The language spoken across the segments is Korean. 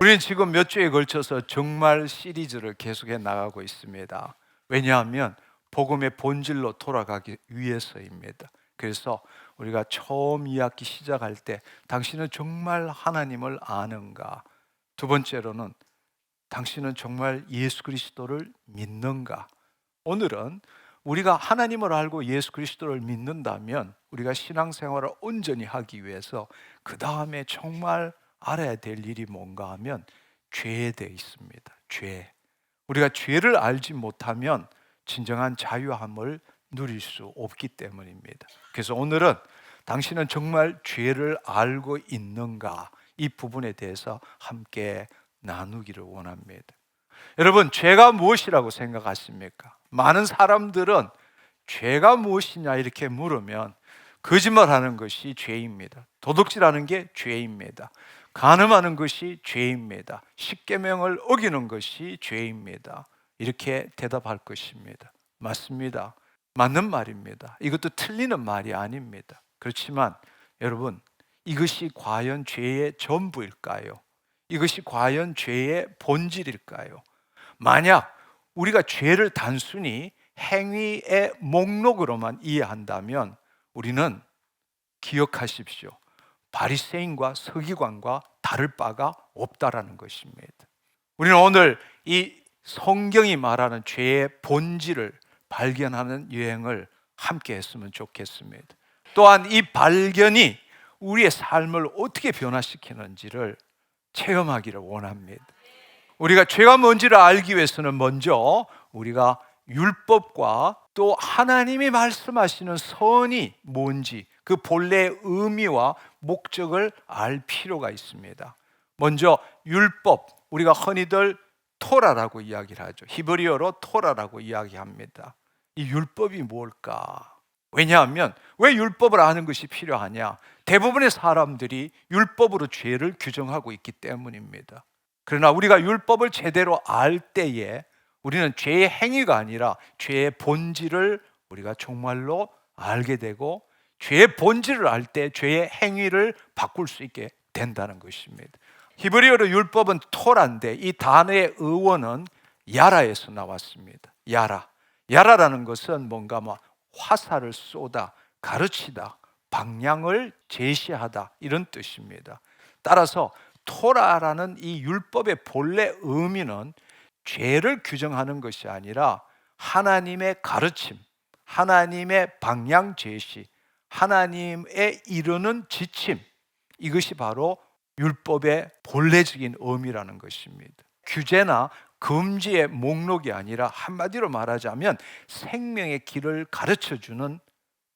우리는 지금 몇 주에 걸쳐서 정말 시리즈를 계속해 나가고 있습니다. 왜냐하면 복음의 본질로 돌아가기 위해서입니다. 그래서 우리가 처음 이야기 시작할 때 당신은 정말 하나님을 아는가? 두 번째로는 당신은 정말 예수 그리스도를 믿는가? 오늘은 우리가 하나님을 알고 예수 그리스도를 믿는다면 우리가 신앙생활을 온전히 하기 위해서 그 다음에 정말 알아야 될 일이 뭔가 하면 죄에 대해 있습니다. 죄. 우리가 죄를 알지 못하면 진정한 자유함을 누릴 수 없기 때문입니다. 그래서 오늘은 당신은 정말 죄를 알고 있는가? 이 부분에 대해서 함께 나누기를 원합니다. 여러분, 죄가 무엇이라고 생각하십니까? 많은 사람들은 죄가 무엇이냐 이렇게 물으면 거짓말하는 것이 죄입니다. 도둑질하는 게 죄입니다. 간음하는 것이 죄입니다. 십계명을 어기는 것이 죄입니다. 이렇게 대답할 것입니다. 맞습니다. 맞는 말입니다. 이것도 틀리는 말이 아닙니다. 그렇지만 여러분, 이것이 과연 죄의 전부일까요? 이것이 과연 죄의 본질일까요? 만약 우리가 죄를 단순히 행위의 목록으로만 이해한다면 우리는 기억하십시오. 바리새인과 서기관과 다를 바가 없다라는 것입니다. 우리는 오늘 이 성경이 말하는 죄의 본질을 발견하는 여행을 함께 했으면 좋겠습니다. 또한 이 발견이 우리의 삶을 어떻게 변화시키는지를 체험하기를 원합니다. 우리가 죄가 뭔지를 알기 위해서는 먼저 우리가 율법과 또 하나님이 말씀하시는 선이 뭔지 그 본래의 의미와 목적을 알 필요가 있습니다. 먼저 율법, 우리가 흔히들 토라라고 이야기를 하죠. 히브리어로 토라라고 이야기합니다. 이 율법이 뭘까? 왜냐하면 왜 율법을 아는 것이 필요하냐? 대부분의 사람들이 율법으로 죄를 규정하고 있기 때문입니다. 그러나 우리가 율법을 제대로 알 때에 우리는 죄의 행위가 아니라 죄의 본질을 우리가 정말로 알게 되고 죄의 본질을 알 때 죄의 행위를 바꿀 수 있게 된다는 것입니다. 히브리어로 율법은 토라인데 이 단어의 어원은 야라에서 나왔습니다. 야라라는 것은 뭔가 화살을 쏘다, 가르치다, 방향을 제시하다 이런 뜻입니다. 따라서 토라라는 이 율법의 본래 의미는 죄를 규정하는 것이 아니라 하나님의 가르침, 하나님의 방향 제시, 하나님의 이루는 지침, 이것이 바로 율법의 본래적인 의미라는 것입니다. 규제나 금지의 목록이 아니라 한마디로 말하자면 생명의 길을 가르쳐주는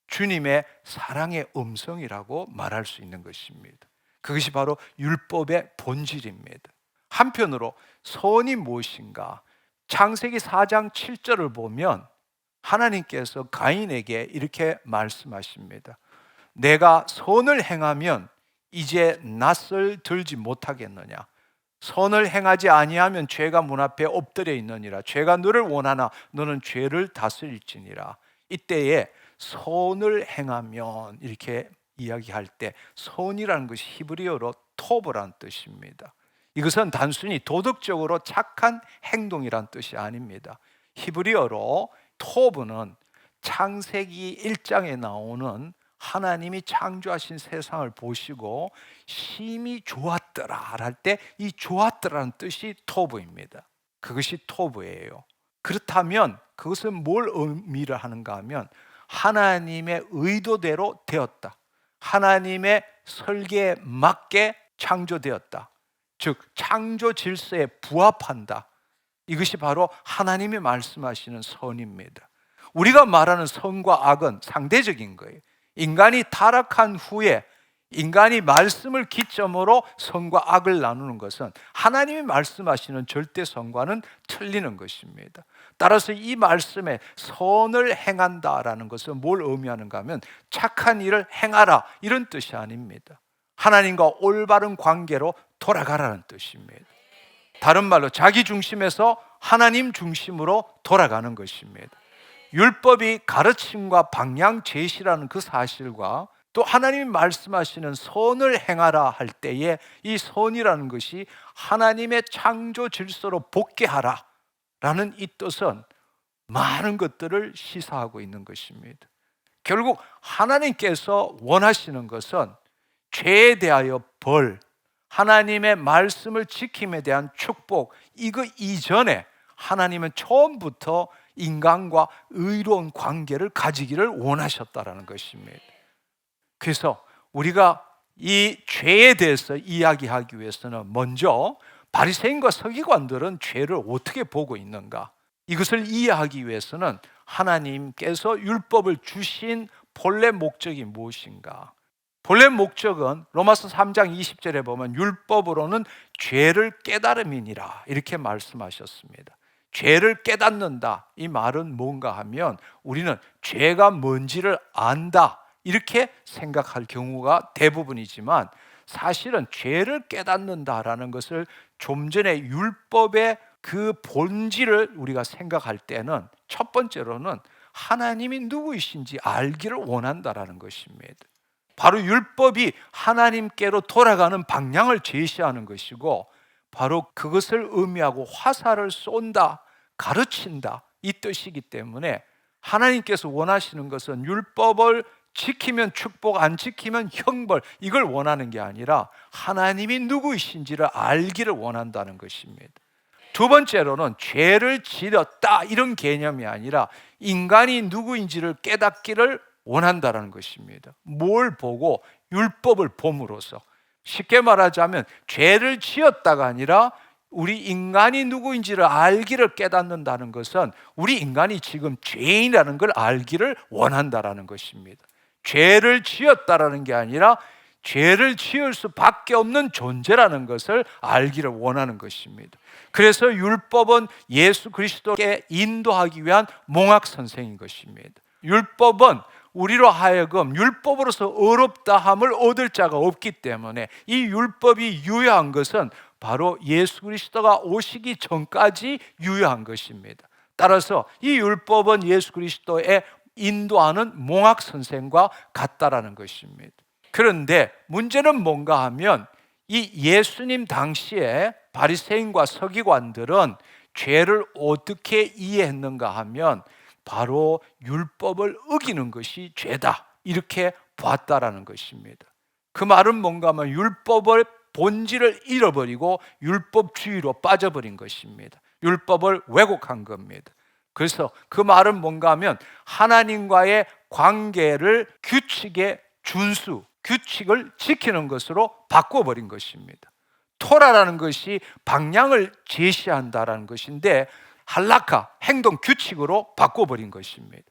주님의 사랑의 음성이라고 말할 수 있는 것입니다. 그것이 바로 율법의 본질입니다. 한편으로 선이 무엇인가? 창세기 4장 7절을 보면 하나님께서 가인에게 이렇게 말씀하십니다. 내가 선을 행하면 이제 낯을 들지 못하겠느냐? 선을 행하지 아니하면 죄가 문 앞에 엎드려 있느니라. 죄가 너를 원하나 너는 죄를 다스릴지니라. 이때에 선을 행하면 이렇게 이야기할 때 선이라는 것이 히브리어로 토브라는 뜻입니다. 이것은 단순히 도덕적으로 착한 행동이란 뜻이 아닙니다. 히브리어로 토브는 창세기 1장에 나오는 하나님이 창조하신 세상을 보시고 심히 좋았더라 할 때 이 좋았더라는 뜻이 토브입니다. 그것이 토브예요. 그렇다면 그것은 뭘 의미를 하는가 하면 하나님의 의도대로 되었다. 하나님의 설계에 맞게 창조되었다. 즉 창조 질서에 부합한다. 이것이 바로 하나님이 말씀하시는 선입니다. 우리가 말하는 선과 악은 상대적인 거예요. 인간이 타락한 후에 인간이 말씀을 기점으로 선과 악을 나누는 것은 하나님이 말씀하시는 절대선과는 틀리는 것입니다. 따라서 이 말씀에 선을 행한다라는 것은 뭘 의미하는가 하면 착한 일을 행하라 이런 뜻이 아닙니다. 하나님과 올바른 관계로 돌아가라는 뜻입니다. 다른 말로 자기 중심에서 하나님 중심으로 돌아가는 것입니다. 율법이 가르침과 방향 제시라는 그 사실과 또 하나님이 말씀하시는 선을 행하라 할 때에 이 선이라는 것이 하나님의 창조 질서로 복귀하라 라는 이 뜻은 많은 것들을 시사하고 있는 것입니다. 결국 하나님께서 원하시는 것은 죄에 대하여 벌, 하나님의 말씀을 지킴에 대한 축복, 이거 이전에 하나님은 처음부터 인간과 의로운 관계를 가지기를 원하셨다라는 것입니다. 그래서 우리가 이 죄에 대해서 이야기하기 위해서는 먼저 바리새인과 서기관들은 죄를 어떻게 보고 있는가, 이것을 이해하기 위해서는 하나님께서 율법을 주신 본래 목적이 무엇인가. 본래 목적은 로마서 3장 20절에 보면 율법으로는 죄를 깨달음이니라 이렇게 말씀하셨습니다. 죄를 깨닫는다, 이 말은 뭔가 하면 우리는 죄가 뭔지를 안다 이렇게 생각할 경우가 대부분이지만, 사실은 죄를 깨닫는다라는 것을 좀 전에 율법의 그 본질을 우리가 생각할 때는 첫 번째로는 하나님이 누구이신지 알기를 원한다라는 것입니다. 바로 율법이 하나님께로 돌아가는 방향을 제시하는 것이고, 바로 그것을 의미하고 화살을 쏜다, 가르친다 이 뜻이기 때문에 하나님께서 원하시는 것은 율법을 지키면 축복, 안 지키면 형벌, 이걸 원하는 게 아니라 하나님이 누구이신지를 알기를 원한다는 것입니다. 두 번째로는 죄를 지었다 이런 개념이 아니라 인간이 누구인지를 깨닫기를 원한다는 것입니다. 뭘 보고? 율법을 봄으로써. 쉽게 말하자면 죄를 지었다가 아니라 우리 인간이 누구인지를 알기를 깨닫는다는 것은 우리 인간이 지금 죄인이라는 걸 알기를 원한다는 것입니다. 죄를 지었다라는 게 아니라 죄를 지을 수밖에 없는 존재라는 것을 알기를 원하는 것입니다. 그래서 율법은 예수 그리스도께 인도하기 위한 몽학 선생인 것입니다. 율법은 우리로 하여금 율법으로서 어렵다함을 얻을 자가 없기 때문에 이 율법이 유효한 것은 바로 예수 그리스도가 오시기 전까지 유효한 것입니다. 따라서 이 율법은 예수 그리스도의 인도하는 몽학 선생과 같다라는 것입니다. 그런데 문제는 뭔가 하면 이 예수님 당시에 바리새인과 서기관들은 죄를 어떻게 이해했는가 하면 바로 율법을 어기는 것이 죄다 이렇게 봤다라는 것입니다. 그 말은 뭔가 하면 율법의 본질을 잃어버리고 율법주의로 빠져버린 것입니다. 율법을 왜곡한 겁니다. 그래서 그 말은 뭔가 하면 하나님과의 관계를 규칙의 준수, 규칙을 지키는 것으로 바꿔버린 것입니다. 토라라는 것이 방향을 제시한다라는 것인데 할라카, 행동 규칙으로 바꿔버린 것입니다.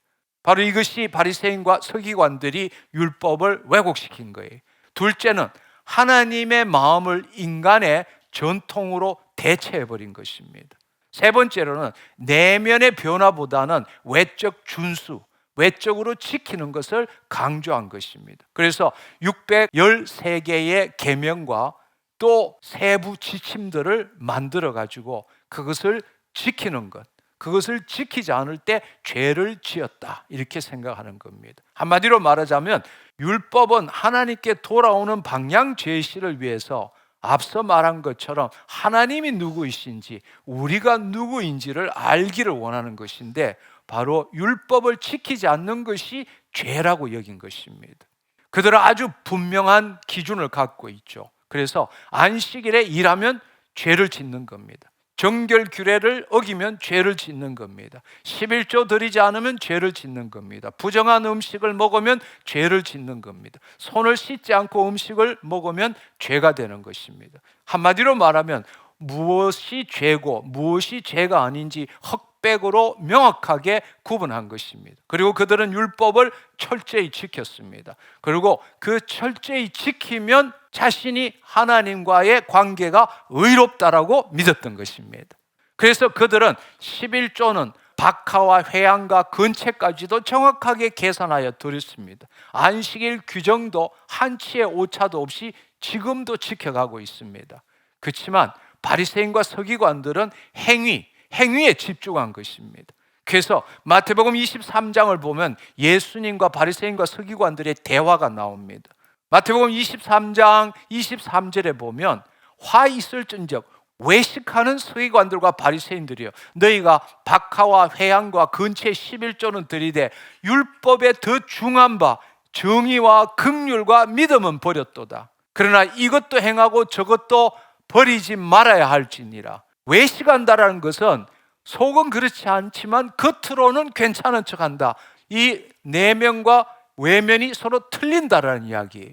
바로 이것이 바리새인과 서기관들이 율법을 왜곡시킨 거예요. 둘째는 하나님의 마음을 인간의 전통으로 대체해버린 것입니다. 세 번째로는 내면의 변화보다는 외적 준수, 외적으로 지키는 것을 강조한 것입니다. 그래서 613개의 계명과 또 세부 지침들을 만들어 가지고 그것을 지키는 것, 그것을 지키지 않을 때 죄를 지었다 이렇게 생각하는 겁니다. 한마디로 말하자면 율법은 하나님께 돌아오는 방향 제시를 위해서 앞서 말한 것처럼 하나님이 누구이신지, 우리가 누구인지를 알기를 원하는 것인데 바로 율법을 지키지 않는 것이 죄라고 여긴 것입니다. 그들은 아주 분명한 기준을 갖고 있죠. 그래서 안식일에 일하면 죄를 짓는 겁니다. 정결 규례를 어기면 죄를 짓는 겁니다. 11조 드리지 않으면 죄를 짓는 겁니다. 부정한 음식을 먹으면 죄를 짓는 겁니다. 손을 씻지 않고 음식을 먹으면 죄가 되는 것입니다. 한마디로 말하면 무엇이 죄고 무엇이 죄가 아닌지 흑백으로 명확하게 구분한 것입니다. 그리고 그들은 율법을 철저히 지켰습니다. 그리고 그 철저히 지키면 자신이 하나님과의 관계가 의롭다라고 믿었던 것입니다. 그래서 그들은 11조는 박하와 회양과 근체까지도 정확하게 계산하여 드렸습니다. 안식일 규정도 한치의 오차도 없이 지금도 지켜가고 있습니다. 그렇지만 바리새인과 서기관들은 행위에 집중한 것입니다. 그래서 마태복음 23장을 보면 예수님과 바리새인과 서기관들의 대화가 나옵니다. 마태복음 23장 23절에 보면 화 있을진즉 외식하는 서기관들과 바리새인들이여, 너희가 박하와 회향과 근처의 11조는 들이되 율법에 더 중한 바 정의와 긍휼과 믿음은 버렸도다. 그러나 이것도 행하고 저것도 버리지 말아야 할지니라. 외식한다라는 것은 속은 그렇지 않지만 겉으로는 괜찮은 척한다. 이 내면과 외면이 서로 틀린다라는 이야기예요.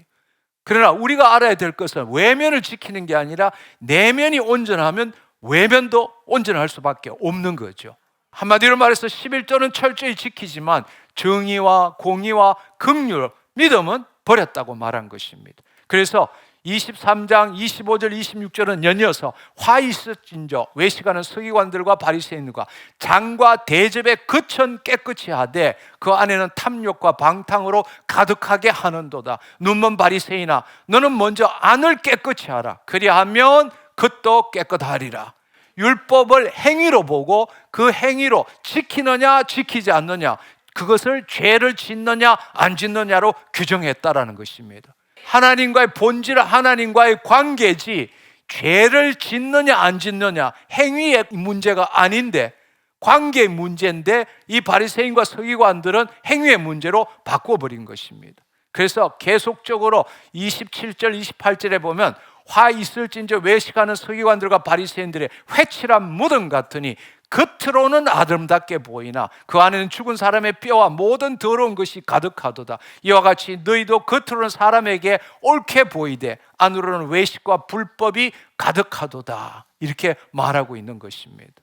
그러나 우리가 알아야 될 것은 외면을 지키는 게 아니라 내면이 온전하면 외면도 온전할 수밖에 없는 거죠. 한마디로 말해서 11조는 철저히 지키지만 정의와 공의와 긍휼, 믿음은 버렸다고 말한 것입니다. 그래서 23장 25절 26절은 연이어서 화 있을진저 외식하는 서기관들과 바리새인들과 장과 대접에 그천 깨끗이 하되 그 안에는 탐욕과 방탕으로 가득하게 하는도다. 눈먼 바리새인아, 너는 먼저 안을 깨끗이 하라. 그리하면 겉도 깨끗하리라. 율법을 행위로 보고 그 행위로 지키느냐 지키지 않느냐, 그것을 죄를 짓느냐 안 짓느냐로 규정했다라는 것입니다. 하나님과의 본질, 하나님과의 관계지 죄를 짓느냐 안 짓느냐 행위의 문제가 아닌데 관계의 문제인데, 이 바리새인과 서기관들은 행위의 문제로 바꿔버린 것입니다. 그래서 계속적으로 27절 28절에 보면 화 있을진저 외식하는 서기관들과 바리새인들의 회칠한 무덤 같으니 겉으로는 아름답게 보이나 그 안에는 죽은 사람의 뼈와 모든 더러운 것이 가득하도다. 이와 같이 너희도 겉으로는 사람에게 옳게 보이되 안으로는 외식과 불법이 가득하도다. 이렇게 말하고 있는 것입니다.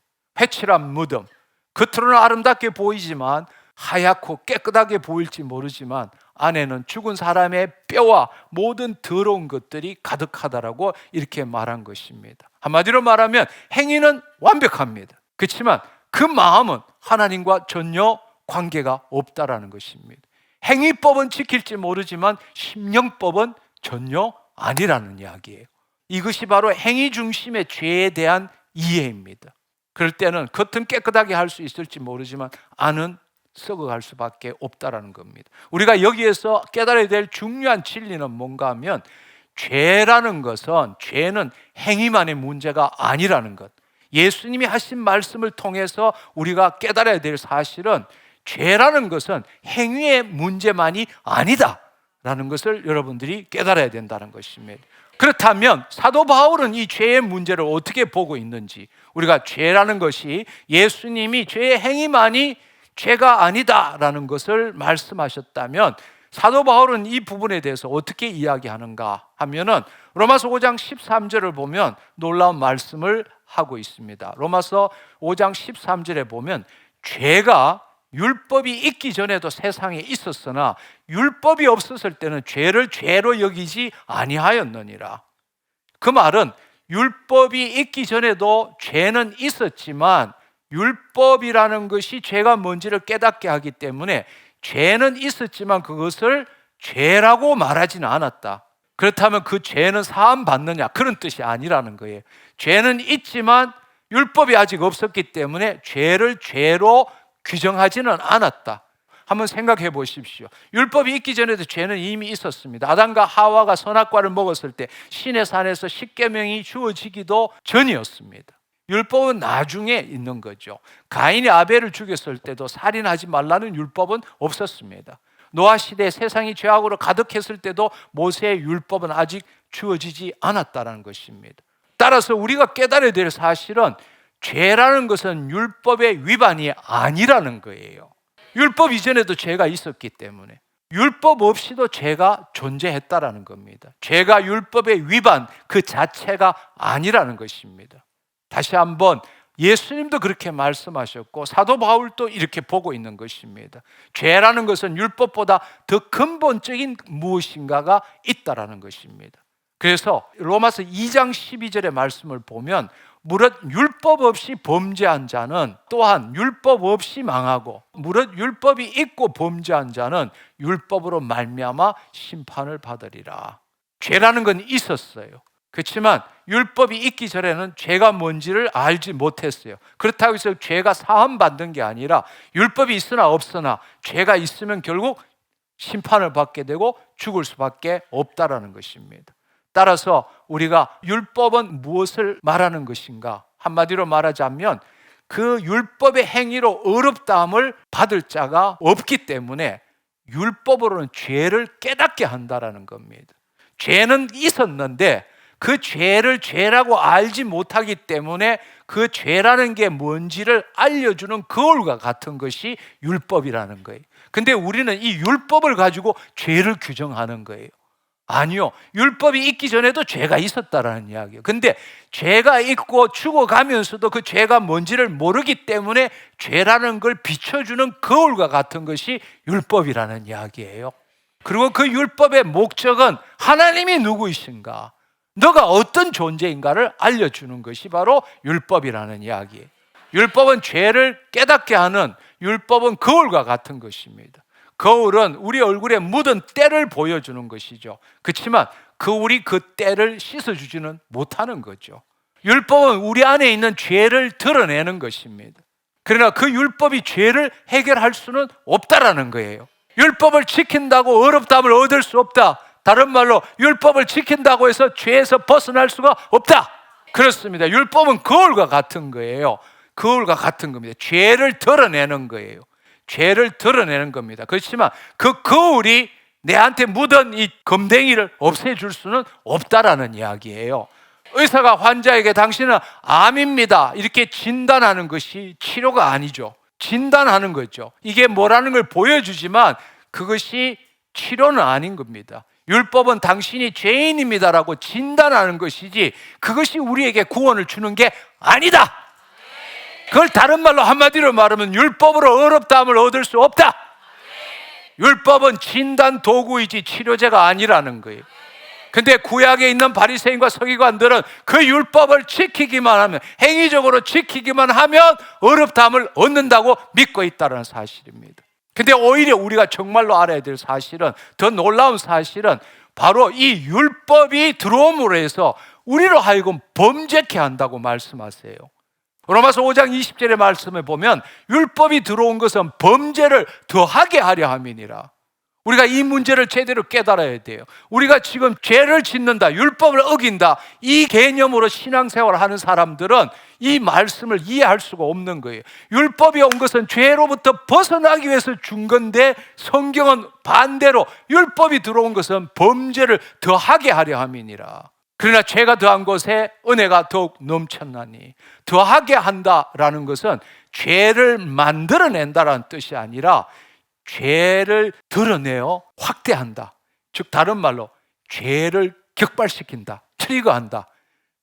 회칠한 무덤, 겉으로는 아름답게 보이지만 하얗고 깨끗하게 보일지 모르지만 안에는 죽은 사람의 뼈와 모든 더러운 것들이 가득하다라고 이렇게 말한 것입니다. 한마디로 말하면 행위는 완벽합니다. 그렇지만 그 마음은 하나님과 전혀 관계가 없다라는 것입니다. 행위법은 지킬지 모르지만 심령법은 전혀 아니라는 이야기예요. 이것이 바로 행위 중심의 죄에 대한 이해입니다. 그럴 때는 겉은 깨끗하게 할 수 있을지 모르지만 안은 썩어갈 수밖에 없다라는 겁니다. 우리가 여기에서 깨달아야 될 중요한 진리는 뭔가 하면 죄라는 것은, 죄는 행위만의 문제가 아니라는 것. 예수님이 하신 말씀을 통해서 우리가 깨달아야 될 사실은 죄라는 것은 행위의 문제만이 아니다라는 것을 여러분들이 깨달아야 된다는 것입니다. 그렇다면 사도 바울은 이 죄의 문제를 어떻게 보고 있는지, 우리가 죄라는 것이 예수님이 죄의 행위만이 죄가 아니다라는 것을 말씀하셨다면 사도 바울은 이 부분에 대해서 어떻게 이야기하는가 하면은 로마서 5장 13절을 보면 놀라운 말씀을 하고 있습니다. 로마서 5장 13절에 보면 죄가 율법이 있기 전에도 세상에 있었으나 율법이 없었을 때는 죄를 죄로 여기지 아니하였느니라. 그 말은 율법이 있기 전에도 죄는 있었지만 율법이라는 것이 죄가 뭔지를 깨닫게 하기 때문에 죄는 있었지만 그것을 죄라고 말하지는 않았다. 그렇다면 그 죄는 사함 받느냐, 그런 뜻이 아니라는 거예요. 죄는 있지만 율법이 아직 없었기 때문에 죄를 죄로 규정하지는 않았다. 한번 생각해 보십시오. 율법이 있기 전에도 죄는 이미 있었습니다. 아담과 하와가 선악과를 먹었을 때 시내 산에서 십계명이 주어지기도 전이었습니다. 율법은 나중에 있는 거죠. 가인이 아벨을 죽였을 때도 살인하지 말라는 율법은 없었습니다. 노아 시대 세상이 죄악으로 가득했을 때도 모세의 율법은 아직 주어지지 않았다는 것입니다. 따라서 우리가 깨달아야 될 사실은 죄라는 것은 율법의 위반이 아니라는 거예요. 율법 이전에도 죄가 있었기 때문에 율법 없이도 죄가 존재했다라는 겁니다. 죄가 율법의 위반 그 자체가 아니라는 것입니다. 다시 한번 예수님도 그렇게 말씀하셨고 사도 바울도 이렇게 보고 있는 것입니다. 죄라는 것은 율법보다 더 근본적인 무엇인가가 있다라는 것입니다. 그래서 로마서 2장 12절의 말씀을 보면 무릇 율법 없이 범죄한 자는 또한 율법 없이 망하고 무릇 율법이 있고 범죄한 자는 율법으로 말미암아 심판을 받으리라. 죄라는 건 있었어요. 그렇지만 율법이 있기 전에는 죄가 뭔지를 알지 못했어요. 그렇다고 해서 죄가 사함받는 게 아니라 율법이 있으나 없으나 죄가 있으면 결국 심판을 받게 되고 죽을 수밖에 없다라는 것입니다. 따라서 우리가 율법은 무엇을 말하는 것인가? 한마디로 말하자면 그 율법의 행위로 어렵다함을 받을 자가 없기 때문에 율법으로는 죄를 깨닫게 한다라는 겁니다. 죄는 있었는데 그 죄를 죄라고 알지 못하기 때문에 그 죄라는 게 뭔지를 알려주는 거울과 같은 것이 율법이라는 거예요. 근데 우리는 이 율법을 가지고 죄를 규정하는 거예요. 아니요, 율법이 있기 전에도 죄가 있었다라는 이야기예요. 근데 죄가 있고 죽어가면서도 그 죄가 뭔지를 모르기 때문에 죄라는 걸 비춰주는 거울과 같은 것이 율법이라는 이야기예요. 그리고 그 율법의 목적은 하나님이 누구이신가, 너가 어떤 존재인가를 알려주는 것이 바로 율법이라는 이야기예요. 율법은 죄를 깨닫게 하는, 율법은 거울과 같은 것입니다. 거울은 우리 얼굴에 묻은 때를 보여주는 것이죠. 그렇지만 우리 그 때를 씻어주지는 못하는 거죠. 율법은 우리 안에 있는 죄를 드러내는 것입니다. 그러나 그 율법이 죄를 해결할 수는 없다라는 거예요. 율법을 지킨다고 어렵다함을 얻을 수 없다. 다른 말로 율법을 지킨다고 해서 죄에서 벗어날 수가 없다. 그렇습니다. 율법은 거울과 같은 거예요. 거울과 같은 겁니다. 죄를 드러내는 거예요. 죄를 드러내는 겁니다. 그렇지만 그 거울이 내한테 묻은 이 검댕이를 없애줄 수는 없다라는 이야기예요. 의사가 환자에게 당신은 암입니다 이렇게 진단하는 것이 치료가 아니죠. 진단하는 거죠. 이게 뭐라는 걸 보여주지만 그것이 치료는 아닌 겁니다. 율법은 당신이 죄인입니다라고 진단하는 것이지 그것이 우리에게 구원을 주는 게 아니다. 그걸 다른 말로 한마디로 말하면 율법으로 어렵다함을 얻을 수 없다. 율법은 진단 도구이지 치료제가 아니라는 거예요. 근데 구약에 있는 바리새인과 서기관들은 그 율법을 지키기만 하면, 행위적으로 지키기만 하면 어렵다함을 얻는다고 믿고 있다는 사실입니다. 근데 오히려 우리가 정말로 알아야 될 사실은, 더 놀라운 사실은 바로 이 율법이 들어옴으로 해서 우리로 하여금 범죄케 한다고 말씀하세요. 로마서 5장 20절의 말씀에 보면 율법이 들어온 것은 범죄를 더하게 하려 함이니라. 우리가 이 문제를 제대로 깨달아야 돼요. 우리가 지금 죄를 짓는다, 율법을 어긴다, 이 개념으로 신앙생활을 하는 사람들은 이 말씀을 이해할 수가 없는 거예요. 율법이 온 것은 죄로부터 벗어나기 위해서 준 건데 성경은 반대로 율법이 들어온 것은 범죄를 더하게 하려 함이니라. 그러나 죄가 더한 곳에 은혜가 더욱 넘쳤나니, 더하게 한다라는 것은 죄를 만들어낸다라는 뜻이 아니라 죄를 드러내어 확대한다. 즉 다른 말로 죄를 격발시킨다, 트리거한다,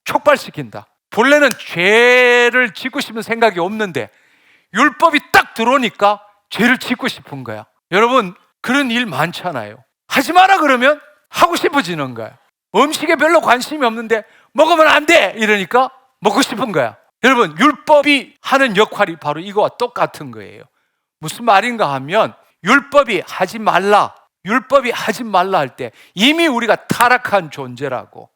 촉발시킨다. 본래는 죄를 짓고 싶은 생각이 없는데 율법이 딱 들어오니까 죄를 짓고 싶은 거야. 여러분, 그런 일 많잖아요. 하지 마라 그러면 하고 싶어지는 거야. 음식에 별로 관심이 없는데 먹으면 안 돼 이러니까 먹고 싶은 거야. 여러분, 율법이 하는 역할이 바로 이거와 똑같은 거예요. 무슨 말인가 하면 율법이 하지 말라 할 때 이미 우리가 타락한 존재라고.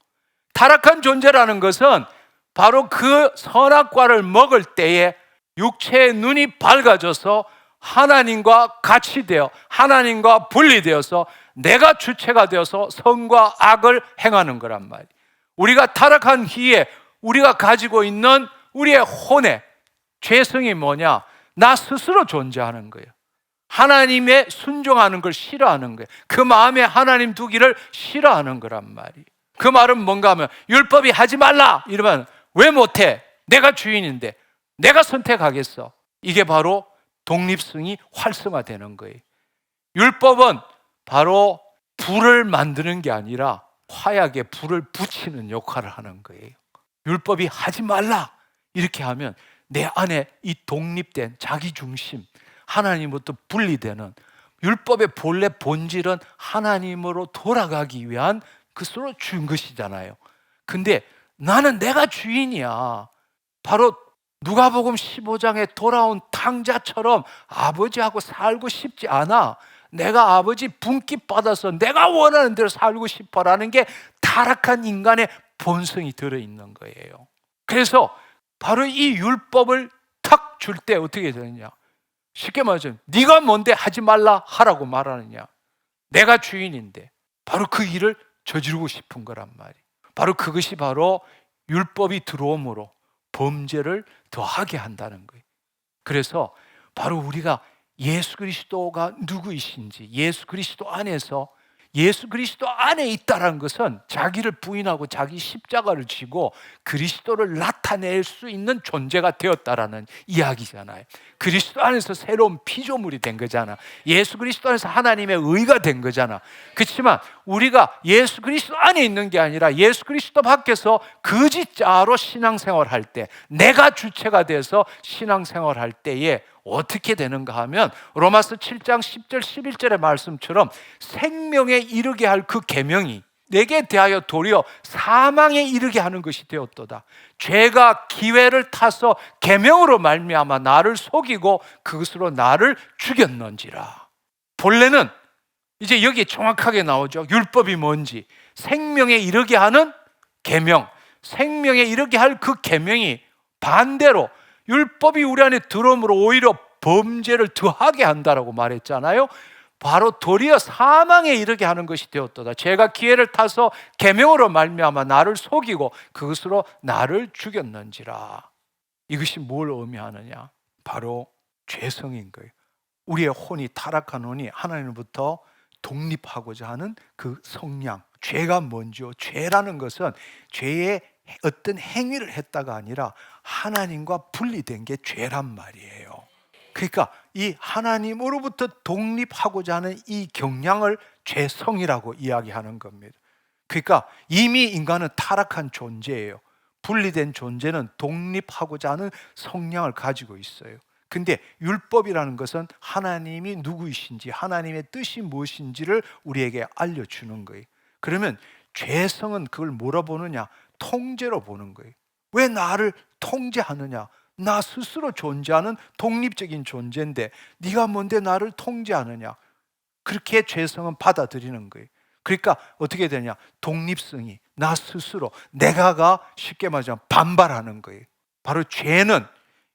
타락한 존재라는 것은 바로 그 선악과를 먹을 때에 육체의 눈이 밝아져서 하나님과 같이 되어 하나님과 분리되어서 내가 주체가 되어서 선과 악을 행하는 거란 말이에요. 우리가 타락한 희에 우리가 가지고 있는 우리의 혼의 죄성이 뭐냐? 나 스스로 존재하는 거예요. 하나님의 순종하는 걸 싫어하는 거예요. 그 마음에 하나님 두기를 싫어하는 거란 말이에요. 그 말은 뭔가 하면 율법이 하지 말라 이러면 왜 못해? 내가 주인인데 내가 선택하겠어. 이게 바로 독립성이 활성화되는 거예요. 율법은 바로 불을 만드는 게 아니라 화약에 불을 붙이는 역할을 하는 거예요. 율법이 하지 말라 이렇게 하면 내 안에 이 독립된 자기중심, 하나님으로부터 분리되는 율법의 본래 본질은 하나님으로 돌아가기 위한 그것으로 준 것이잖아요. 근데 나는 내가 주인이야. 바로 누가복음 15장에 돌아온 탕자처럼 아버지하고 살고 싶지 않아. 내가 아버지 분깃 받아서 내가 원하는 대로 살고 싶어라는 게 타락한 인간의 본성이 들어있는 거예요. 그래서 바로 이 율법을 탁 줄 때 어떻게 되느냐, 쉽게 말하자면 네가 뭔데 하지 말라 하라고 말하느냐, 내가 주인인데 바로 그 일을 저지르고 싶은 거란 말이에요. 바로 그것이 바로 율법이 들어옴으로 범죄를 더하게 한다는 거예요. 그래서 바로 우리가 예수 그리스도가 누구이신지, 예수 그리스도 안에서 예수 그리스도 안에 있다는 것은 자기를 부인하고 자기 십자가를 지고 그리스도를 나타낼 수 있는 존재가 되었다라는 이야기잖아요. 그리스도 안에서 새로운 피조물이 된 거잖아. 예수 그리스도 안에서 하나님의 의가 된 거잖아. 그렇지만 우리가 예수 그리스도 안에 있는 게 아니라 예수 그리스도 밖에서 거짓자로 신앙생활할 때, 내가 주체가 돼서 신앙생활할 때에 어떻게 되는가 하면 로마서 7장 10절 11절의 말씀처럼 생명에 이르게 할 그 계명이 내게 대하여 도리어 사망에 이르게 하는 것이 되었도다. 죄가 기회를 타서 계명으로 말미암아 나를 속이고 그것으로 나를 죽였는지라. 본래는 이제 여기 정확하게 나오죠. 율법이 뭔지, 생명에 이르게 하는 계명, 생명에 이르게 할 그 계명이 반대로 율법이 우리 안에 들어옴으로 오히려 범죄를 더하게 한다라고 말했잖아요. 바로 도리어 사망에 이르게 하는 것이 되었도다. 죄가 기회를 타서 계명으로 말미암아 나를 속이고 그것으로 나를 죽였는지라. 이것이 뭘 의미하느냐? 바로 죄성인 거예요. 우리의 혼이, 타락한 혼이 하나님으로부터 독립하고자 하는 그 성향. 죄가 뭔지요? 죄라는 것은 죄의 어떤 행위를 했다가 아니라 하나님과 분리된 게 죄란 말이에요. 그러니까 이 하나님으로부터 독립하고자 하는 이 경향을 죄성이라고 이야기하는 겁니다. 그러니까 이미 인간은 타락한 존재예요. 분리된 존재는 독립하고자 하는 성향을 가지고 있어요. 근데 율법이라는 것은 하나님이 누구이신지, 하나님의 뜻이 무엇인지를 우리에게 알려주는 거예요. 그러면 죄성은 그걸 뭐라 보느냐? 통제로 보는 거예요. 왜 나를 통제하느냐? 나 스스로 존재하는 독립적인 존재인데 네가 뭔데 나를 통제하느냐? 그렇게 죄성은 받아들이는 거예요. 그러니까 어떻게 되냐? 독립성이 나 스스로, 내가가 쉽게 말하자면 반발하는 거예요. 바로 죄는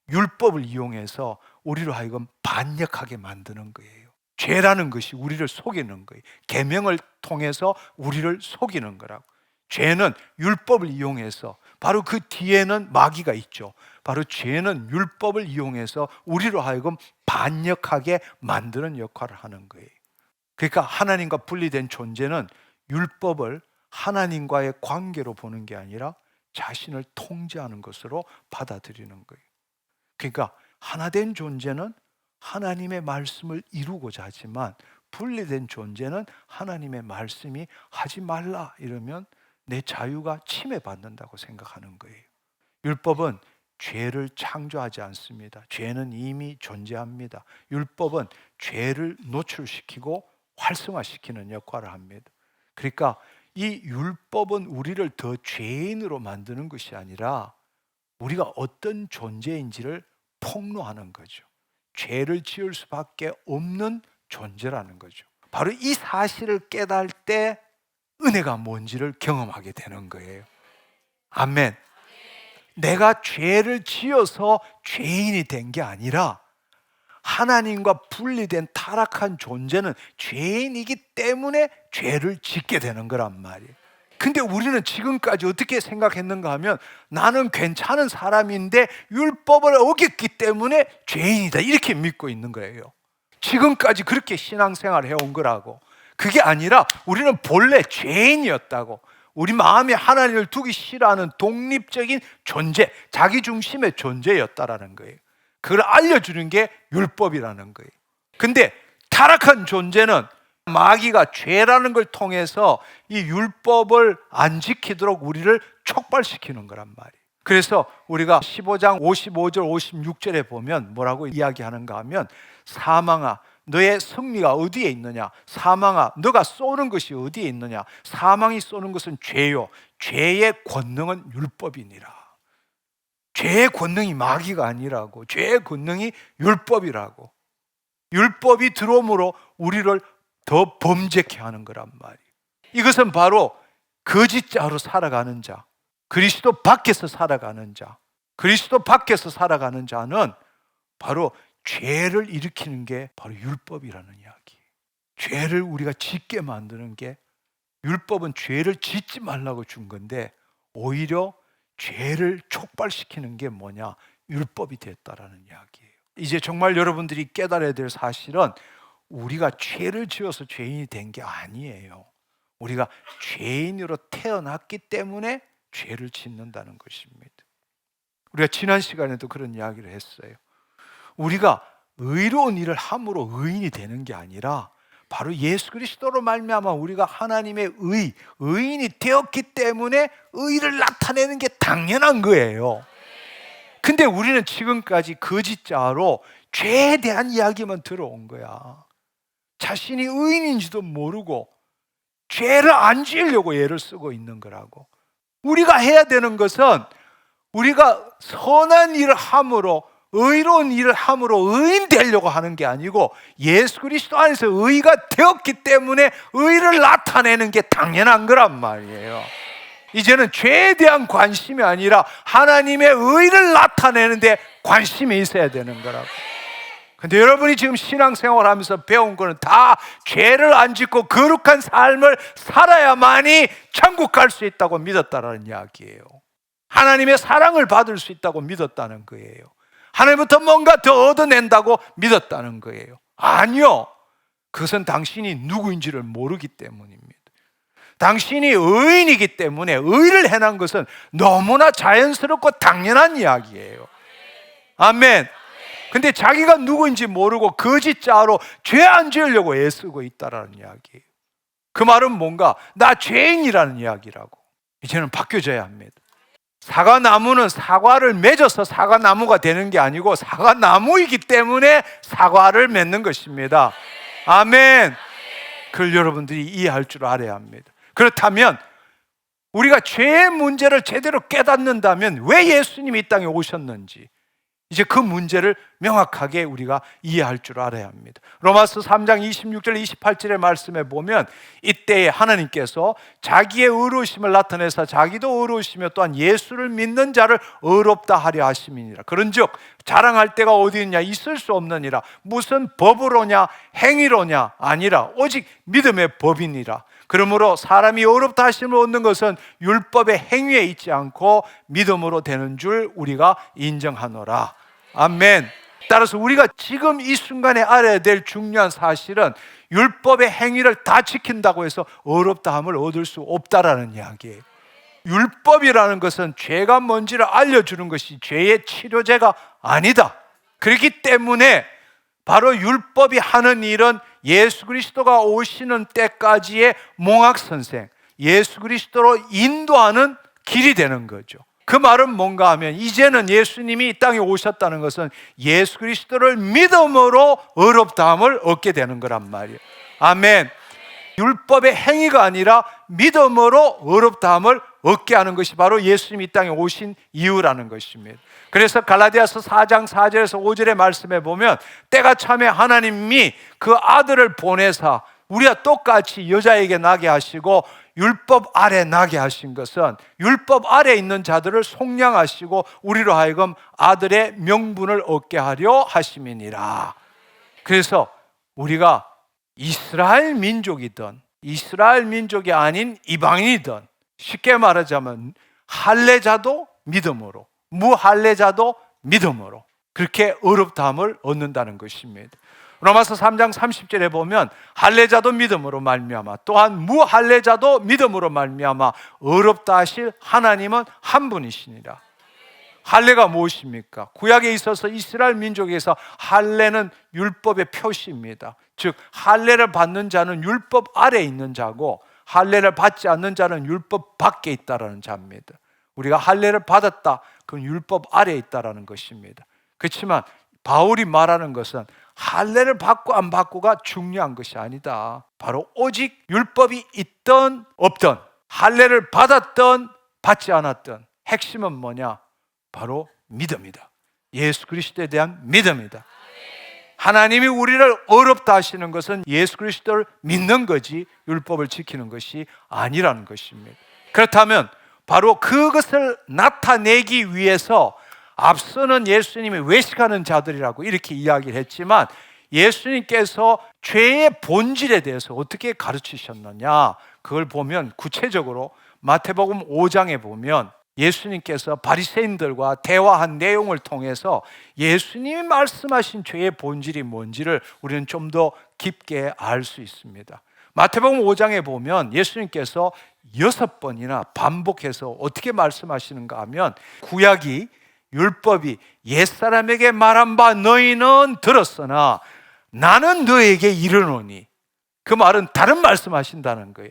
율법을 이용해서 우리로 하여금 반역하게 만드는 거예요. 죄라는 것이 우리를 속이는 거예요. 계명을 통해서 우리를 속이는 거라고. 죄는 율법을 이용해서, 바로 그 뒤에는 마귀가 있죠. 바로 죄는 율법을 이용해서 우리로 하여금 반역하게 만드는 역할을 하는 거예요. 그러니까 하나님과 분리된 존재는 율법을 하나님과의 관계로 보는 게 아니라 자신을 통제하는 것으로 받아들이는 거예요. 그러니까 하나된 존재는 하나님의 말씀을 이루고자 하지만 분리된 존재는 하나님의 말씀이 하지 말라 이러면 내 자유가 침해받는다고 생각하는 거예요. 율법은 죄를 창조하지 않습니다. 죄는 이미 존재합니다. 율법은 죄를 노출시키고 활성화시키는 역할을 합니다. 그러니까 이 율법은 우리를 더 죄인으로 만드는 것이 아니라 우리가 어떤 존재인지를 폭로하는 거죠. 죄를 지을 수밖에 없는 존재라는 거죠. 바로 이 사실을 깨달을 때 은혜가 뭔지를 경험하게 되는 거예요. 아멘. 내가 죄를 지어서 죄인이 된 게 아니라 하나님과 분리된 타락한 존재는 죄인이기 때문에 죄를 짓게 되는 거란 말이에요. 근데 우리는 지금까지 어떻게 생각했는가 하면 나는 괜찮은 사람인데 율법을 어겼기 때문에 죄인이다 이렇게 믿고 있는 거예요. 지금까지 그렇게 신앙생활을 해온 거라고. 그게 아니라 우리는 본래 죄인이었다고. 우리 마음에 하나님을 두기 싫어하는 독립적인 존재, 자기중심의 존재였다라는 거예요. 그걸 알려주는 게 율법이라는 거예요. 근데 타락한 존재는 마귀가 죄라는 걸 통해서 이 율법을 안 지키도록 우리를 촉발시키는 거란 말이에요. 그래서 우리가 15장 55절 56절에 보면 뭐라고 이야기하는가 하면 사망아 너의 승리가 어디에 있느냐? 사망아 너가 쏘는 것이 어디에 있느냐? 사망이 쏘는 것은 죄요 죄의 권능은 율법이니라. 죄의 권능이 마귀가 아니라고. 죄의 권능이 율법이라고. 율법이 들어옴으로 우리를 더 범죄케 하는 거란 말이에요. 이것은 바로 거짓자로 살아가는 자, 그리스도 밖에서 살아가는 자, 그리스도 밖에서 살아가는 자는 바로 죄를 일으키는 게 바로 율법이라는 이야기. 죄를 우리가 짓게 만드는 게, 율법은 죄를 짓지 말라고 준 건데 오히려 죄를 촉발시키는 게 뭐냐? 율법이 됐다라는 이야기예요. 이제 정말 여러분들이 깨달아야 될 사실은 우리가 죄를 지어서 죄인이 된 게 아니에요. 우리가 죄인으로 태어났기 때문에 죄를 짓는다는 것입니다. 우리가 지난 시간에도 그런 이야기를 했어요. 우리가 의로운 일을 함으로 의인이 되는 게 아니라 바로 예수 그리스도로 말미암아 우리가 하나님의 의인이 되었기 때문에 의를 나타내는 게 당연한 거예요. 근데 우리는 지금까지 거짓자로 죄에 대한 이야기만 들어온 거야. 자신이 의인인지도 모르고 죄를 안 지으려고 애를 쓰고 있는 거라고. 우리가 해야 되는 것은 우리가 선한 일을 함으로, 의로운 일을 함으로 의인 되려고 하는 게 아니고 예수 그리스도 안에서 의가 되었기 때문에 의를 나타내는 게 당연한 거란 말이에요. 이제는 죄에 대한 관심이 아니라 하나님의 의를 나타내는 데 관심이 있어야 되는 거라고. 근데 여러분이 지금 신앙생활 하면서 배운 거는 다 죄를 안 짓고 거룩한 삶을 살아야만이 천국 갈 수 있다고 믿었다라는 이야기예요. 하나님의 사랑을 받을 수 있다고 믿었다는 거예요. 하나님부터 뭔가 더 얻어낸다고 믿었다는 거예요. 아니요. 그것은 당신이 누구인지를 모르기 때문입니다. 당신이 의인이기 때문에 의를 행한 것은 너무나 자연스럽고 당연한 이야기예요. 아멘. 근데 자기가 누구인지 모르고 거짓자로 죄 안 지으려고 애쓰고 있다라는 이야기예요. 그 말은 뭔가 나 죄인이라는 이야기라고. 이제는 바뀌어져야 합니다. 사과나무는 사과를 맺어서 사과나무가 되는 게 아니고 사과나무이기 때문에 사과를 맺는 것입니다. 아멘. 그걸 여러분들이 이해할 줄 알아야 합니다. 그렇다면 우리가 죄의 문제를 제대로 깨닫는다면 왜 예수님이 이 땅에 오셨는지 이제 그 문제를 명확하게 우리가 이해할 줄 알아야 합니다. 로마서 3장 26절 28절의 말씀에 보면 이때에 하나님께서 자기의 의로우심을 나타내사 자기도 의로우시며 또한 예수를 믿는 자를 의롭다 하려 하심이니라. 그런즉 자랑할 데가 어디 있냐? 있을 수 없느니라. 무슨 법으로냐 행위로냐 아니라 오직 믿음의 법이니라. 그러므로 사람이 의롭다 하심을 얻는 것은 율법의 행위에 있지 않고 믿음으로 되는 줄 우리가 인정하노라. 아멘. 따라서 우리가 지금 이 순간에 알아야 될 중요한 사실은 율법의 행위를 다 지킨다고 해서 의롭다함을 얻을 수 없다라는 이야기예요. 율법이라는 것은 죄가 뭔지를 알려주는 것이 죄의 치료제가 아니다. 그렇기 때문에 바로 율법이 하는 일은 예수 그리스도가 오시는 때까지의 몽학선생, 예수 그리스도로 인도하는 길이 되는 거죠. 그 말은 뭔가 하면 이제는 예수님이 이 땅에 오셨다는 것은 예수 그리스도를 믿음으로 의롭다함을 얻게 되는 거란 말이에요. 아멘. 율법의 행위가 아니라 믿음으로 의롭다함을 얻게 하는 것이 바로 예수님이 이 땅에 오신 이유라는 것입니다. 그래서 갈라디아서 4장 4절에서 5절의 말씀에 보면 때가 참에 하나님이 그 아들을 보내사 우리와 똑같이 여자에게 나게 하시고 율법 아래 나게 하신 것은 율법 아래 있는 자들을 속량하시고 우리로 하여금 아들의 명분을 얻게 하려 하심이니라. 그래서 우리가 이스라엘 민족이든 이스라엘 민족이 아닌 이방인이든 쉽게 말하자면 할례자도 믿음으로 무할례자도 믿음으로 그렇게 의롭다함을 얻는다는 것입니다. 로마서 3장 30절에 보면 할례자도 믿음으로 말미암아 또한 무할례자도 믿음으로 말미암아 의롭다 하실 하나님은 한 분이시니라. 할례가 무엇입니까? 구약에 있어서 이스라엘 민족에서 할례는 율법의 표시입니다. 즉 할례를 받는 자는 율법 아래에 있는 자고 할례를 받지 않는 자는 율법 밖에 있다라는 자입니다. 우리가 할례를 받았다, 그건 율법 아래에 있다라는 것입니다. 그렇지만 바울이 말하는 것은 할례를 받고 안 받고가 중요한 것이 아니다. 바로 오직 율법이 있든 없든 할례를 받았든 받지 않았든 핵심은 뭐냐? 바로 믿음이다. 예수 그리스도에 대한 믿음이다. 하나님이 우리를 의롭다 하시는 것은 예수 그리스도를 믿는 거지 율법을 지키는 것이 아니라는 것입니다. 그렇다면 바로 그것을 나타내기 위해서 앞서는 예수님이 외식하는 자들이라고 이렇게 이야기를 했지만, 예수님께서 죄의 본질에 대해서 어떻게 가르치셨느냐, 그걸 보면 구체적으로 마태복음 5장에 보면 예수님께서 바리새인들과 대화한 내용을 통해서 예수님이 말씀하신 죄의 본질이 뭔지를 우리는 좀 더 깊게 알 수 있습니다. 마태복음 5장에 보면 예수님께서 6번이나 반복해서 어떻게 말씀하시는가 하면, 구약이 율법이 옛사람에게 말한 바 너희는 들었으나 나는 너에게 이르노니, 그 말은 다른 말씀하신다는 거예요.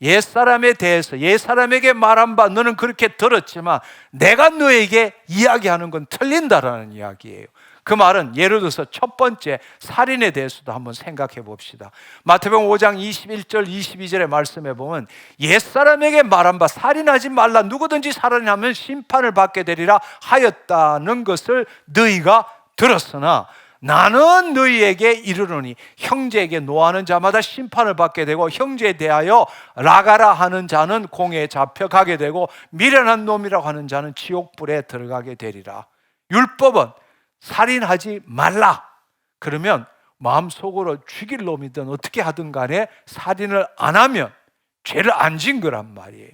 옛사람에 대해서 옛사람에게 말한 바 너는 그렇게 들었지만 내가 너에게 이야기하는 건 틀린다라는 이야기예요. 그 말은 예를 들어서 첫 번째 살인에 대해서도 한번 생각해 봅시다. 마태복음 5장 21절 22절의 말씀에 보면 옛사람에게 말한 바 살인하지 말라, 누구든지 살인하면 심판을 받게 되리라 하였다는 것을 너희가 들었으나 나는 너희에게 이르노니 형제에게 노하는 자마다 심판을 받게 되고 형제에 대하여 라가라 하는 자는 공에 잡혀가게 되고 미련한 놈이라고 하는 자는 지옥불에 들어가게 되리라. 율법은 살인하지 말라, 그러면 마음속으로 죽일 놈이든 어떻게 하든 간에 살인을 안 하면 죄를 안 진 거란 말이에요.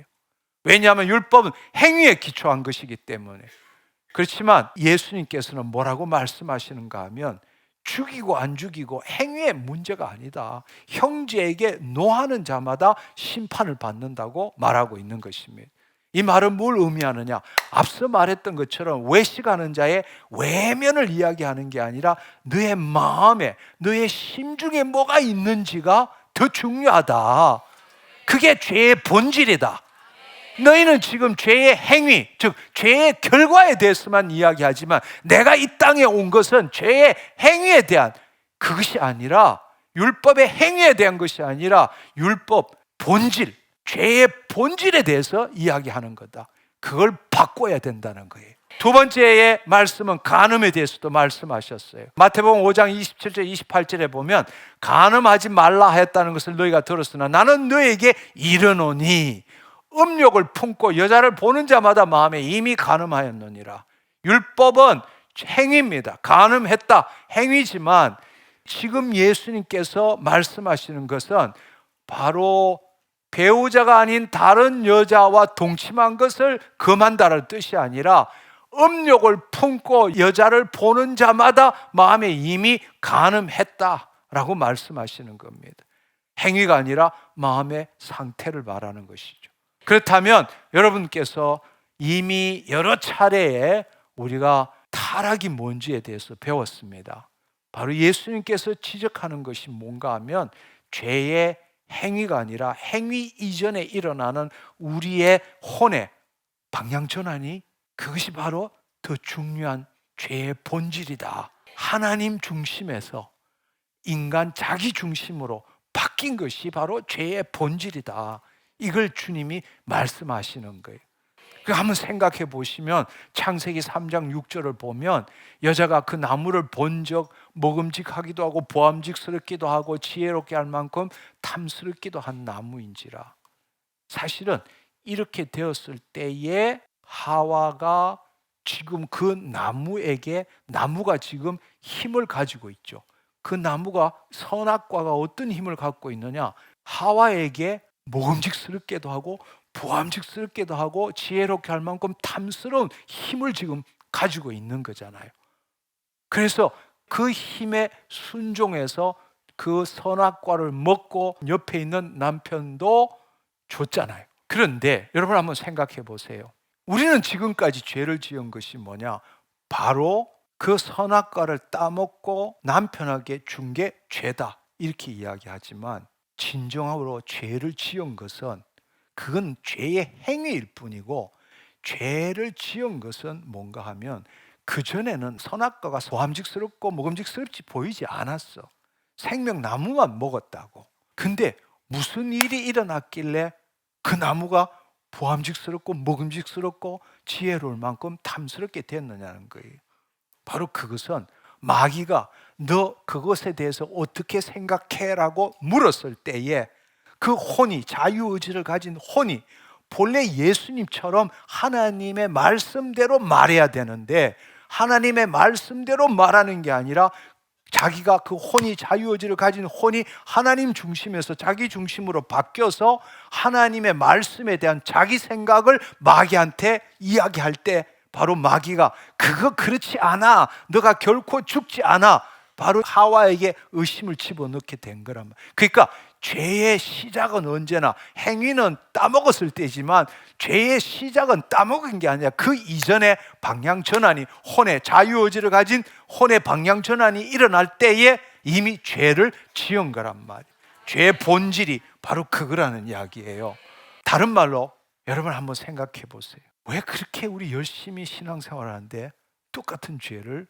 왜냐하면 율법은 행위에 기초한 것이기 때문에. 그렇지만 예수님께서는 뭐라고 말씀하시는가 하면, 죽이고 안 죽이고 행위의 문제가 아니다, 형제에게 노하는 자마다 심판을 받는다고 말하고 있는 것입니다. 이 말은 뭘 의미하느냐, 앞서 말했던 것처럼 외식하는 자의 외면을 이야기하는 게 아니라 너의 마음에, 너의 심중에 뭐가 있는지가 더 중요하다. 그게 죄의 본질이다. 너희는 지금 죄의 행위, 즉 죄의 결과에 대해서만 이야기하지만 내가 이 땅에 온 것은 죄의 행위에 대한 그것이 아니라, 율법의 행위에 대한 것이 아니라 율법 본질, 죄의 본질에 대해서 이야기하는 거다. 그걸 바꿔야 된다는 거예요. 두 번째의 말씀은 간음에 대해서도 말씀하셨어요. 마태복음 5장 27절 28절에 보면 간음하지 말라 하였다는 것을 너희가 들었으나 나는 너에게 이르노니 음욕을 품고 여자를 보는 자마다 마음에 이미 간음하였느니라. 율법은 행위입니다. 간음했다, 행위지만 지금 예수님께서 말씀하시는 것은 바로 배우자가 아닌 다른 여자와 동침한 것을 금한다는 뜻이 아니라 음욕을 품고 여자를 보는 자마다 마음에 이미 간음했다라고 말씀하시는 겁니다. 행위가 아니라 마음의 상태를 말하는 것이죠. 그렇다면 여러분께서 이미 여러 차례에 우리가 타락이 뭔지에 대해서 배웠습니다. 바로 예수님께서 지적하는 것이 뭔가 하면 죄의 행위가 아니라 행위 이전에 일어나는 우리의 혼의 방향 전환이, 그것이 바로 더 중요한 죄의 본질이다. 하나님 중심에서 인간 자기 중심으로 바뀐 것이 바로 죄의 본질이다. 이걸 주님이 말씀하시는 거예요. 한번 생각해 보시면 창세기 3장 6절을 보면 여자가 그 나무를 본 적 먹음직하기도 하고 보암직스럽기도 하고 지혜롭게 할 만큼 탐스럽기도 한 나무인지라. 사실은 이렇게 되었을 때에 하와가 지금 그 나무에게, 나무가 지금 힘을 가지고 있죠. 그 나무가, 선악과가 어떤 힘을 갖고 있느냐, 하와에게 먹음직스럽게도 하고 보암직스럽게도 하고 지혜롭게 할 만큼 탐스러운 힘을 지금 가지고 있는 거잖아요. 그래서 그 힘에 순종해서 그 선악과를 먹고 옆에 있는 남편도 줬잖아요. 그런데 여러분 한번 생각해 보세요. 우리는 지금까지 죄를 지은 것이 뭐냐? 바로 그 선악과를 따먹고 남편에게 준 게 죄다, 이렇게 이야기하지만 진정으로 죄를 지은 것은 그건 죄의 행위일 뿐이고, 죄를 지은 것은 뭔가 하면 그전에는 선악과가 보암직스럽고 먹음직스럽지 보이지 않았어. 생명나무만 먹었다고. 근데 무슨 일이 일어났길래 그 나무가 보암직스럽고 먹음직스럽고 지혜로울 만큼 탐스럽게 됐느냐는 거예요. 바로 그것은 마귀가 너 그것에 대해서 어떻게 생각해? 라고 물었을 때에 그 혼이, 자유의지를 가진 혼이 본래 예수님처럼 하나님의 말씀대로 말해야 되는데 하나님의 말씀대로 말하는 게 아니라 자기가 그 혼이, 자유의지를 가진 혼이 하나님 중심에서 자기 중심으로 바뀌어서 하나님의 말씀에 대한 자기 생각을 마귀한테 이야기할 때 바로 마귀가 그거 그렇지 않아, 너가 결코 죽지 않아, 바로 하와에게 의심을 집어넣게 된 거란 말이에요. 그러니까 죄의 시작은 언제나, 행위는 따먹었을 때지만 죄의 시작은 따먹은 게 아니라 그 이전에 방향 전환이, 혼의 자유의지를 가진 혼의 방향 전환이 일어날 때에 이미 죄를 지은 거란 말이에요. 죄의 본질이 바로 그거라는 이야기예요. 다른 말로 여러분 한번 생각해 보세요. 왜 그렇게 우리 열심히 신앙생활을 하는데 똑같은 죄를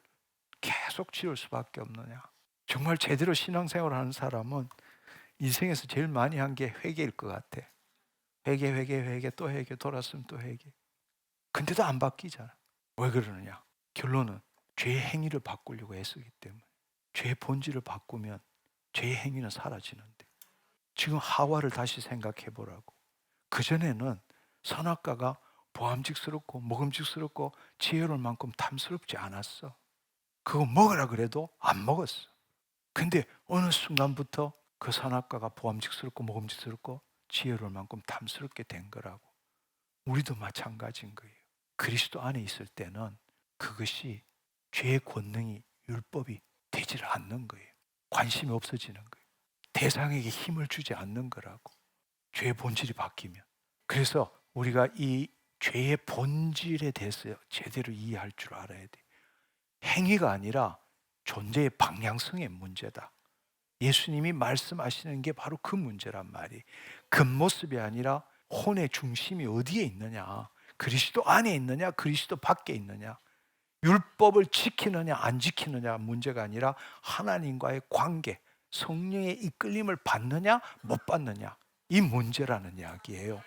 계속 지을 수밖에 없느냐? 정말 제대로 신앙생활을 하는 사람은 인생에서 제일 많이 한 게 회개일 것 같아. 회개, 또 회개, 돌았으면 또 회개. 근데도 안 바뀌잖아. 왜 그러느냐? 결론은 죄의 행위를 바꾸려고 애쓰기 때문에. 죄의 본질을 바꾸면 죄의 행위는 사라지는데. 지금 하와를 다시 생각해 보라고. 그전에는 선악과가 보암직스럽고 먹음직스럽고 지혜로울 만큼 탐스럽지 않았어. 그거 먹으라 그래도 안 먹었어. 근데 어느 순간부터 그 선악과가 보암직스럽고 먹음직스럽고 지혜로울 만큼 탐스럽게 된 거라고. 우리도 마찬가지인 거예요. 그리스도 안에 있을 때는 그것이 죄의 권능이, 율법이 되지를 않는 거예요. 관심이 없어지는 거예요. 대상에게 힘을 주지 않는 거라고. 죄의 본질이 바뀌면. 그래서 우리가 이 죄의 본질에 대해서 제대로 이해할 줄 알아야 돼. 행위가 아니라 존재의 방향성의 문제다. 예수님이 말씀하시는 게 바로 그 문제란 말이. 겉모습이 아니라 혼의 중심이 어디에 있느냐, 그리스도 안에 있느냐, 그리스도 밖에 있느냐, 율법을 지키느냐 안 지키느냐 문제가 아니라 하나님과의 관계, 성령의 이끌림을 받느냐 못 받느냐, 이 문제라는 이야기예요.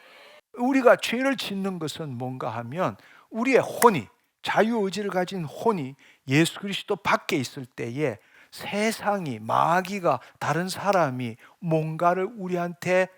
우리가 죄를 짓는 것은 뭔가 하면 우리의 혼이, 자유의지를 가진 혼이 예수 그리스도 밖에 있을 때에 세상이, 마귀가, 다른 사람이 뭔가를 우리한테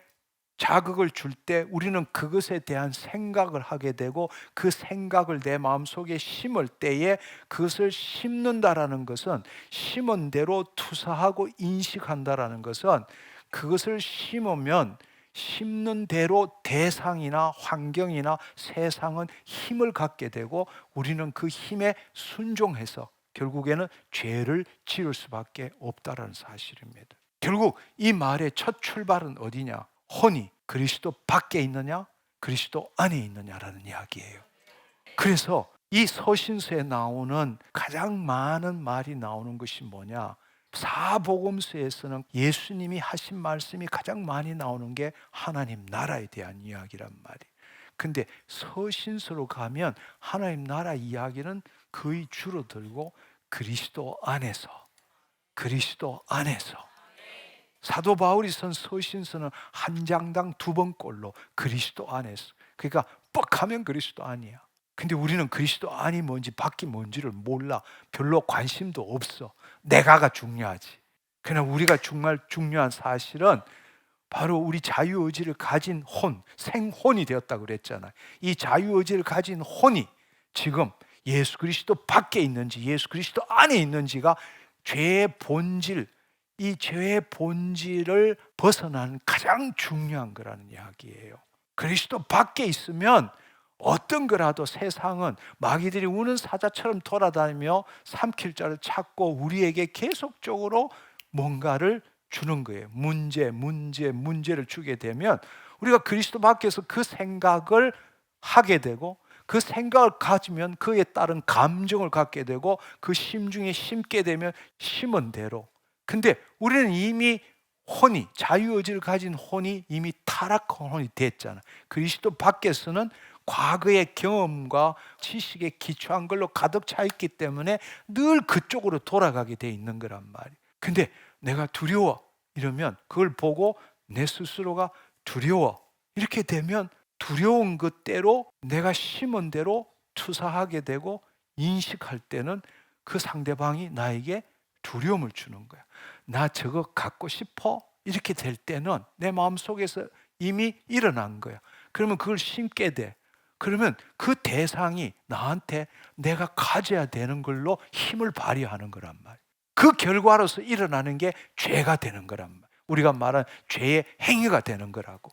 자극을 줄 때 우리는 그것에 대한 생각을 하게 되고 그 생각을 내 마음속에 심을 때에 그것을 심는다라는 것은, 심은 대로 투사하고 인식한다라는 것은 그것을 심으면 심는 대로 대상이나 환경이나 세상은 힘을 갖게 되고 우리는 그 힘에 순종해서 결국에는 죄를 지을 수밖에 없다라는 사실입니다. 결국 이 말의 첫 출발은 어디냐? 혼이 그리스도 밖에 있느냐, 그리스도 안에 있느냐라는 이야기예요. 그래서 이 서신서에 나오는 가장 많은 말이 나오는 것이 뭐냐? 사복음서에서는 예수님이 하신 말씀이 가장 많이 나오는 게 하나님 나라에 대한 이야기란 말이에요. 근데 서신서로 가면 하나님 나라 이야기는 거의 줄어들고 그리스도 안에서, 그리스도 안에서. 사도 바울이 쓴 서신서는 한 장당 2번꼴로 그리스도 안에서. 그러니까 뻑하면 그리스도 아니야. 근데 우리는 그리스도 안이 뭔지 밖이 뭔지를 몰라. 별로 관심도 없어. 내가가 중요하지. 그러나 우리가 정말 중요한 사실은 바로 우리 자유의지를 가진 혼, 생혼이 되었다고 그랬잖아요. 이 자유의지를 가진 혼이 지금 예수 그리스도 밖에 있는지 예수 그리스도 안에 있는지가 죄의 본질, 이 죄의 본질을 벗어나는 가장 중요한 거라는 이야기예요. 그리스도 밖에 있으면 어떤 거라도 세상은 마귀들이 우는 사자처럼 돌아다니며 삼킬 자를 찾고 우리에게 계속적으로 뭔가를 주는 거예요. 문제를 주게 되면 우리가 그리스도 밖에서 그 생각을 하게 되고 그 생각을 가지면 그에 따른 감정을 갖게 되고 그 심중에 심게 되면 심은 대로. 근데 우리는 이미 혼이, 자유의지를 가진 혼이 이미 타락한 혼이 됐잖아. 그리스도 밖에서는 과거의 경험과 지식에 기초한 걸로 가득 차 있기 때문에 늘 그쪽으로 돌아가게 돼 있는 거란 말이에요. 근데 내가 두려워 이러면 그걸 보고 내 스스로가 두려워 이렇게 되면 두려운 것대로 내가 심은 대로 투사하게 되고 인식할 때는 그 상대방이 나에게 두려움을 주는 거야. 나 저거 갖고 싶어? 이렇게 될 때는 내 마음속에서 이미 일어난 거야. 그러면 그걸 심게 돼. 그러면 그 대상이 나한테 내가 가져야 되는 걸로 힘을 발휘하는 거란 말이에요. 그 결과로서 일어나는 게 죄가 되는 거란 말이에요. 우리가 말한 죄의 행위가 되는 거라고.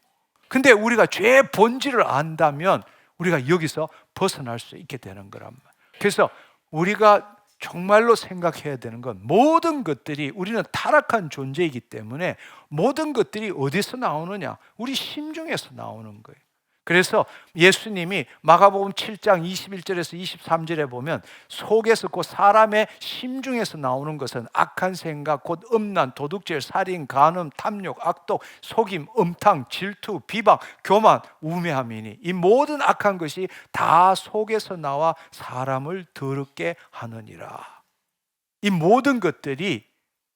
근데 우리가 죄의 본질을 안다면 우리가 여기서 벗어날 수 있게 되는 거란 말이에요. 그래서 우리가 정말로 생각해야 되는 건 모든 것들이, 우리는 타락한 존재이기 때문에 모든 것들이 어디서 나오느냐? 우리 심중에서 나오는 거예요. 그래서 예수님이 마가복음 7장 21절에서 23절에 보면 속에서, 그 사람의 심중에서 나오는 것은 악한 생각, 곧 음란, 도둑질, 살인, 간음, 탐욕, 악독, 속임, 음탕, 질투, 비방, 교만, 우매함이니 이 모든 악한 것이 다 속에서 나와 사람을 더럽게 하느니라. 이 모든 것들이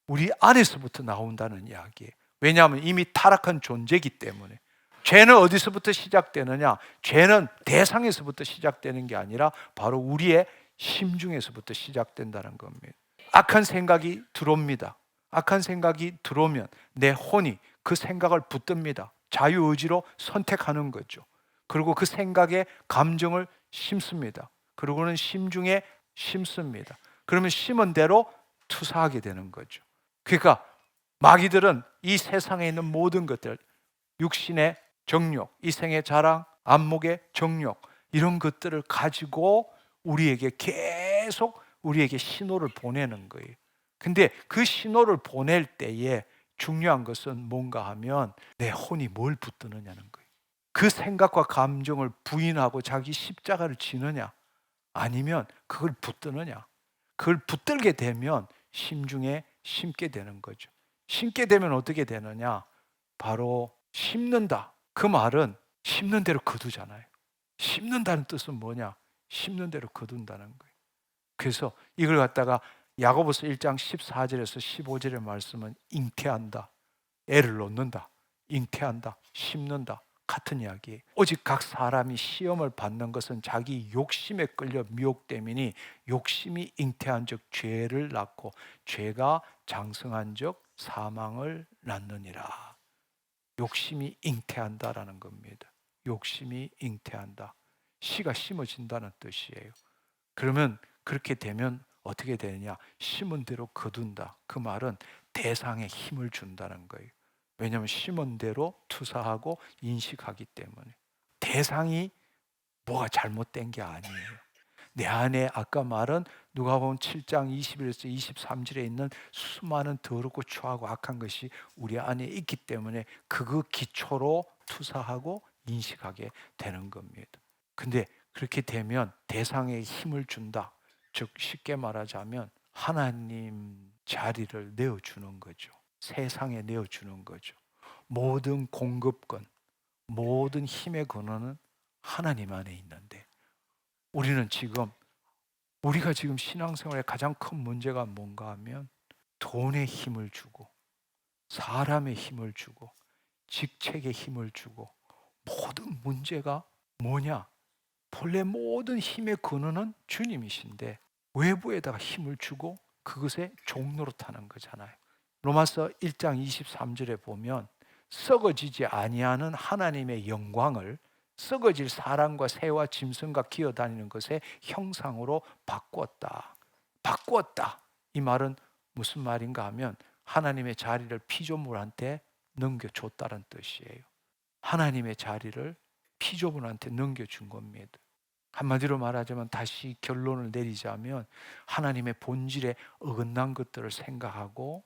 우리 안에서부터 나온다는 이야기예요. 왜냐하면 이미 타락한 존재이기 때문에. 죄는 어디서부터 시작되느냐? 죄는 대상에서부터 시작되는 게 아니라 바로 우리의 심중에서부터 시작된다는 겁니다. 악한 생각이 들어옵니다. 악한 생각이 들어오면 내 혼이 그 생각을 붙듭니다. 자유의지로 선택하는 거죠. 그리고 그 생각에 감정을 심습니다. 그리고는 심중에 심습니다. 그러면 심은 대로 투사하게 되는 거죠. 그러니까 마귀들은 이 세상에 있는 모든 것들, 육신의 정욕, 이생의 자랑, 안목의 정욕, 이런 것들을 가지고 우리에게 계속 우리에게 신호를 보내는 거예요. 근데 그 신호를 보낼 때에 중요한 것은 뭔가 하면 내 혼이 뭘 붙드느냐는 거예요. 그 생각과 감정을 부인하고 자기 십자가를 지느냐, 아니면 그걸 붙드느냐. 그걸 붙들게 되면 심중에 심게 되는 거죠. 심게 되면 어떻게 되느냐? 바로 심는다. 그 말은 심는 대로 거두잖아요. 심는다는 뜻은 뭐냐? 심는 대로 거둔다는 거예요. 그래서 이걸 갖다가 야고보서 1장 14절에서 15절의 말씀은 잉태한다, 애를 놓는다, 잉태한다, 심는다, 같은 이야기예요. 오직 각 사람이 시험을 받는 것은 자기 욕심에 끌려 미혹됨이니 욕심이 잉태한 적 죄를 낳고 죄가 장성한 적 사망을 낳느니라. 욕심이 잉태한다라는 겁니다. 욕심이 잉태한다. 씨가 심어진다는 뜻이에요. 그러면 그렇게 되면 어떻게 되느냐? 심은 대로 거둔다. 그 말은 대상에 힘을 준다는 거예요. 왜냐하면 심은 대로 투사하고 인식하기 때문에. 대상이 뭐가 잘못된 게 아니에요. 내 안에 아까 말한 누가복음 7장 21에서 23절에 있는 수많은 더럽고 추하고 악한 것이 우리 안에 있기 때문에 그거 기초로 투사하고 인식하게 되는 겁니다. 근데 그렇게 되면 대상에 힘을 준다. 즉 쉽게 말하자면 하나님 자리를 내어주는 거죠. 세상에 내어주는 거죠. 모든 공급권, 모든 힘의 근원은 하나님 안에 있는데 우리가 지금 신앙생활의 가장 큰 문제가 뭔가 하면 돈에 힘을 주고 사람의 힘을 주고 직책에 힘을 주고, 모든 문제가 뭐냐? 본래 모든 힘의 근원은 주님이신데 외부에다가 힘을 주고 그것에 종노릇하는 거잖아요. 로마서 1장 23절에 보면 썩어지지 아니하는 하나님의 영광을 썩어질 사람과 새와 짐승과 기어다니는 것의 형상으로 바꾸었다. 바꾸었다. 이 말은 무슨 말인가 하면 하나님의 자리를 피조물한테 넘겨줬다는 뜻이에요. 하나님의 자리를 피조물한테 넘겨준 겁니다. 한마디로 말하자면 다시 결론을 내리자면 하나님의 본질에 어긋난 것들을 생각하고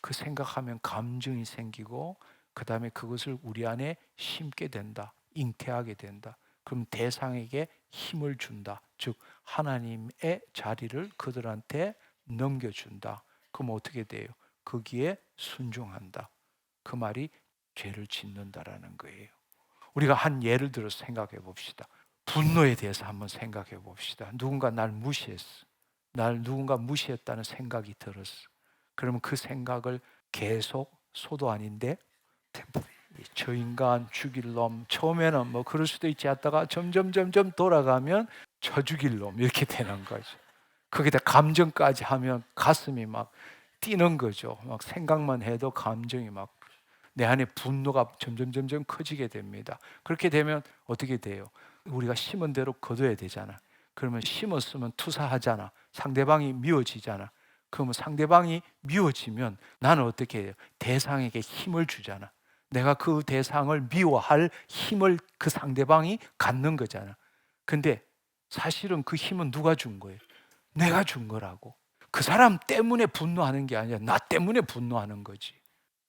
그 생각하면 감정이 생기고 그 다음에 그것을 우리 안에 심게 된다. 잉태하게 된다. 그럼 대상에게 힘을 준다. 즉 하나님의 자리를 그들한테 넘겨준다. 그럼 어떻게 돼요? 거기에 순종한다. 그 말이 죄를 짓는다라는 거예요. 우리가 한 예를 들어서 생각해 봅시다. 분노에 대해서 한번 생각해 봅시다. 누군가 날 무시했어. 날 누군가 무시했다는 생각이 들었어. 그러면 그 생각을 계속 소도 아닌데 저 인간 죽일 놈, 처음에는 뭐 그럴 수도 있지 하다가 점점 돌아가면 저 죽일 놈 이렇게 되는 거죠. 거기다 감정까지 하면 가슴이 막 뛰는 거죠. 막 생각만 해도 감정이 막. 내 안에 분노가 점점 커지게 됩니다. 그렇게 되면 어떻게 돼요? 우리가 심은 대로 거둬야 되잖아. 그러면 심었으면 투사하잖아. 상대방이 미워지잖아. 그러면 상대방이 미워지면 나는 어떻게 해요? 대상에게 힘을 주잖아. 내가 그 대상을 미워할 힘을 그 상대방이 갖는 거잖아. 근데 사실은 그 힘은 누가 준 거예요? 내가 준 거라고. 그 사람 때문에 분노하는 게 아니라 나 때문에 분노하는 거지.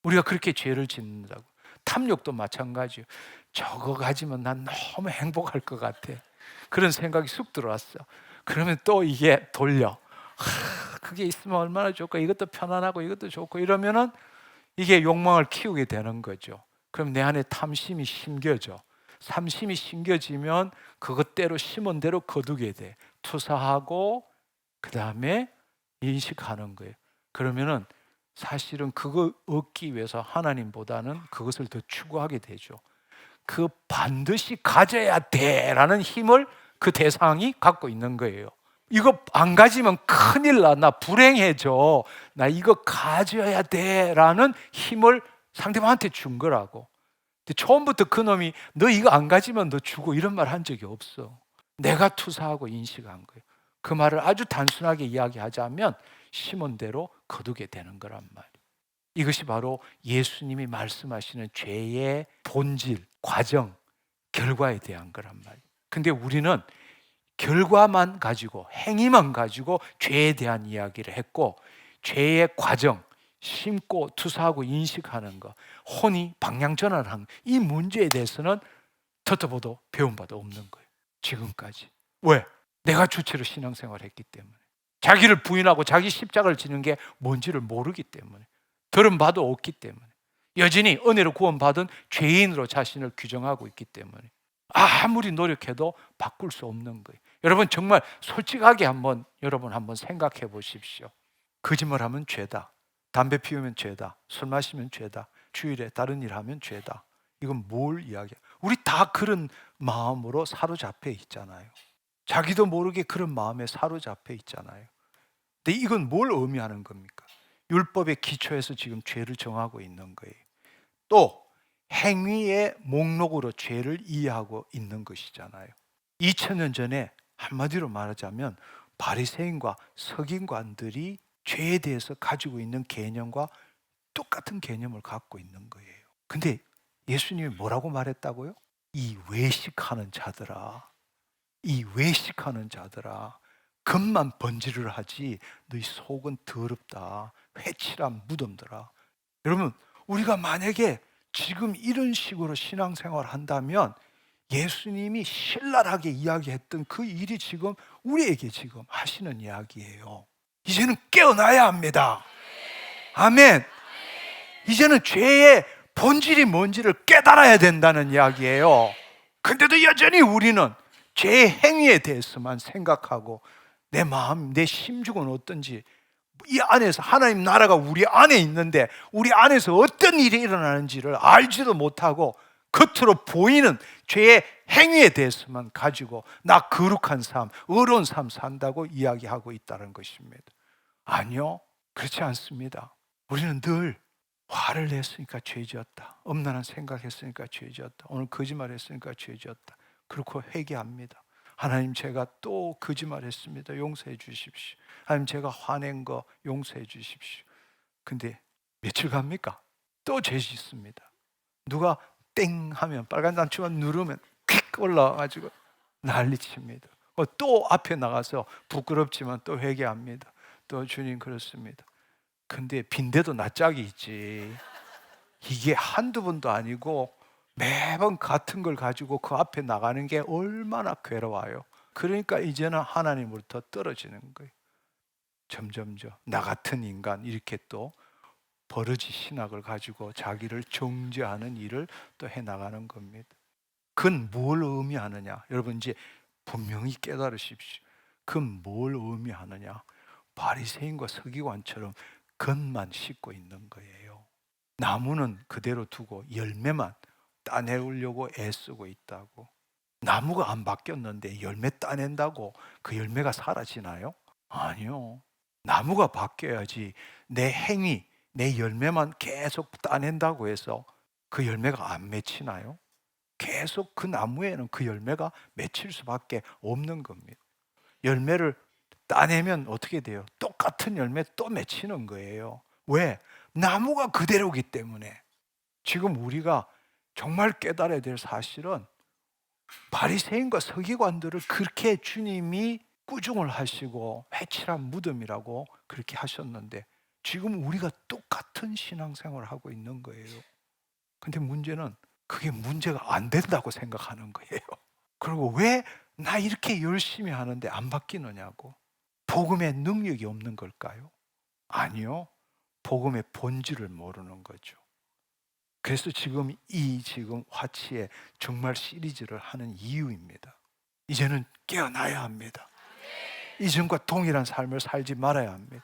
우리가 그렇게 죄를 짓는다고. 탐욕도 마찬가지예요. 저거 가지면 난 너무 행복할 것 같아. 그런 생각이 쑥 들어왔어. 그러면 또 이게 돌려. 그게 있으면 얼마나 좋을까. 이것도 편안하고 이것도 좋고 이러면은 이게 욕망을 키우게 되는 거죠. 그럼 내 안에 탐심이 심겨져. 탐심이 심겨지면 그것대로 심은 대로 거두게 돼. 투사하고 그 다음에 인식하는 거예요. 그러면은 사실은 그거 얻기 위해서 하나님보다는 그것을 더 추구하게 되죠. 그 반드시 가져야 돼라는 힘을 그 대상이 갖고 있는 거예요. 이거 안 가지면 큰일 나. 나 불행해져. 나 이거 가져야 돼라는 힘을 상대방한테 준 거라고. 근데 처음부터 그놈이 너 이거 안 가지면 너 죽어 이런 말 한 적이 없어. 내가 투사하고 인식한 거예요. 그 말을 아주 단순하게 이야기하자면 심은 대로 거두게 되는 거란 말이에요. 이것이 바로 예수님이 말씀하시는 죄의 본질, 과정, 결과에 대한 거란 말이에요. 근데 우리는 결과만 가지고 행위만 가지고 죄에 대한 이야기를 했고 죄의 과정, 심고 투사하고 인식하는 거, 혼이 방향전환하는 이 문제에 대해서는 듣도보도 배운 바도 없는 거예요. 지금까지. 왜? 내가 주체로 신앙생활을 했기 때문에. 자기를 부인하고 자기 십자가를 지는 게 뭔지를 모르기 때문에. 들은 바도 없기 때문에. 여전히 은혜로 구원받은 죄인으로 자신을 규정하고 있기 때문에. 아무리 노력해도 바꿀 수 없는 거예요. 여러분 정말 솔직하게 여러분 한번 생각해 보십시오. 거짓말하면 죄다. 담배 피우면 죄다. 술 마시면 죄다. 주일에 다른 일 하면 죄다. 이건 뭘 이야기야? 우리 다 그런 마음으로 사로잡혀 있잖아요. 자기도 모르게 그런 마음에 사로잡혀 있잖아요. 근데 이건 뭘 의미하는 겁니까? 율법의 기초에서 지금 죄를 정하고 있는 거예요. 또 행위의 목록으로 죄를 이해하고 있는 것이잖아요. 2000년 전에 한마디로 말하자면 바리새인과 서기관들이 죄에 대해서 가지고 있는 개념과 똑같은 개념을 갖고 있는 거예요. 근데 예수님이 뭐라고 말했다고요? 이 외식하는 자들아, 이 외식하는 자들아, 겉만 번지를 하지 너희 속은 더럽다. 회칠한 무덤들아. 여러분, 우리가 만약에 지금 이런 식으로 신앙생활을 한다면 예수님이 신랄하게 이야기했던 그 일이 지금 우리에게 지금 하시는 이야기예요. 이제는 깨어나야 합니다. 아멘. 이제는 죄의 본질이 뭔지를 깨달아야 된다는 이야기예요. 근데도 여전히 우리는 죄의 행위에 대해서만 생각하고 내 마음, 내 심중은 어떤지, 이 안에서 하나님 나라가 우리 안에 있는데 우리 안에서 어떤 일이 일어나는지를 알지도 못하고 겉으로 보이는 죄의 행위에 대해서만 가지고 나 거룩한 삶, 의로운 삶 산다고 이야기하고 있다는 것입니다. 아니요, 그렇지 않습니다. 우리는 늘 화를 냈으니까 죄지었다. 엄란한 생각했으니까 죄지었다. 오늘 거짓말했으니까 죄지었다. 그렇고 회개합니다. 하나님, 제가 또 거짓말했습니다. 용서해 주십시오. 하나님, 제가 화낸 거 용서해 주십시오. 근데 며칠 갑니까? 또 죄 짓습니다. 누가 땡 하면 빨간 단추만 누르면 퀵 올라와가지고 난리칩니다. 또 앞에 나가서 부끄럽지만 또 회개합니다. 또 주님 그렇습니다. 근데 빈대도 낯짝이 있지. 이게 한두 번도 아니고 매번 같은 걸 가지고 그 앞에 나가는 게 얼마나 괴로워요. 그러니까 이제는 하나님으로부터 떨어지는 거예요. 점점점 나 같은 인간, 이렇게 또 버러지 신학을 가지고 자기를 정죄하는 일을 또 해나가는 겁니다. 그건 뭘 의미하느냐? 여러분 이제 분명히 깨달으십시오. 그건 뭘 의미하느냐? 바리새인과 서기관처럼 겉만 씻고 있는 거예요. 나무는 그대로 두고 열매만 따내려고 애쓰고 있다고. 나무가 안 바뀌었는데 열매 따낸다고 그 열매가 사라지나요? 아니요. 나무가 바뀌어야지 내 행위, 내 열매만 계속 따낸다고 해서 그 열매가 안 맺히나요? 계속 그 나무에는 그 열매가 맺힐 수밖에 없는 겁니다. 열매를 따내면 어떻게 돼요? 똑같은 열매 또 맺히는 거예요. 왜? 나무가 그대로기 때문에. 지금 우리가 정말 깨달아야 될 사실은 바리새인과 서기관들을 그렇게 주님이 꾸중을 하시고 회칠한 무덤이라고 그렇게 하셨는데 지금 우리가 똑같은 신앙생활을 하고 있는 거예요. 근데 문제는 그게 문제가 안 된다고 생각하는 거예요. 그리고 왜 나 이렇게 열심히 하는데 안 바뀌느냐고. 복음의 능력이 없는 걸까요? 아니요. 복음의 본질을 모르는 거죠. 그래서 지금 화치에 정말 시리즈를 하는 이유입니다. 이제는 깨어나야 합니다. 이전과 동일한 삶을 살지 말아야 합니다.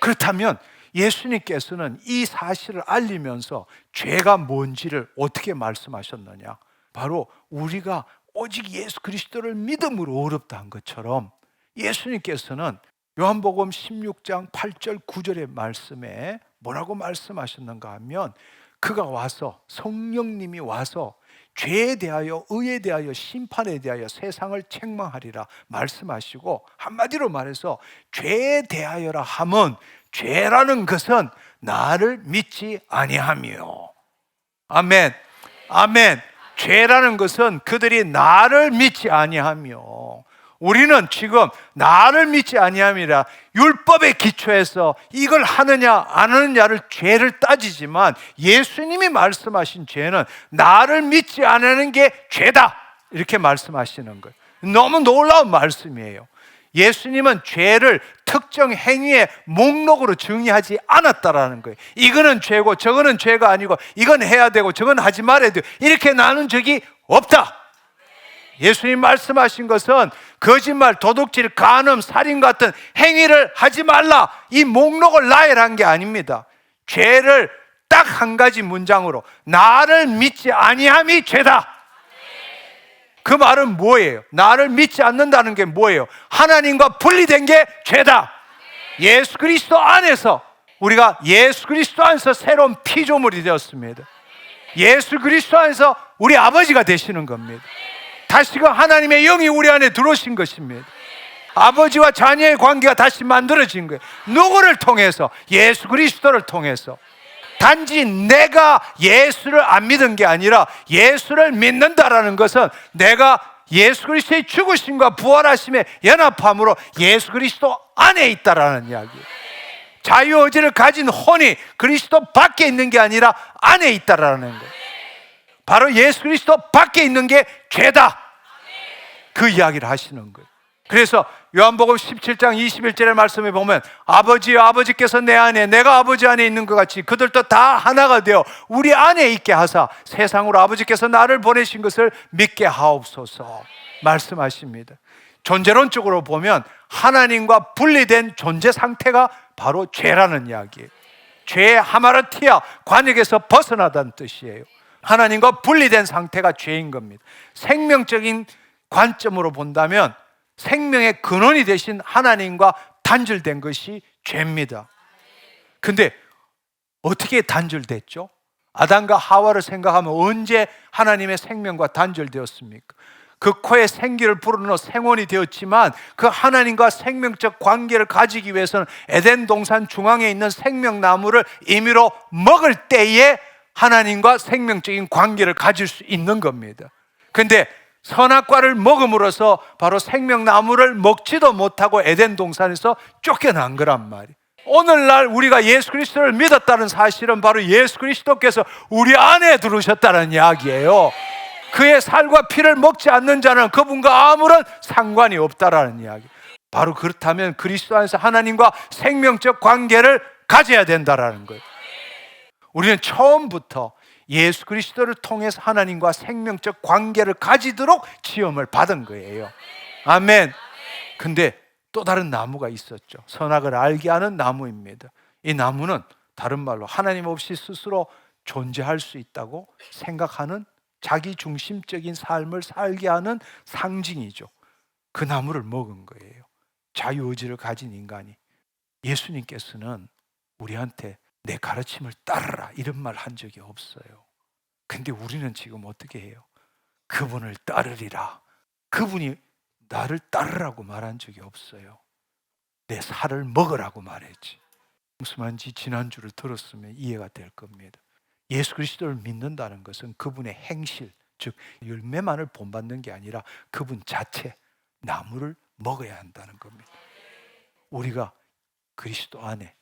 그렇다면 예수님께서는 이 사실을 알리면서 죄가 뭔지를 어떻게 말씀하셨느냐? 바로 우리가 오직 예수 그리스도를 믿음으로 어렵다 한 것처럼 예수님께서는 요한복음 16장 8절 9절의 말씀에 뭐라고 말씀하셨는가 하면 그가 와서 성령님이 와서 죄에 대하여 의에 대하여 심판에 대하여 세상을 책망하리라 말씀하시고 한마디로 말해서 죄에 대하여라 함은 죄라는 것은 나를 믿지 아니하며 아멘 아멘 죄라는 것은 그들이 나를 믿지 아니하며 우리는 지금 나를 믿지 아니함이라 율법의 기초에서 이걸 하느냐 안 하느냐를 죄를 따지지만 예수님이 말씀하신 죄는 나를 믿지 않는 게 죄다 이렇게 말씀하시는 거예요. 너무 놀라운 말씀이에요. 예수님은 죄를 특정 행위의 목록으로 정의하지 않았다라는 거예요. 이거는 죄고 저거는 죄가 아니고 이건 해야 되고 저건 하지 말아야 돼요. 이렇게 나눈 적이 없다. 예수님 말씀하신 것은 거짓말, 도둑질, 간음, 살인 같은 행위를 하지 말라 이 목록을 나열한 게 아닙니다. 죄를 딱 한 가지 문장으로 나를 믿지 아니함이 죄다. 그 말은 뭐예요? 나를 믿지 않는다는 게 뭐예요? 하나님과 분리된 게 죄다. 예수 그리스도 안에서 우리가 예수 그리스도 안에서 새로운 피조물이 되었습니다. 예수 그리스도 안에서 우리 아버지가 되시는 겁니다. 다시금 하나님의 영이 우리 안에 들어오신 것입니다. 아버지와 자녀의 관계가 다시 만들어진 거예요. 누구를 통해서? 예수 그리스도를 통해서. 단지 내가 예수를 안 믿은 게 아니라 예수를 믿는다라는 것은 내가 예수 그리스도의 죽으심과 부활하심에 연합함으로 예수 그리스도 안에 있다라는 이야기예요. 자유의지를 가진 혼이 그리스도 밖에 있는 게 아니라 안에 있다라는 거예요. 바로 예수 그리스도 밖에 있는 게 죄다. 그 이야기를 하시는 거예요. 그래서 요한복음 17장 21절의 말씀에 보면 아버지여 아버지께서 내 안에 내가 아버지 안에 있는 것 같이 그들도 다 하나가 되어 우리 안에 있게 하사 세상으로 아버지께서 나를 보내신 것을 믿게 하옵소서 말씀하십니다. 존재론적으로 보면 하나님과 분리된 존재 상태가 바로 죄라는 이야기예요. 죄의 하마르티아 관역에서 벗어나다는 뜻이에요. 하나님과 분리된 상태가 죄인 겁니다. 생명적인 관점으로 본다면 생명의 근원이 되신 하나님과 단절된 것이 죄입니다. 근데 어떻게 단절됐죠? 아담과 하와를 생각하면 언제 하나님의 생명과 단절되었습니까? 그 코에 생기를 불어넣어 생원이 되었지만 그 하나님과 생명적 관계를 가지기 위해서는 에덴 동산 중앙에 있는 생명나무를 임의로 먹을 때에 하나님과 생명적인 관계를 가질 수 있는 겁니다. 근데 선악과를 먹음으로써 바로 생명나무를 먹지도 못하고 에덴 동산에서 쫓겨난 거란 말이에요. 오늘날 우리가 예수 그리스도를 믿었다는 사실은 바로 예수 그리스도께서 우리 안에 들어오셨다는 이야기예요. 그의 살과 피를 먹지 않는 자는 그분과 아무런 상관이 없다라는 이야기. 바로 그렇다면 그리스도 안에서 하나님과 생명적 관계를 가져야 된다라는 거예요. 우리는 처음부터 예수 그리스도를 통해서 하나님과 생명적 관계를 가지도록 지음을 받은 거예요. 아멘. 근데 또 다른 나무가 있었죠. 선악을 알게 하는 나무입니다. 이 나무는 다른 말로 하나님 없이 스스로 존재할 수 있다고 생각하는 자기 중심적인 삶을 살게 하는 상징이죠. 그 나무를 먹은 거예요. 자유의지를 가진 인간이. 예수님께서는 우리한테 내 가르침을 따르라 이런 말 한 적이 없어요. 근데 우리는 지금 어떻게 해요? 그분을 따르리라. 그분이 나를 따르라고 말한 적이 없어요. 내 살을 먹으라고 말했지. 무슨 말인지 지난주를 들었으면 이해가 될 겁니다. 예수 그리스도를 믿는다는 것은 그분의 행실, 즉 열매만을 본받는 게 아니라 그분 자체, 나무를 먹어야 한다는 겁니다. 우리가 그리스도 안에,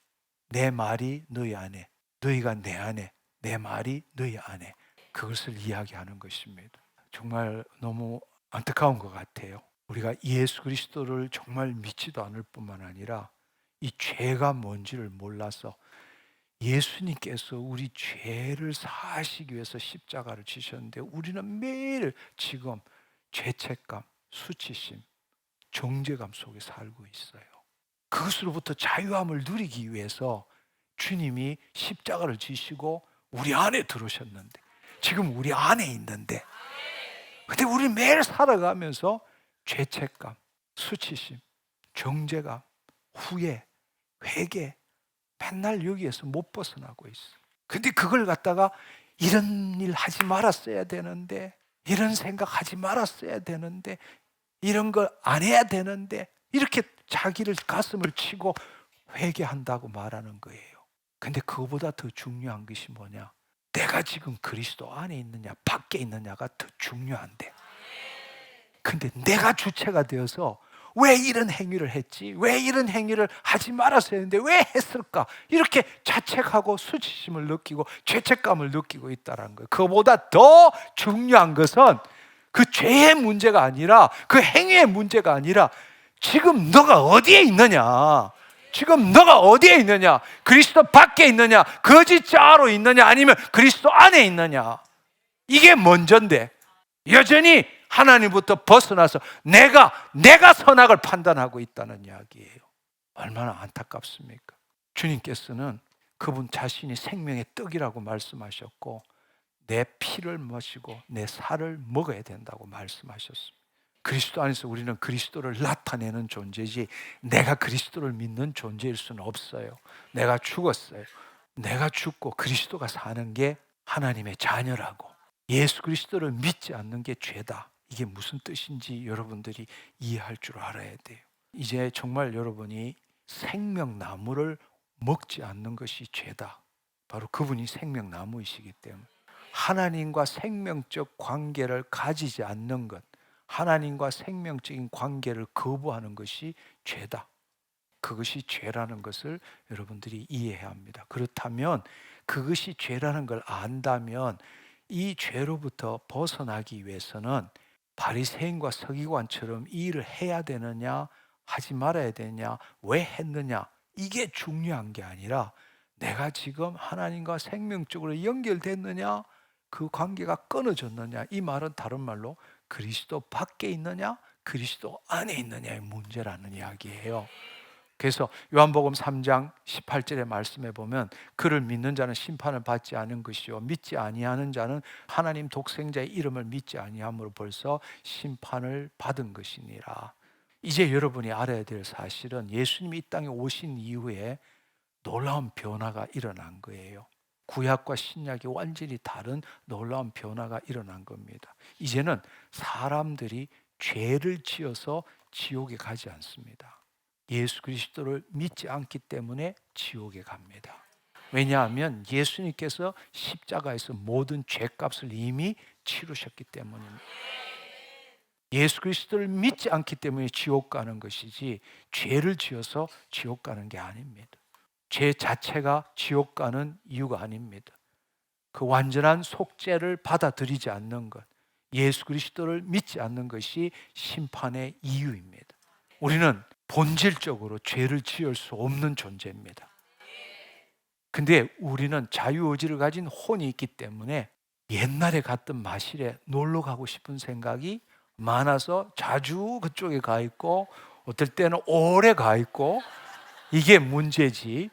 내 말이 너희 안에, 너희가 내 안에, 내 말이 너희 안에, 그것을 이야기하는 것입니다. 정말 너무 안타까운 것 같아요. 우리가 예수 그리스도를 정말 믿지도 않을 뿐만 아니라 이 죄가 뭔지를 몰라서 예수님께서 우리 죄를 사하시기 위해서 십자가를 지셨는데 우리는 매일 지금 죄책감, 수치심, 정죄감 속에 살고 있어요. 그것으로부터 자유함을 누리기 위해서 주님이 십자가를 지시고 우리 안에 들어오셨는데, 지금 우리 안에 있는데, 근데 우리 매일 살아가면서 죄책감, 수치심, 정죄감, 후회, 회개, 맨날 여기에서 못 벗어나고 있어. 근데 그걸 갖다가 이런 일 하지 말았어야 되는데, 이런 생각 하지 말았어야 되는데, 이런 걸 안 해야 되는데, 이렇게 자기를 가슴을 치고 회개한다고 말하는 거예요. 근데 그거보다 더 중요한 것이 뭐냐? 내가 지금 그리스도 안에 있느냐 밖에 있느냐가 더 중요한데, 근데 내가 주체가 되어서 왜 이런 행위를 했지? 왜 이런 행위를 하지 말았어야 했는데 왜 했을까? 이렇게 자책하고 수치심을 느끼고 죄책감을 느끼고 있다는 거예요. 그보다 더 중요한 것은 그 죄의 문제가 아니라, 그 행위의 문제가 아니라, 지금 너가 어디에 있느냐? 지금 너가 어디에 있느냐? 그리스도 밖에 있느냐? 거짓 자아로 있느냐? 아니면 그리스도 안에 있느냐? 이게 먼저인데 여전히 하나님부터 벗어나서 내가 선악을 판단하고 있다는 이야기예요. 얼마나 안타깝습니까? 주님께서는 그분 자신이 생명의 떡이라고 말씀하셨고 내 피를 마시고 내 살을 먹어야 된다고 말씀하셨습니다. 그리스도 안에서 우리는 그리스도를 나타내는 존재지 내가 그리스도를 믿는 존재일 수는 없어요. 내가 죽었어요. 내가 죽고 그리스도가 사는 게 하나님의 자녀라고, 예수 그리스도를 믿지 않는 게 죄다. 이게 무슨 뜻인지 여러분들이 이해할 줄 알아야 돼요. 이제 정말 여러분이 생명나무를 먹지 않는 것이 죄다. 바로 그분이 생명나무이시기 때문에 하나님과 생명적 관계를 가지지 않는 것, 하나님과 생명적인 관계를 거부하는 것이 죄다. 그것이 죄라는 것을 여러분들이 이해해야 합니다. 그렇다면 그것이 죄라는 걸 안다면 이 죄로부터 벗어나기 위해서는 바리새인과 서기관처럼 이 일을 해야 되느냐 하지 말아야 되느냐 왜 했느냐 이게 중요한 게 아니라 내가 지금 하나님과 생명적으로 연결됐느냐 그 관계가 끊어졌느냐, 이 말은 다른 말로 그리스도 밖에 있느냐 그리스도 안에 있느냐의 문제라는 이야기예요. 그래서 요한복음 3장 18절의 말씀에 보면 그를 믿는 자는 심판을 받지 않은 것이요 믿지 아니하는 자는 하나님 독생자의 이름을 믿지 아니함으로 벌써 심판을 받은 것이니라. 이제 여러분이 알아야 될 사실은 예수님이 이 땅에 오신 이후에 놀라운 변화가 일어난 거예요. 구약과 신약이 완전히 다른 놀라운 변화가 일어난 겁니다. 이제는 사람들이 죄를 지어서 지옥에 가지 않습니다. 예수 그리스도를 믿지 않기 때문에 지옥에 갑니다. 왜냐하면 예수님께서 십자가에서 모든 죄값을 이미 치르셨기 때문입니다. 예수 그리스도를 믿지 않기 때문에 지옥 가는 것이지 죄를 지어서 지옥 가는 게 아닙니다. 죄 자체가 지옥 가는 이유가 아닙니다. 그 완전한 속죄를 받아들이지 않는 것, 예수 그리스도를 믿지 않는 것이 심판의 이유입니다. 우리는 본질적으로 죄를 지을 수 없는 존재입니다. 근데 우리는 자유의지를 가진 혼이 있기 때문에 옛날에 갔던 마실에 놀러 가고 싶은 생각이 많아서 자주 그쪽에 가 있고 어떨 때는 오래 가 있고 이게 문제지,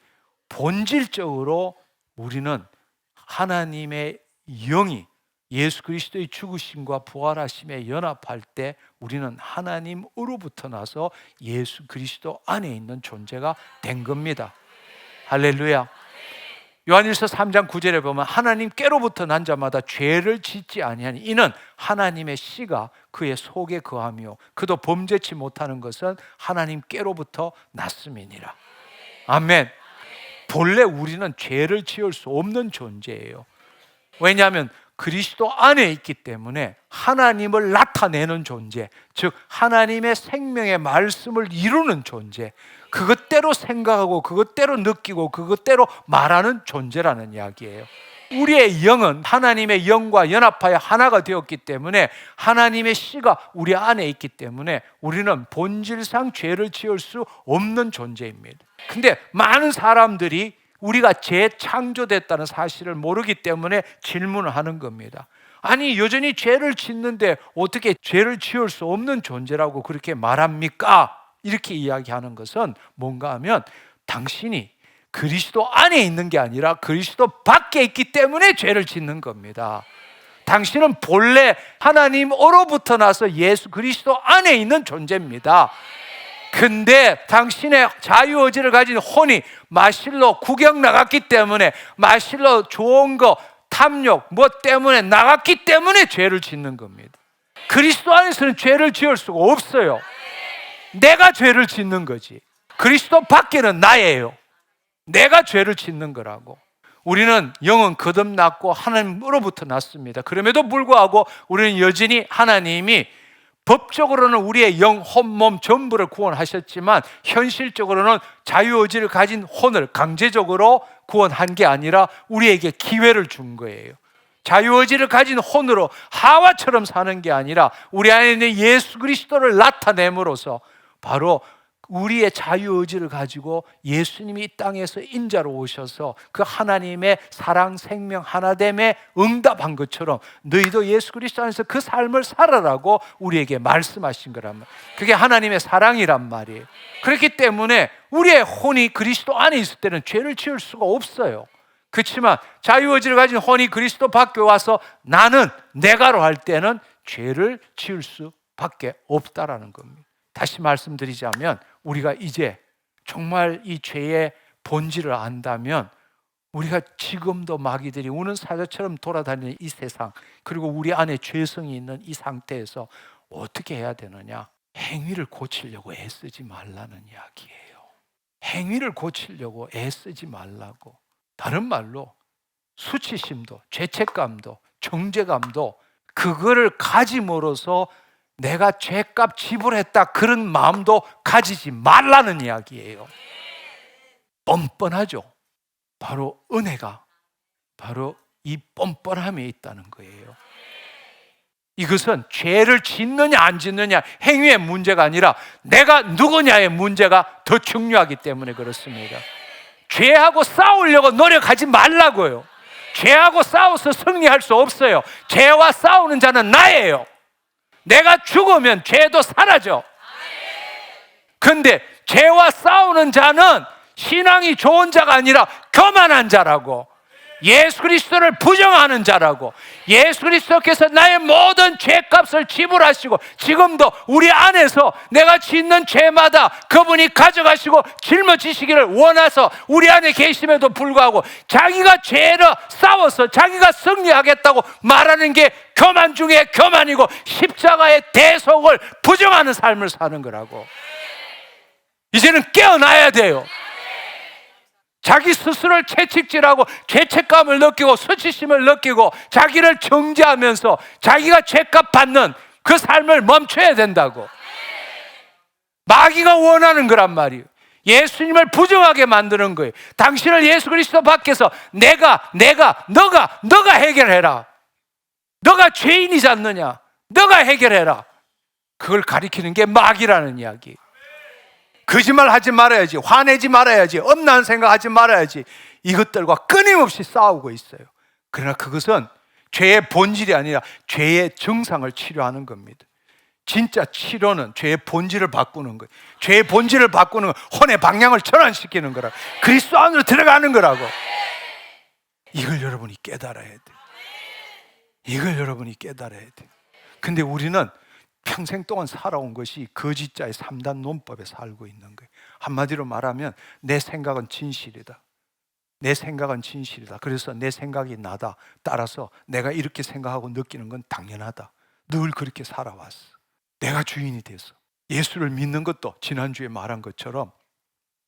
본질적으로 우리는 하나님의 영이 예수 그리스도의 죽으심과 부활하심에 연합할 때 우리는 하나님으로부터 나서 예수 그리스도 안에 있는 존재가 된 겁니다. 할렐루야. 요한일서 3장 9절에 보면 하나님께로부터 난 자마다 죄를 짓지 아니하니 이는 하나님의 씨가 그의 속에 거하며 그도 범죄치 못하는 것은 하나님께로부터 났음이니라. 아멘. 본래 우리는 죄를 지을 수 없는 존재예요. 왜냐하면 그리스도 안에 있기 때문에 하나님을 나타내는 존재, 즉 하나님의 생명의 말씀을 이루는 존재, 그것대로 생각하고 그것대로 느끼고 그것대로 말하는 존재라는 이야기예요. 우리의 영은 하나님의 영과 연합하여 하나가 되었기 때문에 하나님의 씨가 우리 안에 있기 때문에 우리는 본질상 죄를 지을 수 없는 존재입니다. 근데 많은 사람들이 우리가 재창조됐다는 사실을 모르기 때문에 질문을 하는 겁니다. 아니, 여전히 죄를 짓는데 어떻게 죄를 지을 수 없는 존재라고 그렇게 말합니까? 이렇게 이야기하는 것은 뭔가 하면 당신이 그리스도 안에 있는 게 아니라 그리스도 밖에 있기 때문에 죄를 짓는 겁니다. 당신은 본래 하나님으로부터 나서 예수 그리스도 안에 있는 존재입니다. 근데 당신의 자유의지를 가진 혼이 마실로 구경 나갔기 때문에, 마실로 좋은 거 탐욕 뭐 때문에 나갔기 때문에 죄를 짓는 겁니다. 그리스도 안에서는 죄를 지을 수가 없어요. 내가 죄를 짓는 거지. 그리스도 밖에는 나예요. 내가 죄를 짓는 거라고. 우리는 영은 거듭났고 하나님으로부터 났습니다. 그럼에도 불구하고 우리는 여전히 하나님이 법적으로는 우리의 영, 혼, 몸 전부를 구원하셨지만 현실적으로는 자유의지를 가진 혼을 강제적으로 구원한 게 아니라 우리에게 기회를 준 거예요. 자유의지를 가진 혼으로 하와처럼 사는 게 아니라 우리 안에 있는 예수 그리스도를 나타냄으로써 바로 우리의 자유의지를 가지고 예수님이 이 땅에서 인자로 오셔서 그 하나님의 사랑, 생명, 하나됨에 응답한 것처럼 너희도 예수 그리스도 안에서 그 삶을 살아라고 우리에게 말씀하신 거란 말이에요. 그게 하나님의 사랑이란 말이에요. 그렇기 때문에 우리의 혼이 그리스도 안에 있을 때는 죄를 지을 수가 없어요. 그렇지만 자유의지를 가진 혼이 그리스도 밖에 와서 나는 내가로 할 때는 죄를 지을 수밖에 없다라는 겁니다. 다시 말씀드리자면 우리가 이제 정말 이 죄의 본질을 안다면 우리가 지금도 마귀들이 우는 사자처럼 돌아다니는 이 세상, 그리고 우리 안에 죄성이 있는 이 상태에서 어떻게 해야 되느냐? 행위를 고치려고 애쓰지 말라는 이야기예요. 행위를 고치려고 애쓰지 말라고. 다른 말로 수치심도 죄책감도 정죄감도 그거를 가짐으로써 내가 죄값 지불했다 그런 마음도 가지지 말라는 이야기예요. 뻔뻔하죠. 바로 은혜가 바로 이 뻔뻔함에 있다는 거예요. 이것은 죄를 짓느냐 안 짓느냐 행위의 문제가 아니라 내가 누구냐의 문제가 더 중요하기 때문에 그렇습니다. 죄하고 싸우려고 노력하지 말라고요. 죄하고 싸워서 승리할 수 없어요. 죄와 싸우는 자는 나예요. 내가 죽으면 죄도 사라져. 근데 죄와 싸우는 자는 신앙이 좋은 자가 아니라 교만한 자라고, 예수 그리스도를 부정하는 자라고, 예수 그리스도께서 나의 모든 죄값을 지불하시고 지금도 우리 안에서 내가 짓는 죄마다 그분이 가져가시고 짊어지시기를 원해서 우리 안에 계심에도 불구하고 자기가 죄를 싸워서 자기가 승리하겠다고 말하는 게 교만 중에 교만이고 십자가의 대속을 부정하는 삶을 사는 거라고. 이제는 깨어나야 돼요. 자기 스스로를 채찍질하고 죄책감을 느끼고 수치심을 느끼고 자기를 정죄하면서 자기가 죄값 받는 그 삶을 멈춰야 된다고. 마귀가 원하는 거란 말이에요. 예수님을 부정하게 만드는 거예요. 당신을 예수 그리스도 밖에서 너가 해결해라. 너가 죄인이지 않느냐? 너가 해결해라. 그걸 가리키는 게 마귀라는 이야기. 거짓말 하지 말아야지, 화내지 말아야지, 엄난 생각하지 말아야지, 이것들과 끊임없이 싸우고 있어요. 그러나 그것은 죄의 본질이 아니라 죄의 증상을 치료하는 겁니다. 진짜 치료는 죄의 본질을 바꾸는 거예요. 죄의 본질을 바꾸는 건 혼의 방향을 전환시키는 거라고. 그리스도 안으로 들어가는 거라고. 이걸 여러분이 깨달아야 돼요. 이걸 여러분이 깨달아야 돼요. 근데 우리는 평생 동안 살아온 것이 거짓자의 3단 논법에 살고 있는 거예요. 한마디로 말하면 내 생각은 진실이다. 내 생각은 진실이다. 그래서 내 생각이 나다. 따라서 내가 이렇게 생각하고 느끼는 건 당연하다. 늘 그렇게 살아왔어. 내가 주인이 돼서. 예수를 믿는 것도 지난주에 말한 것처럼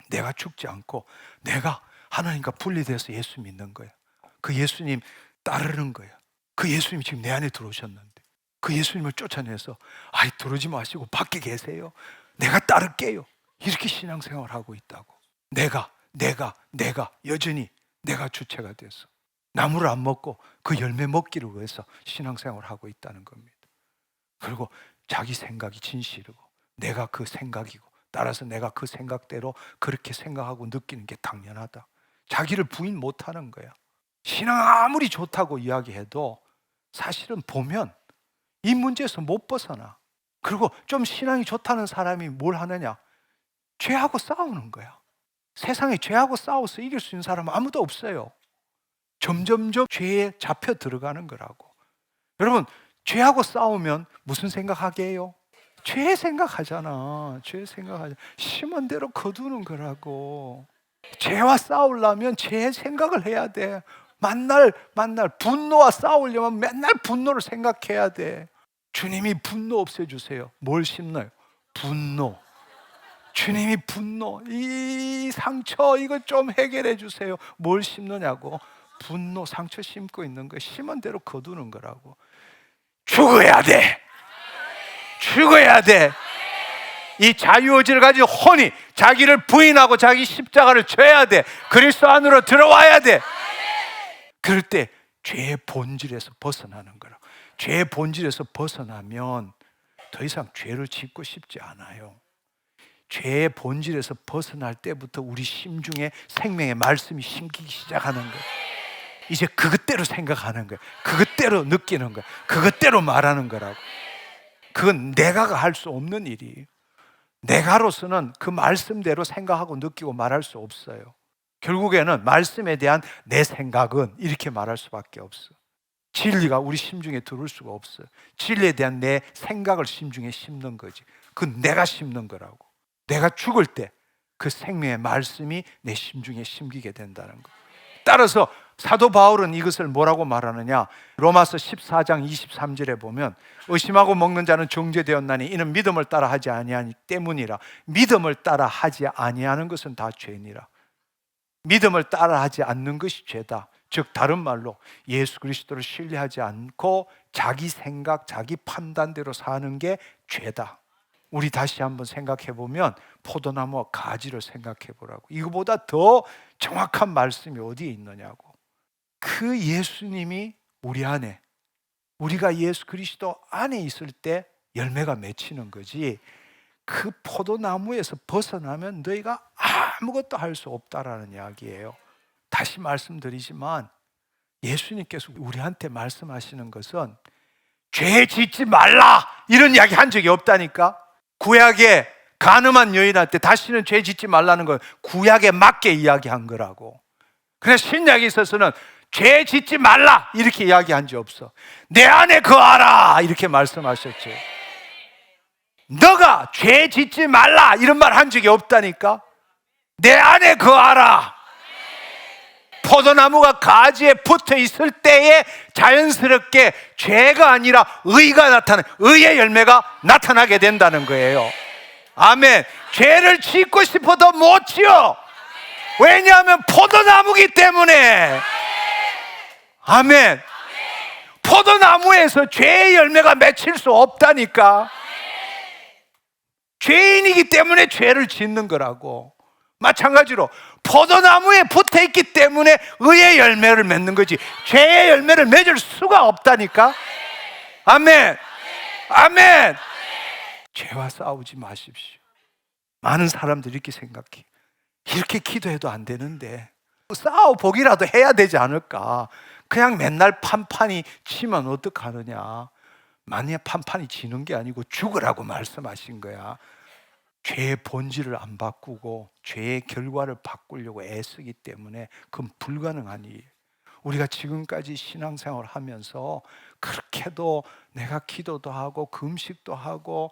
내가 죽지 않고 내가 하나님과 분리돼서 예수 믿는 거야. 그 예수님 따르는 거야. 그 예수님이 지금 내 안에 들어오셨는데 그 예수님을 쫓아내서 아이 들어오지 마시고 밖에 계세요. 내가 따를게요. 이렇게 신앙생활을 하고 있다고. 내가 여전히 내가 주체가 돼서 나무를 안 먹고 그 열매 먹기를 위해서 신앙생활을 하고 있다는 겁니다. 그리고 자기 생각이 진실이고 내가 그 생각이고 따라서 내가 그 생각대로 그렇게 생각하고 느끼는 게 당연하다. 자기를 부인 못하는 거야. 신앙 아무리 좋다고 이야기해도 사실은 보면 이 문제에서 못 벗어나. 그리고 좀 신앙이 좋다는 사람이 뭘 하느냐? 죄하고 싸우는 거야. 세상에 죄하고 싸워서 이길 수 있는 사람은 아무도 없어요. 점점점 죄에 잡혀 들어가는 거라고. 여러분, 죄하고 싸우면 무슨 생각하게 해요? 죄 생각하잖아. 죄 생각하잖아. 심은 대로 거두는 거라고. 죄와 싸우려면 죄 생각을 해야 돼. 만날 분노와 싸우려면 맨날 분노를 생각해야 돼. 주님이 분노 없애주세요. 뭘 심나요? 분노. 주님이 분노, 이 상처 이거 좀 해결해 주세요. 뭘 심느냐고. 분노, 상처 심고 있는 거 심은 대로 거두는 거라고. 죽어야 돼. 죽어야 돼. 이 자유의지를 가지고 혼이 자기를 부인하고 자기 십자가를 져야 돼. 그리스도 안으로 들어와야 돼. 그럴 때 죄의 본질에서 벗어나는 거라. 죄의 본질에서 벗어나면 더 이상 죄를 짓고 싶지 않아요. 죄의 본질에서 벗어날 때부터 우리 심중에 생명의 말씀이 심기기 시작하는 거예요. 이제 그것대로 생각하는 거예요. 그것대로 느끼는 거예요. 그것대로 말하는 거라고. 그건 내가가 할 수 없는 일이에요. 내가로서는 그 말씀대로 생각하고 느끼고 말할 수 없어요. 결국에는 말씀에 대한 내 생각은 이렇게 말할 수밖에 없어. 진리가 우리 심중에 들어올 수가 없어요. 진리에 대한 내 생각을 심중에 심는 거지. 그건 내가 심는 거라고. 내가 죽을 때 그 생명의 말씀이 내 심중에 심기게 된다는 거. 따라서 사도 바울은 이것을 뭐라고 말하느냐? 로마서 14장 23절에 보면 의심하고 먹는 자는 정죄되었나니 이는 믿음을 따라 하지 아니하니 때문이라. 믿음을 따라 하지 아니하는 것은 다 죄니라. 믿음을 따라 하지 않는 것이 죄다. 즉 다른 말로 예수 그리스도를 신뢰하지 않고 자기 생각, 자기 판단대로 사는 게 죄다. 우리 다시 한번 생각해 보면 포도나무와 가지를 생각해 보라고. 이거보다 더 정확한 말씀이 어디에 있느냐고. 그 예수님이 우리 안에, 우리가 예수 그리스도 안에 있을 때 열매가 맺히는 거지. 그 포도나무에서 벗어나면 너희가 아무것도 할 수 없다라는 이야기예요. 다시 말씀드리지만 예수님께서 우리한테 말씀하시는 것은 죄 짓지 말라 이런 이야기 한 적이 없다니까. 구약에 간음한 여인한테 다시는 죄 짓지 말라는 걸 구약에 맞게 이야기한 거라고. 그래서 신약에 있어서는 죄 짓지 말라 이렇게 이야기한 적 없어. 내 안에 거하라 이렇게 말씀하셨죠. 너가 죄 짓지 말라 이런 말 한 적이 없다니까. 내 안에 거하라. 포도나무가 가지에 붙어 있을 때에 자연스럽게 죄가 아니라 의가 나타나는, 의의 열매가 나타나게 된다는 거예요. 아멘. 죄를 짓고 싶어도 못 지어. 왜냐하면 포도나무기 때문에. 아멘. 포도나무에서 죄의 열매가 맺힐 수 없다니까. 죄인이기 때문에 죄를 짓는 거라고. 마찬가지로 포도나무에 붙어있기 때문에 의의 열매를 맺는 거지 죄의 열매를 맺을 수가 없다니까. 아멘. 아멘. 죄와 싸우지 마십시오. 많은 사람들이 이렇게 생각해. 이렇게 기도해도 안 되는데 싸워보기라도 해야 되지 않을까. 그냥 맨날 판판이 치면 어떡하느냐. 만약 판판이 지는 게 아니고 죽으라고 말씀하신 거야. 죄의 본질을 안 바꾸고 죄의 결과를 바꾸려고 애쓰기 때문에 그건 불가능한 일이에요. 우리가 지금까지 신앙생활을 하면서 그렇게도 내가 기도도 하고 금식도 하고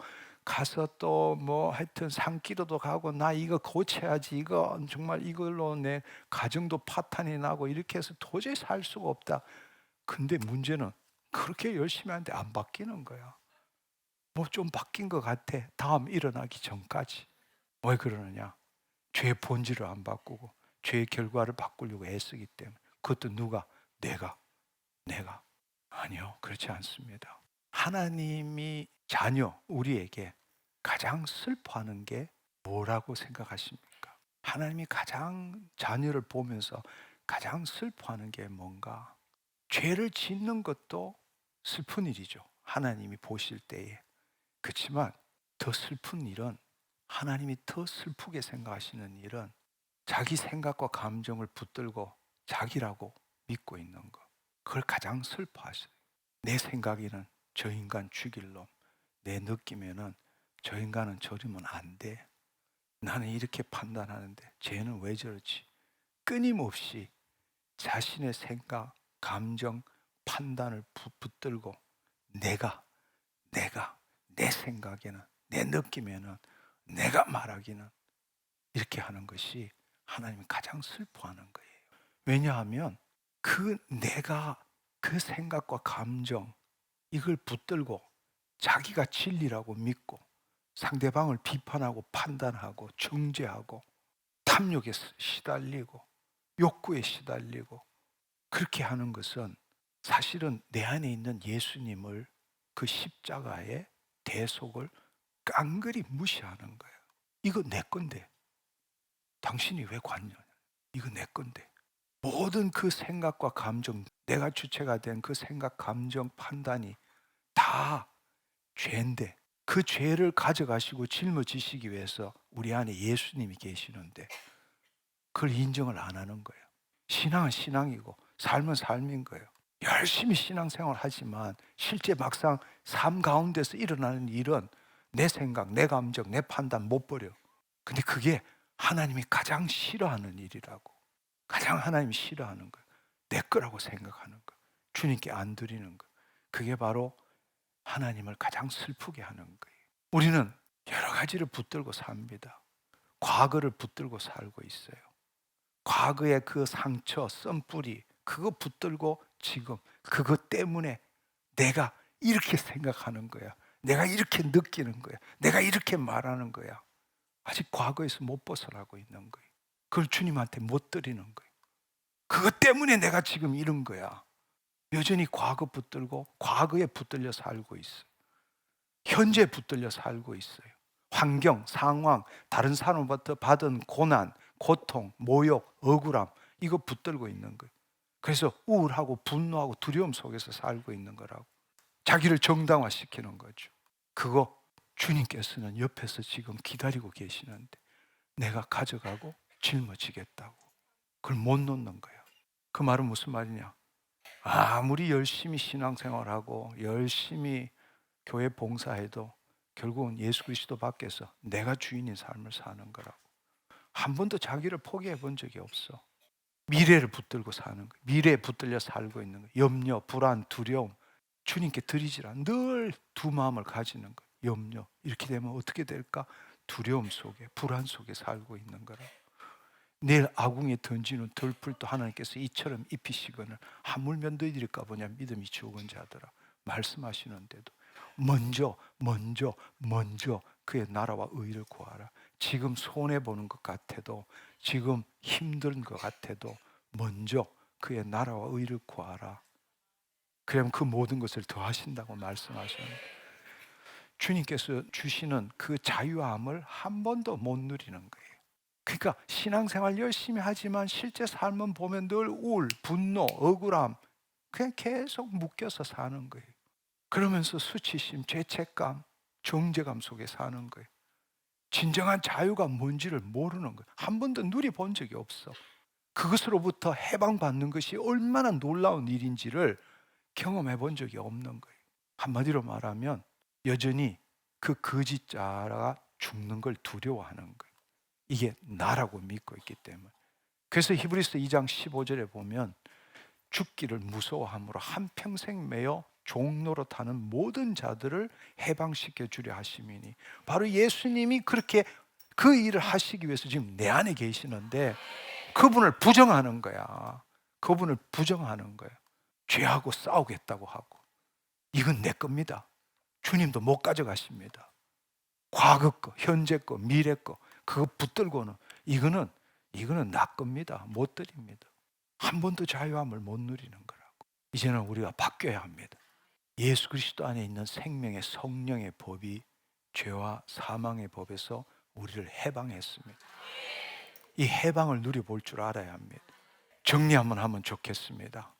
가서 또 뭐 하여튼 산기도도 가고 나 이거 고쳐야지, 이거 정말 이걸로 내 가정도 파탄이 나고 이렇게 해서 도저히 살 수가 없다. 근데 문제는 그렇게 열심히 하는데 안 바뀌는 거야. 뭐 좀 바뀐 것 같아, 다음 일어나기 전까지. 왜 그러느냐? 죄의 본질을 안 바꾸고 죄의 결과를 바꾸려고 애쓰기 때문에. 그것도 누가? 내가. 아니요, 그렇지 않습니다. 하나님이 자녀 우리에게 가장 슬퍼하는 게 뭐라고 생각하십니까? 하나님이 가장 자녀를 보면서 가장 슬퍼하는 게 뭔가? 죄를 짓는 것도 슬픈 일이죠, 하나님이 보실 때에. 그렇지만 더 슬픈 일은, 하나님이 더 슬프게 생각하시는 일은 자기 생각과 감정을 붙들고 자기라고 믿고 있는 것. 그걸 가장 슬퍼하셔요. 내 생각에는 저 인간 죽일 놈, 내 느낌에는 저 인간은 저러면 안 돼, 나는 이렇게 판단하는데 쟤는 왜 저러지. 끊임없이 자신의 생각, 감정, 판단을 붙들고 내가 내 생각에는, 내 느낌에는, 내가 말하기는, 이렇게 하는 것이 하나님이 가장 슬퍼하는 거예요. 왜냐하면 내가 그 생각과 감정, 이걸 붙들고 자기가 진리라고 믿고 상대방을 비판하고 판단하고 정죄하고 탐욕에 시달리고 욕구에 시달리고 그렇게 하는 것은 사실은 내 안에 있는 예수님을, 그 십자가의 대속을 깡그리 무시하는 거예요. 이거 내 건데 당신이 왜 관여냐? 이거 내 건데. 모든 그 생각과 감정, 내가 주체가 된 그 생각, 감정, 판단이 다 죄인데, 그 죄를 가져가시고 짊어지시기 위해서 우리 안에 예수님이 계시는데 그걸 인정을 안 하는 거예요. 신앙은 신앙이고 삶은 삶인 거예요. 열심히 신앙생활 하지만 실제 막상 삶 가운데서 일어나는 일은 내 생각, 내 감정, 내 판단 못 버려. 근데 그게 하나님이 가장 싫어하는 일이라고. 가장 하나님이 싫어하는 거예요. 내 거라고 생각하는 거, 주님께 안 드리는 거. 그게 바로 하나님을 가장 슬프게 하는 거예요. 우리는 여러 가지를 붙들고 삽니다. 과거를 붙들고 살고 있어요. 과거의 그 상처, 썸뿌리, 그거 붙들고 지금 그것 때문에 내가 이렇게 생각하는 거야, 내가 이렇게 느끼는 거야, 내가 이렇게 말하는 거야. 아직 과거에서 못 벗어나고 있는 거예요. 그걸 주님한테 못 드리는 거예요. 그것 때문에 내가 지금 이런 거야. 여전히 과거 붙들고 과거에 붙들려 살고 있어요. 현재 붙들려 살고 있어요. 환경, 상황, 다른 사람부터 받은 고난, 고통, 모욕, 억울함, 이거 붙들고 있는 거예요. 그래서 우울하고 분노하고 두려움 속에서 살고 있는 거라고. 자기를 정당화시키는 거죠. 그거 주님께서는 옆에서 지금 기다리고 계시는데 내가 가져가고 짊어지겠다고. 그걸 못 놓는 거예요. 그 말은 무슨 말이냐? 아무리 열심히 신앙생활하고 열심히 교회 봉사해도 결국은 예수 그리스도 밖에서 내가 주인인 삶을 사는 거라고. 한 번도 자기를 포기해 본 적이 없어. 미래를 붙들고 사는 거예요. 미래에 붙들려 살고 있는 거예요. 염려, 불안, 두려움, 주님께 드리질 않아. 늘 두 마음을 가지는 거예요. 염려, 이렇게 되면 어떻게 될까? 두려움 속에, 불안 속에 살고 있는 거라고. 내일 아궁이에 던지는 돌풀도 하나님께서 이처럼 입히시거늘 하물며 너희들일까 보냐 믿음이 적은 자들아, 말씀하시는데도 먼저 그의 나라와 의를 구하라. 지금 손해보는 것 같아도, 지금 힘든 것 같아도 먼저 그의 나라와 의를 구하라. 그러면 그 모든 것을 더하신다고 말씀하셨는데, 주님께서 주시는 그 자유함을 한 번도 못 누리는 거예요. 그러니까 신앙생활 열심히 하지만 실제 삶은 보면 늘 우울, 분노, 억울함, 그냥 계속 묶여서 사는 거예요. 그러면서 수치심, 죄책감, 정죄감 속에 사는 거예요. 진정한 자유가 뭔지를 모르는 거예요. 한 번도 누려본 적이 없어. 그것으로부터 해방받는 것이 얼마나 놀라운 일인지를 경험해 본 적이 없는 거예요. 한마디로 말하면 여전히 그 거짓자가 죽는 걸 두려워하는 거예요. 이게 나라고 믿고 있기 때문에. 그래서 히브리서 2장 15절에 보면 죽기를 무서워함으로 한평생 매여 종로로 타는 모든 자들을 해방시켜 주려 하심이니. 바로 예수님이 그렇게 그 일을 하시기 위해서 지금 내 안에 계시는데 그분을 부정하는 거야. 그분을 부정하는 거야. 죄하고 싸우겠다고 하고. 이건 내 겁니다. 주님도 못 가져가십니다. 과거 거, 현재 거, 미래 거 그거 붙들고는 이거는 나 겁니다. 못 드립니다. 한 번도 자유함을 못 누리는 거라고. 이제는 우리가 바뀌어야 합니다. 예수 그리스도 안에 있는 생명의 성령의 법이 죄와 사망의 법에서 우리를 해방했습니다. 이 해방을 누려볼 줄 알아야 합니다. 정리 한번 하면 좋겠습니다.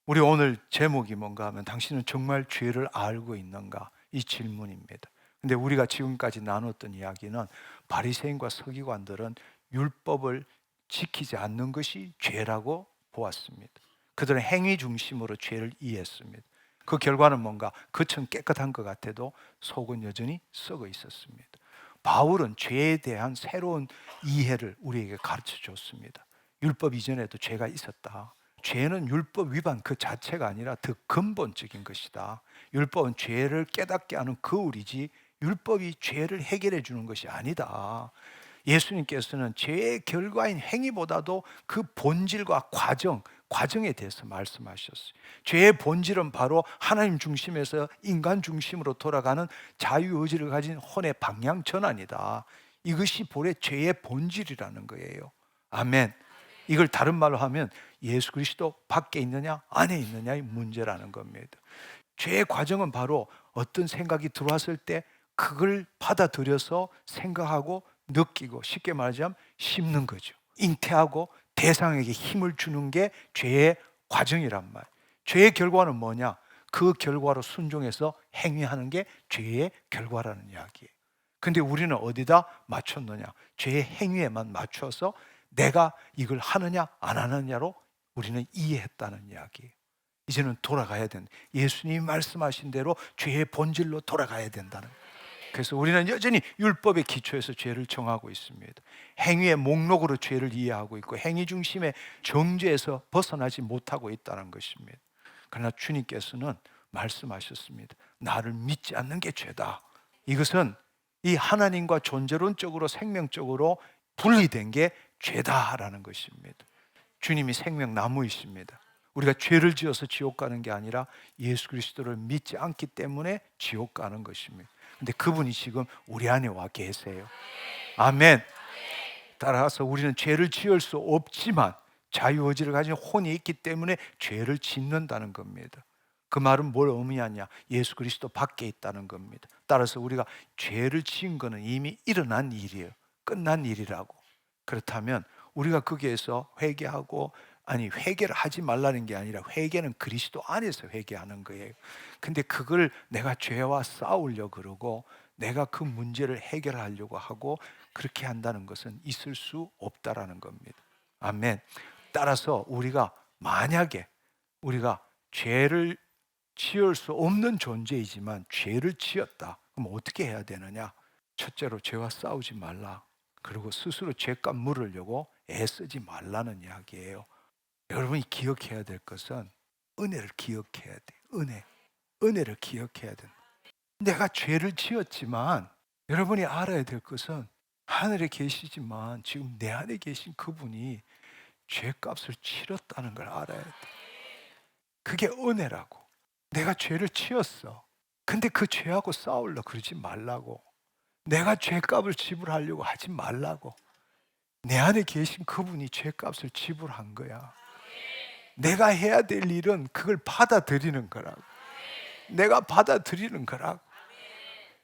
우리 오늘 제목이 뭔가 하면 당신은 정말 죄를 알고 있는가? 이 질문입니다. 근데 우리가 지금까지 나눴던 이야기는 바리새인과 서기관들은 율법을 지키지 않는 것이 죄라고 보았습니다. 그들은 행위 중심으로 죄를 이해했습니다. 그 결과는 뭔가 겉은 깨끗한 것 같아도 속은 여전히 썩어 있었습니다. 바울은 죄에 대한 새로운 이해를 우리에게 가르쳐 줬습니다. 율법 이전에도 죄가 있었다. 죄는 율법 위반 그 자체가 아니라 더 근본적인 것이다. 율법은 죄를 깨닫게 하는 거울이지 율법이 죄를 해결해 주는 것이 아니다. 예수님께서는 죄의 결과인 행위보다도 그 본질과 과정에 대해서 말씀하셨어요. 죄의 본질은 바로 하나님 중심에서 인간 중심으로 돌아가는 자유의지를 가진 혼의 방향 전환이다. 이것이 본래 죄의 본질이라는 거예요. 아멘. 이걸 다른 말로 하면 예수 그리스도 밖에 있느냐 안에 있느냐의 문제라는 겁니다. 죄의 과정은 바로 어떤 생각이 들어왔을 때 그걸 받아들여서 생각하고 느끼고 쉽게 말하자면 심는 거죠. 잉태하고 대상에게 힘을 주는 게 죄의 과정이란 말. 죄의 결과는 뭐냐? 그 결과로 순종해서 행위하는 게 죄의 결과라는 이야기예요. 근데 우리는 어디다 맞췄느냐? 죄의 행위에만 맞춰서 내가 이걸 하느냐 안 하느냐로 우리는 이해했다는 이야기예요. 이제는 돌아가야 된다. 예수님이 말씀하신 대로 죄의 본질로 돌아가야 된다는 거예요. 그래서 우리는 여전히 율법의 기초에서 죄를 정하고 있습니다. 행위의 목록으로 죄를 이해하고 있고 행위 중심의 정죄에서 벗어나지 못하고 있다는 것입니다. 그러나 주님께서는 말씀하셨습니다. 나를 믿지 않는 게 죄다. 이것은 이 하나님과 존재론적으로 생명적으로 분리된 게 죄다라는 것입니다. 주님이 생명나무이십니다. 우리가 죄를 지어서 지옥 가는 게 아니라 예수 그리스도를 믿지 않기 때문에 지옥 가는 것입니다. 근데 그분이 지금 우리 안에 와 계세요. 아멘. 따라서 우리는 죄를 지을 수 없지만 자유의지를 가진 혼이 있기 때문에 죄를 짓는다는 겁니다. 그 말은 뭘 의미하냐? 예수 그리스도 밖에 있다는 겁니다. 따라서 우리가 죄를 지은 것은 이미 일어난 일이에요. 끝난 일이라고. 그렇다면 우리가 거기에서 회개하고 회개를 하지 말라는 게 아니라 회개는 그리스도 안에서 회개하는 거예요. 근데 그걸 내가 죄와 싸우려고 그러고 내가 그 문제를 해결하려고 하고 그렇게 한다는 것은 있을 수 없다라는 겁니다. 아멘. 따라서 우리가 만약에 우리가 죄를 지을 수 없는 존재이지만 죄를 지었다. 그럼 어떻게 해야 되느냐? 첫째로 죄와 싸우지 말라. 그리고 스스로 죄값 물으려고 애쓰지 말라는 이야기예요. 여러분이 기억해야 될 것은 은혜를 기억해야 돼. 은혜를 기억해야 돼. 내가 죄를 지었지만 여러분이 알아야 될 것은 하늘에 계시지만 지금 내 안에 계신 그분이 죄값을 치렀다는 걸 알아야 돼. 그게 은혜라고. 내가 죄를 지었어. 근데 그 죄하고 싸우려고 그러지 말라고. 내가 죄값을 지불하려고 하지 말라고. 내 안에 계신 그분이 죄값을 지불한 거야. 내가 해야 될 일은 그걸 받아들이는 거라고. 내가 받아들이는 거라고.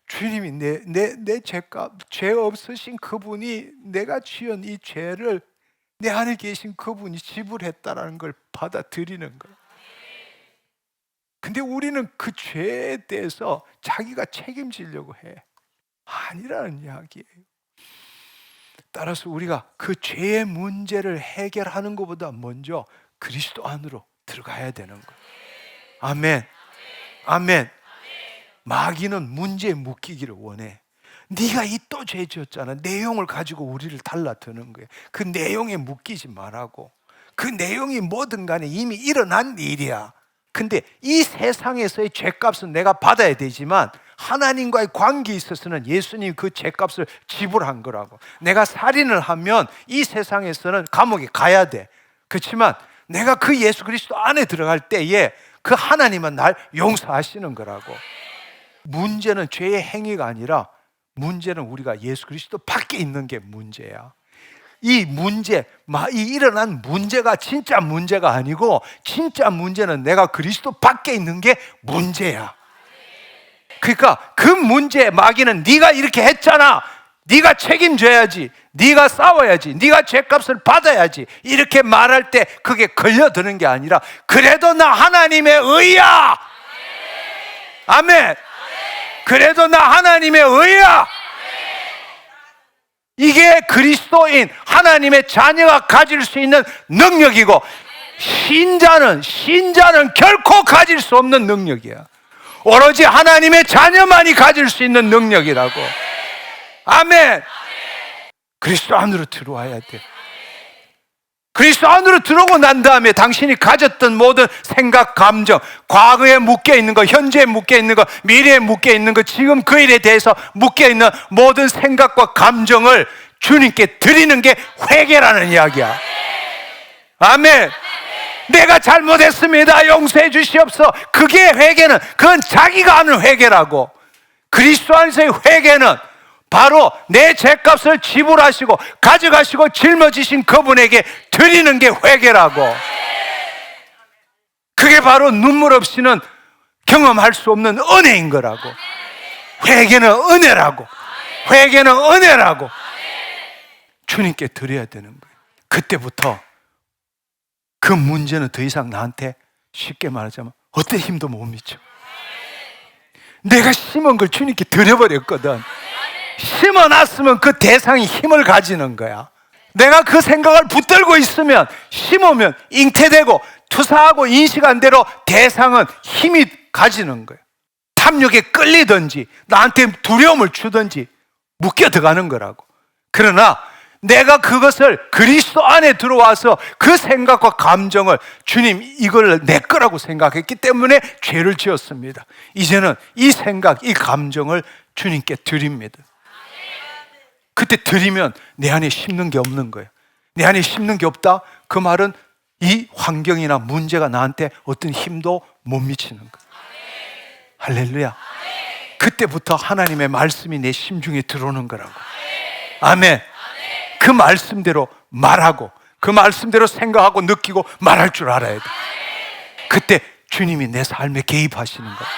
주님이 내 죄값, 죄 없으신 그분이 내가 지은 이 죄를 내 안에 계신 그분이 지불했다는 걸 받아들이는 거야. 근데 우리는 그 죄에 대해서 자기가 책임지려고 해. 아니라는 이야기예요. 따라서 우리가 그 죄의 문제를 해결하는 것보다 먼저 그리스도 안으로 들어가야 되는 거예요. 아멘. 아멘. 마귀는 문제에 묶이기를 원해. 네가 이 또 죄 지었잖아. 내용을 가지고 우리를 달라드는 거예요. 그 내용에 묶이지 말라고. 그 내용이 뭐든 간에 이미 일어난 일이야. 근데 이 세상에서의 죄값은 내가 받아야 되지만 하나님과의 관계에 있어서는 예수님이 그 죄값을 지불한 거라고. 내가 살인을 하면 이 세상에서는 감옥에 가야 돼. 그렇지만 내가 그 예수 그리스도 안에 들어갈 때에 그 하나님은 날 용서하시는 거라고. 문제는 죄의 행위가 아니라 문제는 우리가 예수 그리스도 밖에 있는 게 문제야. 이 문제, 이 일어난 문제가 진짜 문제가 아니고 진짜 문제는 내가 그리스도 밖에 있는 게 문제야. 그러니까 그 문제 마귀는 네가 이렇게 했잖아, 네가 책임져야지, 네가 싸워야지, 네가 죄값을 받아야지 이렇게 말할 때 그게 걸려드는 게 아니라 그래도 나 하나님의 의야. 아멘. 그래도 나 하나님의 의야. 이게 그리스도인 하나님의 자녀가 가질 수 있는 능력이고 신자는 결코 가질 수 없는 능력이야. 오로지 하나님의 자녀만이 가질 수 있는 능력이라고. 아멘. 그리스도 안으로 들어와야 돼. 그리스도 안으로 들어오고 난 다음에 당신이 가졌던 모든 생각, 감정, 과거에 묶여 있는 거, 현재에 묶여 있는 거, 미래에 묶여 있는 거, 지금 그 일에 대해서 묶여 있는 모든 생각과 감정을 주님께 드리는 게 회개라는 이야기야. 아멘. 내가 잘못했습니다, 용서해 주시옵소서. 그게 회개는, 그건 자기가 하는 회개라고. 그리스도 안에서의 회개는 바로 내 죄값을 지불하시고 가져가시고 짊어지신 그분에게 드리는 게 회개라고. 그게 바로 눈물 없이는 경험할 수 없는 은혜인 거라고. 회개는 은혜라고. 회개는 은혜라고. 주님께 드려야 되는 거예요. 그때부터 그 문제는 더 이상 나한테, 쉽게 말하자면 어떤 힘도 못 미쳐. 내가 심은 걸 주님께 드려버렸거든. 심어놨으면 그 대상이 힘을 가지는 거야. 내가 그 생각을 붙들고 있으면, 심으면 잉태되고 투사하고 인식 안 대로 대상은 힘이 가지는 거야. 탐욕에 끌리든지 나한테 두려움을 주든지 묶여 들어가는 거라고. 그러나 내가 그것을 그리스도 안에 들어와서 그 생각과 감정을 주님 이걸 내 거라고 생각했기 때문에 죄를 지었습니다. 이제는 이 생각, 이 감정을 주님께 드립니다. 그때 드리면 내 안에 심는 게 없는 거예요. 내 안에 심는 게 없다? 그 말은 이 환경이나 문제가 나한테 어떤 힘도 못 미치는 거예요. 할렐루야. 그때부터 하나님의 말씀이 내 심중에 들어오는 거라고. 아멘. 그 말씀대로 말하고 그 말씀대로 생각하고 느끼고 말할 줄 알아야 돼. 그때 주님이 내 삶에 개입하시는 거예요.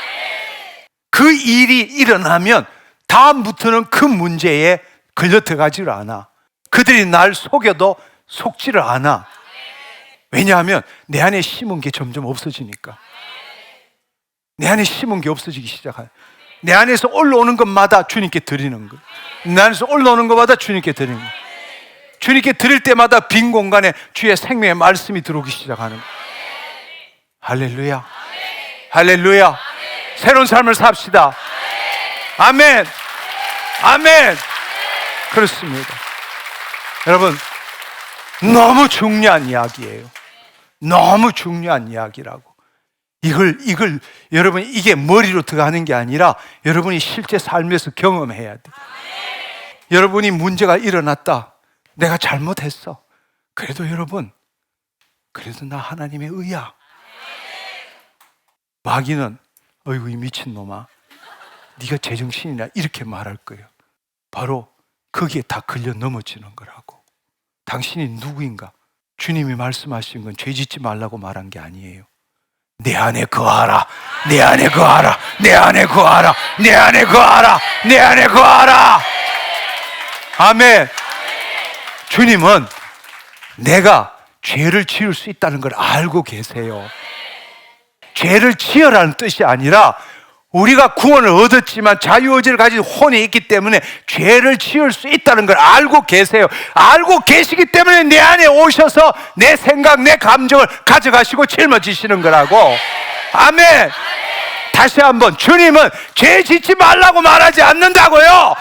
그 일이 일어나면 다음부터는 그 문제에 걸려 들어가지를 않아. 그들이 날 속여도 속지를 않아. 왜냐하면 내 안에 심은 게 점점 없어지니까. 내 안에 심은 게 없어지기 시작해요. 내 안에서 올라오는 것마다 주님께 드리는 거예요. 내 안에서 올라오는 것마다 주님께 드리는 거예요. 주님께 드릴 때마다 빈 공간에 주의 생명의 말씀이 들어오기 시작하는 거예요. 할렐루야. 할렐루야. 새로운 삶을 삽시다. 아멘. 아멘. 그렇습니다. 여러분, 너무 중요한 이야기예요. 너무 중요한 이야기라고. 이걸 여러분, 이게 머리로 들어가는 게 아니라 여러분이 실제 삶에서 경험해야 돼. 여러분이 문제가 일어났다. 내가 잘못했어. 그래도 여러분, 그래도 나 하나님의 의야. 마귀는 어이구 이 미친놈아, 네가 제정신이냐 이렇게 말할 거예요. 바로 거기에 다 걸려 넘어지는 거라고. 당신이 누구인가? 주님이 말씀하신 건 죄 짓지 말라고 말한 게 아니에요. 내 안에 거하라. 내 안에 거하라. 내 안에 거하라. 내 안에 거하라. 내 안에 거하라. 아멘. 주님은 내가 죄를 지을 수 있다는 걸 알고 계세요. 죄를 지으라는 뜻이 아니라 우리가 구원을 얻었지만 자유의지를 가진 혼이 있기 때문에 죄를 지을 수 있다는 걸 알고 계세요. 알고 계시기 때문에 내 안에 오셔서 내 생각, 내 감정을 가져가시고 짊어지시는 거라고. 아멘. 다시 한번, 주님은 죄 짓지 말라고 말하지 않는다고요.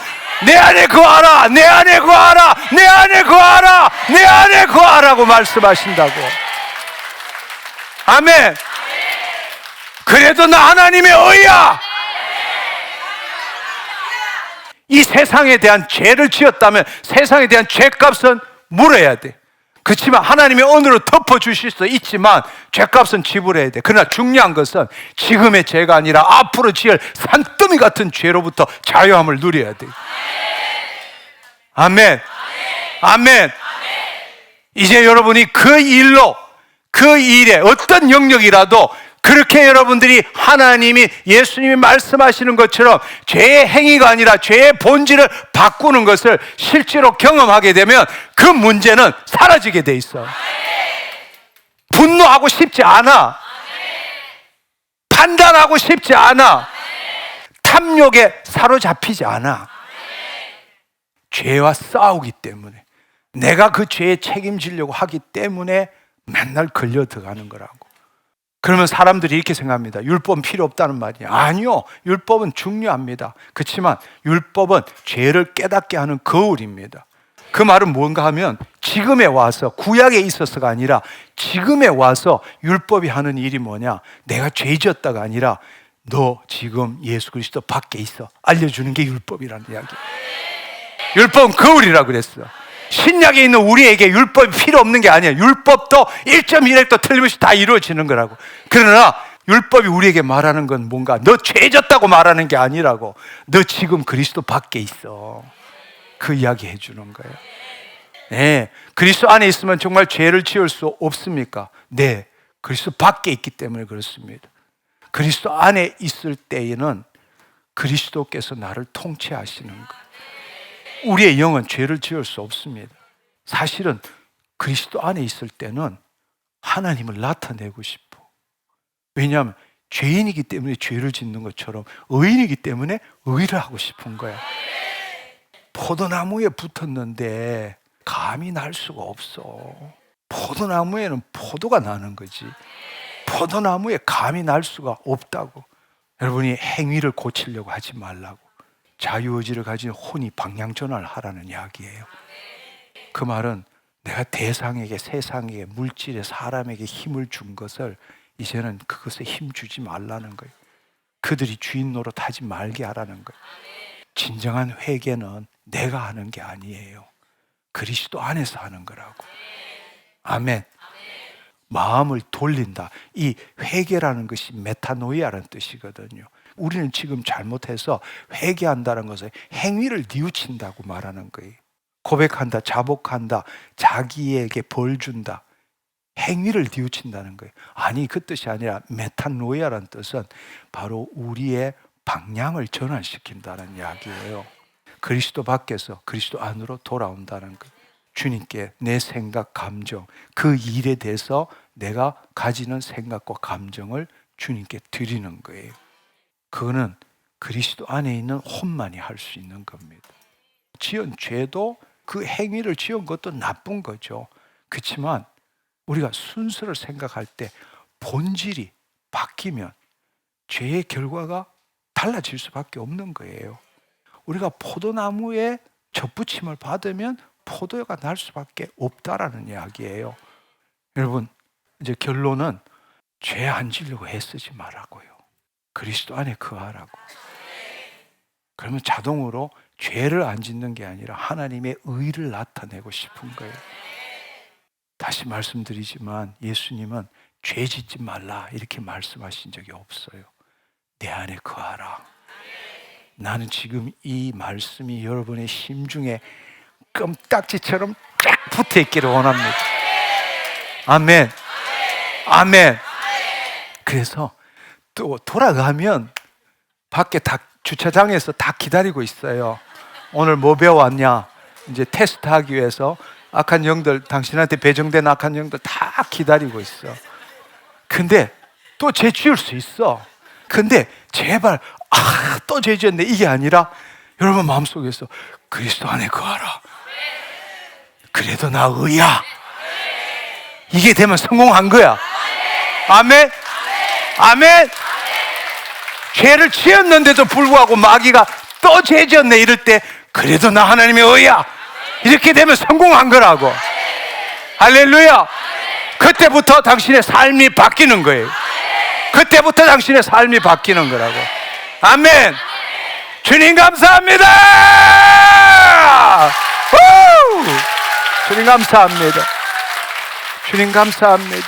내 안에 거하라. 내 안에 거하라. 내 안에 거하라. 내 안에 거하라고 말씀하신다고. 아멘. 그래도 나 하나님의 의야. 이 세상에 대한 죄를 지었다면 세상에 대한 죄값은 물어야 돼. 그렇지만 하나님의 은혜로 덮어주실 수 있지만 죄값은 지불해야 돼. 그러나 중요한 것은 지금의 죄가 아니라 앞으로 지을 산더미 같은 죄로부터 자유함을 누려야 돼. 아멘. 아멘. 이제 여러분이 그 일로, 그 일에 어떤 영역이라도 그렇게 여러분들이 하나님이, 예수님이 말씀하시는 것처럼 죄의 행위가 아니라 죄의 본질을 바꾸는 것을 실제로 경험하게 되면 그 문제는 사라지게 돼 있어. 분노하고 싶지 않아. 판단하고 싶지 않아. 탐욕에 사로잡히지 않아. 죄와 싸우기 때문에, 내가 그 죄에 책임지려고 하기 때문에 맨날 걸려 들어가는 거라고. 그러면 사람들이 이렇게 생각합니다. 율법은 필요 없다는 말이에요. 아니요, 율법은 중요합니다. 그렇지만 율법은 죄를 깨닫게 하는 거울입니다. 그 말은 뭔가 하면 지금에 와서, 구약에 있어서가 아니라 지금에 와서 율법이 하는 일이 뭐냐, 내가 죄 지었다가 아니라 너 지금 예수 그리스도 밖에 있어 알려주는 게 율법이라는 이야기예요. 율법은 거울이라고 그랬어. 신약에 있는 우리에게 율법이 필요 없는 게 아니에요. 율법도 1.1획도 틀림없이 다 이루어지는 거라고. 그러나 율법이 우리에게 말하는 건 뭔가, 너 죄졌다고 말하는 게 아니라고. 너 지금 그리스도 밖에 있어, 그 이야기 해주는 거예요. 네, 그리스도 안에 있으면 정말 죄를 지을 수 없습니까? 네, 그리스도 밖에 있기 때문에 그렇습니다. 그리스도 안에 있을 때에는 그리스도께서 나를 통치하시는 거예요. 우리의 영은 죄를 지을 수 없습니다. 사실은 그리스도 안에 있을 때는 하나님을 나타내고 싶어. 왜냐하면 죄인이기 때문에 죄를 짓는 것처럼 의인이기 때문에 의를 하고 싶은 거야. 포도나무에 붙었는데 감이 날 수가 없어. 포도나무에는 포도가 나는 거지, 포도나무에 감이 날 수가 없다고. 여러분이 행위를 고치려고 하지 말라고. 자유의지를 가진 혼이 방향전환을 하라는 이야기예요. 그 말은 내가 대상에게, 세상에게, 물질에, 사람에게 힘을 준 것을 이제는 그것에 힘 주지 말라는 거예요. 그들이 주인 노릇하지 말게 하라는 거예요. 진정한 회개는 내가 하는 게 아니에요. 그리스도 안에서 하는 거라고. 아멘. 마음을 돌린다. 이 회개라는 것이 메타노이아라는 뜻이거든요. 우리는 지금 잘못해서 회개한다는 것은 행위를 뉘우친다고 말하는 거예요. 고백한다, 자복한다, 자기에게 벌 준다, 행위를 뉘우친다는 거예요. 아니, 그 뜻이 아니라 메타노이아라는 뜻은 바로 우리의 방향을 전환시킨다는 이야기예요. 그리스도 밖에서 그리스도 안으로 돌아온다는 거예요. 주님께 내 생각, 감정, 그 일에 대해서 내가 가지는 생각과 감정을 주님께 드리는 거예요. 그거는 그리스도 안에 있는 혼만이 할 수 있는 겁니다. 지은 죄도, 그 행위를 지은 것도 나쁜 거죠. 그렇지만 우리가 순서를 생각할 때 본질이 바뀌면 죄의 결과가 달라질 수밖에 없는 거예요. 우리가 포도나무에 접붙임을 받으면 포도가 날 수밖에 없다라는 이야기예요. 여러분, 이제 결론은 죄 안 지려고 애쓰지 말라고요. 그리스도 안에 거하라고. 그러면 자동으로 죄를 안 짓는 게 아니라 하나님의 의를 나타내고 싶은 거예요. 다시 말씀드리지만 예수님은 죄 짓지 말라 이렇게 말씀하신 적이 없어요. 내 안에 거하라. 나는 지금 이 말씀이 여러분의 심중에 껌딱지처럼 쫙 붙어 있기를 원합니다. 아멘. 아멘. 그래서 또 돌아가면 밖에 다, 주차장에서 다 기다리고 있어요. 오늘 뭐 배워왔냐? 이제 테스트하기 위해서 악한 영들, 당신한테 배정된 악한 영들 다 기다리고 있어. 근데 또 죄 지을 수 있어. 근데 제발 또 죄 지었네 이게 아니라 여러분 마음속에서 그리스도 안에 거하라. 그래도 나 의야. 이게 되면 성공한 거야. 아멘. 아멘. 죄를 지었는데도 불구하고 마귀가 또 죄 지었네 이럴 때 그래도 나 하나님의 의야. 이렇게 되면 성공한 거라고. 할렐루야. 그때부터 당신의 삶이 바뀌는 거예요. 그때부터 당신의 삶이 바뀌는 거라고. 아멘. 주님 감사합니다. 우! 주님 감사합니다. 주님 감사합니다.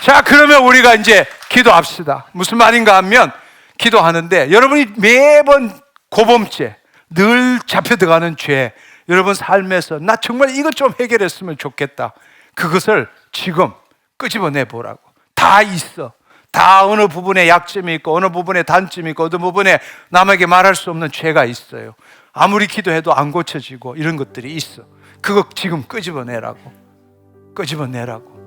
자, 그러면 우리가 이제 기도합시다. 무슨 말인가 하면 기도하는데, 여러분이 매번 고범죄, 늘 잡혀 들어가는 죄, 여러분 삶에서 나 정말 이것 좀 해결했으면 좋겠다, 그것을 지금 끄집어내 보라고. 다 있어. 다 어느 부분에 약점이 있고, 어느 부분에 단점이 있고, 어느 부분에 남에게 말할 수 없는 죄가 있어요. 아무리 기도해도 안 고쳐지고 이런 것들이 있어. 그거 지금 끄집어내라고. 끄집어내라고.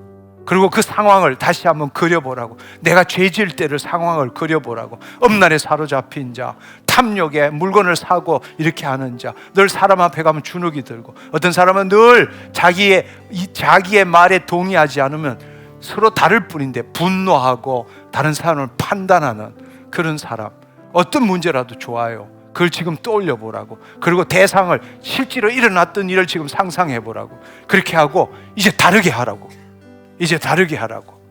그리고 그 상황을 다시 한번 그려보라고. 내가 죄 지을 때를 상황을 그려보라고. 엄란에 사로잡힌 자, 탐욕에 물건을 사고 이렇게 하는 자, 늘 사람 앞에 가면 주눅이 들고, 어떤 사람은 늘 자기의 말에 동의하지 않으면 서로 다를 뿐인데 분노하고 다른 사람을 판단하는 그런 사람. 어떤 문제라도 좋아요. 그걸 지금 떠올려 보라고. 그리고 대상을, 실제로 일어났던 일을 지금 상상해 보라고. 그렇게 하고 이제 다르게 하라고. 이제 다르게 하라고.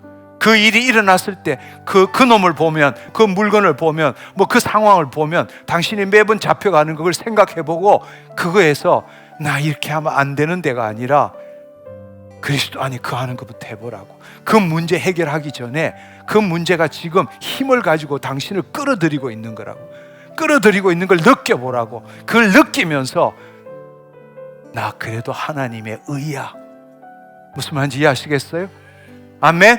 그 일이 일어났을 때 그 놈을 보면, 그 물건을 보면, 뭐 그 상황을 보면 당신이 매번 잡혀가는 걸 생각해 보고, 그거에서 나 이렇게 하면 안 되는 데가 아니라 그리스도 안에 거하는 것부터 해보라고. 그 문제 해결하기 전에 그 문제가 지금 힘을 가지고 당신을 끌어들이고 있는 거라고. 끌어들이고 있는 걸 느껴보라고. 그걸 느끼면서 나 그래도 하나님의 의야. 무슨 말인지 이해하시겠어요? 아멘?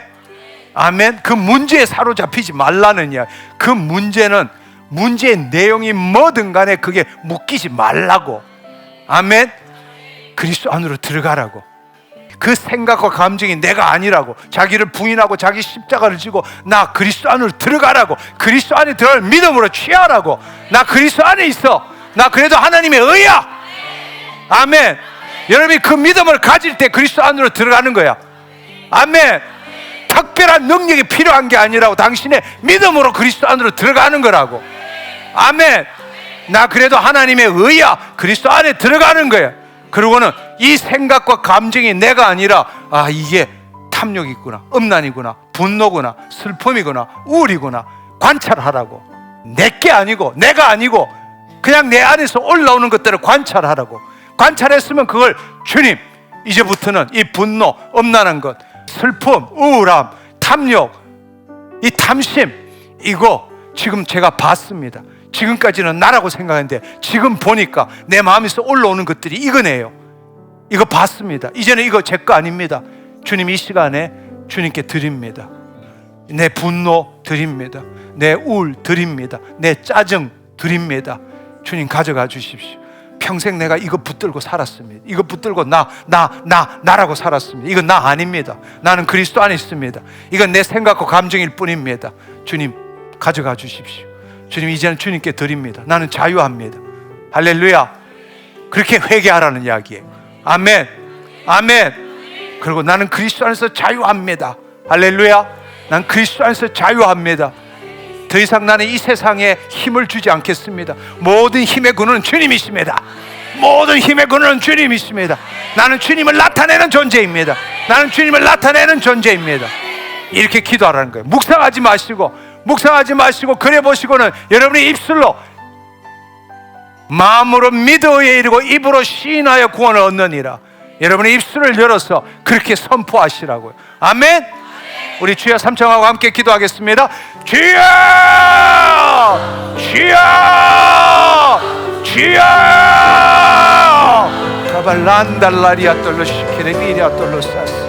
아멘? 그 문제에 사로잡히지 말라는 이야. 그 문제는, 문제의 내용이 뭐든 간에 그게 묶이지 말라고. 아멘? 그리스도 안으로 들어가라고. 그 생각과 감정이 내가 아니라고. 자기를 부인하고 자기 십자가를 지고 나 그리스도 안으로 들어가라고. 그리스도 안에 들어갈 믿음으로 취하라고. 나 그리스도 안에 있어. 나 그래도 하나님의 의야. 아멘. 여러분이 그 믿음을 가질 때 그리스도 안으로 들어가는 거야. 아멘. 특별한 능력이 필요한 게 아니라고. 당신의 믿음으로 그리스도 안으로 들어가는 거라고. 아멘. 나 그래도 하나님의 의야. 그리스도 안에 들어가는 거야. 그리고는 이 생각과 감정이 내가 아니라, 아, 이게 탐욕이구나, 음란이구나, 분노구나, 슬픔이구나, 우울이구나, 관찰하라고. 내게 아니고, 내가 아니고 그냥 내 안에서 올라오는 것들을 관찰하라고. 관찰했으면 그걸 주님, 이제부터는 이 분노, 음란한 것, 슬픔, 우울함, 탐욕, 이 탐심, 이거 지금 제가 봤습니다. 지금까지는 나라고 생각했는데 지금 보니까 내 마음에서 올라오는 것들이 이거네요. 이거 봤습니다. 이제는 이거 제 거 아닙니다. 주님, 이 시간에 주님께 드립니다. 내 분노 드립니다. 내 우울 드립니다. 내 짜증 드립니다. 주님, 가져가 주십시오. 평생 내가 이거 붙들고 살았습니다. 이거 붙들고 나라고 살았습니다. 이건 나 아닙니다. 나는 그리스도 안에 있습니다. 이건 내 생각과 감정일 뿐입니다. 주님, 가져가 주십시오. 주님, 이제는 주님께 드립니다. 나는 자유합니다. 할렐루야. 그렇게 회개하라는 이야기예요. 아멘. 아멘. 그리고 나는 그리스도 안에서 자유합니다. 할렐루야. 난 그리스도 안에서 자유합니다. 더 이상 나는 이 세상에 힘을 주지 않겠습니다. 모든 힘의 근원은 주님이십니다. 모든 힘의 근원은 주님이십니다. 나는 주님을 나타내는 존재입니다. 나는 주님을 나타내는 존재입니다. 이렇게 기도하라는 거예요. 묵상하지 마시고 그래 보시고는 여러분의 입술로 마음으로 믿어에 이르고 입으로 시인하여 구원을 얻느니라. 여러분의 입술을 열어서 그렇게 선포하시라고요. 아멘. 우리 주여 삼청하고 함께 기도하겠습니다. 주여, 주여, 주여. 가발란달라리아 떨로 시케레비리아 떨로 사스.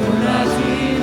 원하지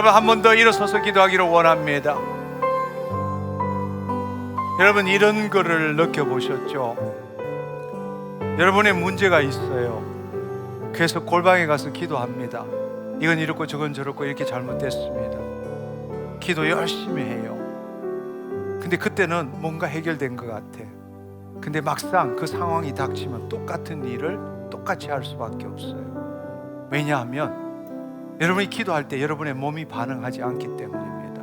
여러분 한 번 더 일어서서 기도하기를 원합니다. 여러분 이런 거를 느껴보셨죠? 여러분의 문제가 있어요. 그래서 골방에 가서 기도합니다. 이건 이렇고 저건 저렇고 이렇게 잘못됐습니다. 기도 열심히 해요. 근데 그때는 뭔가 해결된 것 같아. 근데 막상 그 상황이 닥치면 똑같은 일을 똑같이 할 수밖에 없어요. 왜냐하면 여러분이 기도할 때 여러분의 몸이 반응하지 않기 때문입니다.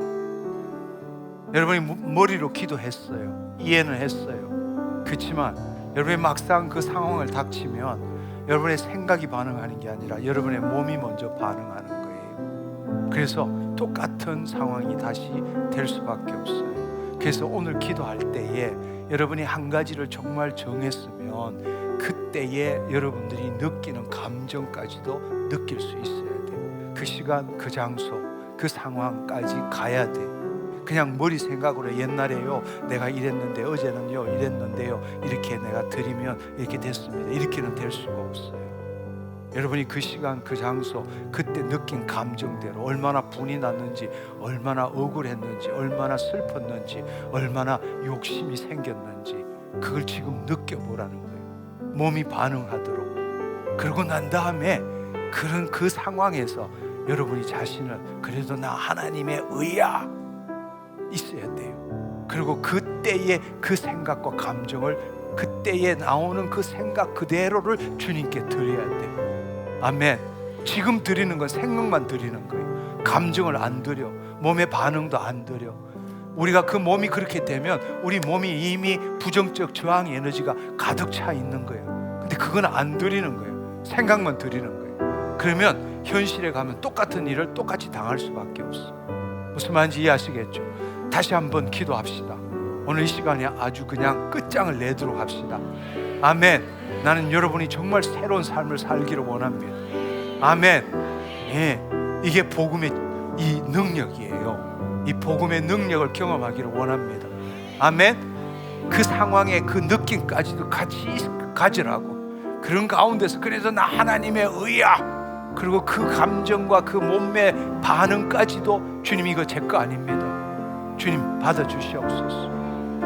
여러분이 머리로 기도했어요. 이해는 했어요. 그렇지만 여러분이 막상 그 상황을 닥치면 여러분의 생각이 반응하는 게 아니라 여러분의 몸이 먼저 반응하는 거예요. 그래서 똑같은 상황이 다시 될 수밖에 없어요. 그래서 오늘 기도할 때에 여러분이 한 가지를 정말 정했으면 그때에 여러분들이 느끼는 감정까지도 느낄 수 있어야 돼요. 그 시간, 그 장소, 그 상황까지 가야 돼. 그냥 머리 생각으로 옛날에요 내가 이랬는데 어제는요 이랬는데요 이렇게 내가 드리면 이렇게 됐습니다 이렇게는 될 수가 없어요. 여러분이 그 시간 그 장소 그때 느낀 감정대로 얼마나 분이 났는지 얼마나 억울했는지 얼마나 슬펐는지 얼마나 욕심이 생겼는지 그걸 지금 느껴보라는 거예요. 몸이 반응하도록. 그러고 난 다음에 그런 그 상황에서 여러분이 자신을 그래도 나 하나님의 의야 있어야 돼요. 그리고 그때의 그 생각과 감정을 그때에 나오는 그 생각 그대로를 주님께 드려야 돼요. 아멘. 지금 드리는 건 생각만 드리는 거예요. 감정을 안 드려. 몸의 반응도 안 드려. 우리가 그 몸이 그렇게 되면 우리 몸이 이미 부정적 저항 에너지가 가득 차 있는 거예요. 근데 그건 안 드리는 거예요. 생각만 드리는 거예요. 그러면 현실에 가면 똑같은 일을 똑같이 당할 수밖에 없어요. 무슨 말인지 이해하시겠죠? 다시 한번 기도합시다. 오늘 이 시간에 아주 그냥 끝장을 내도록 합시다. 아멘. 나는 여러분이 정말 새로운 삶을 살기를 원합니다. 아멘. 예, 이게 복음의 이 능력이에요. 이 복음의 능력을 경험하기를 원합니다. 아멘. 그 상황의 그 느낌까지도 같이 가지라고. 그런 가운데서 그래서 나 하나님의 의야. 그리고 그 감정과 그 몸의 반응까지도 주님 이거 제 거 아닙니다. 주님 받아주시옵소서.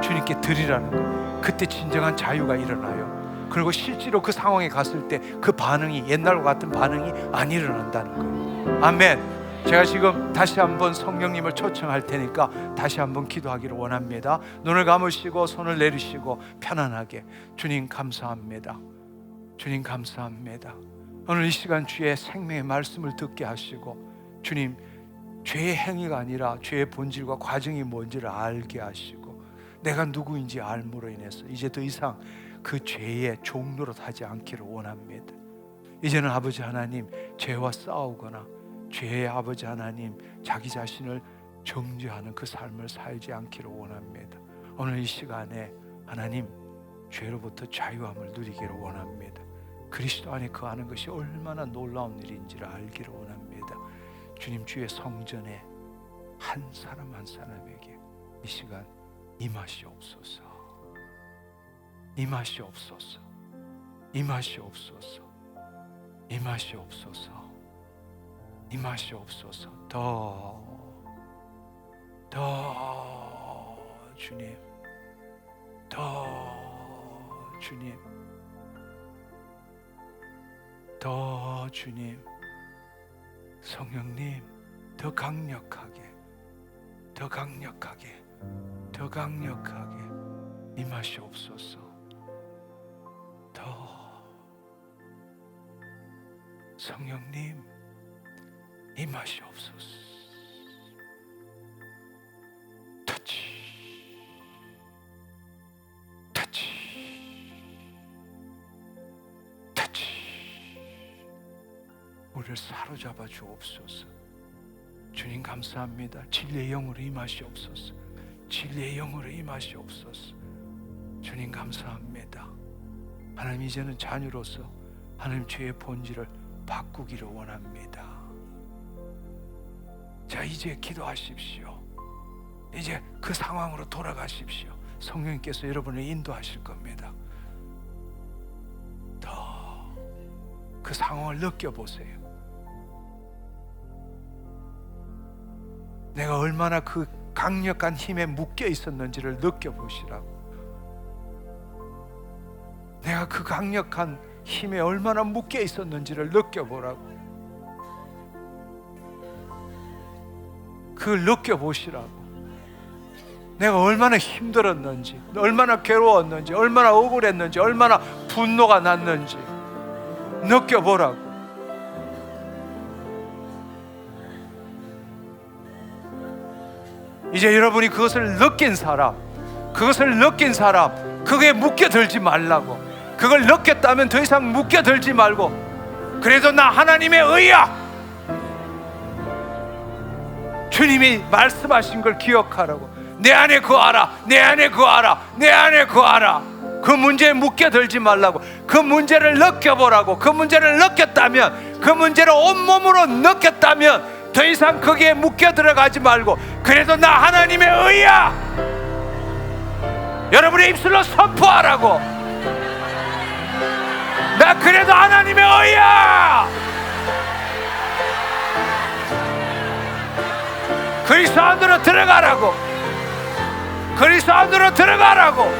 주님께 드리라는 거. 그때 진정한 자유가 일어나요. 그리고 실제로 그 상황에 갔을 때 그 반응이 옛날과 같은 반응이 안 일어난다는 거예요. 아멘. 제가 지금 다시 한번 성령님을 초청할 테니까 다시 한번 기도하기를 원합니다. 눈을 감으시고 손을 내리시고 편안하게. 주님 감사합니다. 주님 감사합니다. 오늘 이 시간 주의 생명의 말씀을 듣게 하시고 주님 죄의 행위가 아니라 죄의 본질과 과정이 뭔지를 알게 하시고 내가 누구인지 알므로 인해서 이제 더 이상 그 죄의 종노릇 하지 않기를 원합니다. 이제는 아버지 하나님 죄와 싸우거나 죄의 아버지 하나님 자기 자신을 정죄하는 그 삶을 살지 않기를 원합니다. 오늘 이 시간에 하나님 죄로부터 자유함을 누리기를 원합니다. 그리스도 안에 거하는 것이 얼마나 놀라운 일인지를 알기를 원합니다. 주님 주의 성전에 한 사람 한 사람에게 이 시간 임하시옵소서. 임하시옵소서. 임하시옵소서. 임하시옵소서. 임하시옵소서. 더 주님, 더 주님, 더 주님. 성령님 더 강력하게 더 강력하게 더 강력하게 임하시옵소서. 더 성령님 임하시옵소서. 터치 터치 터치 우리를 사로잡아 주옵소서. 주님 감사합니다. 진리의 영으로 임하시옵소서. 진리의 영으로 임하시옵소서. 주님 감사합니다. 하나님 이제는 자녀로서 하나님 죄의 본질을 바꾸기를 원합니다. 자 이제 기도하십시오. 이제 그 상황으로 돌아가십시오. 성령님께서 여러분을 인도하실 겁니다. 더 그 상황을 느껴보세요. 내가 얼마나 그 강력한 힘에 묶여 있었는지를 느껴보시라고. 내가 그 강력한 힘에 얼마나 묶여 있었는지를 느껴보라고. 그걸 느껴보시라고. 내가 얼마나 힘들었는지, 얼마나 괴로웠는지, 얼마나 억울했는지, 얼마나 분노가 났는지 느껴보라고. 이제 여러분이 그것을 느낀 사람, 그거에 묶여들지 말라고. 그걸 느꼈다면 더 이상 묶여들지 말고, 그래도 나 하나님의 의야, 주님이 말씀하신 걸 기억하라고. 내 안에 그거 알아, 내 안에 그거 알아, 내 안에 그거 알아. 그 문제에 묶여들지 말라고. 그 문제를 느껴보라고. 그 문제를 느꼈다면, 그 문제를 온몸으로 느꼈다면 더 이상 거기에 묶여 들어가지 말고, 그래도 나 하나님의 의야, 여러분의 입술로 선포하라고. 나 그래도 하나님의 의야. 그리스도 안으로 들어가라고. 그리스도 안으로 들어가라고.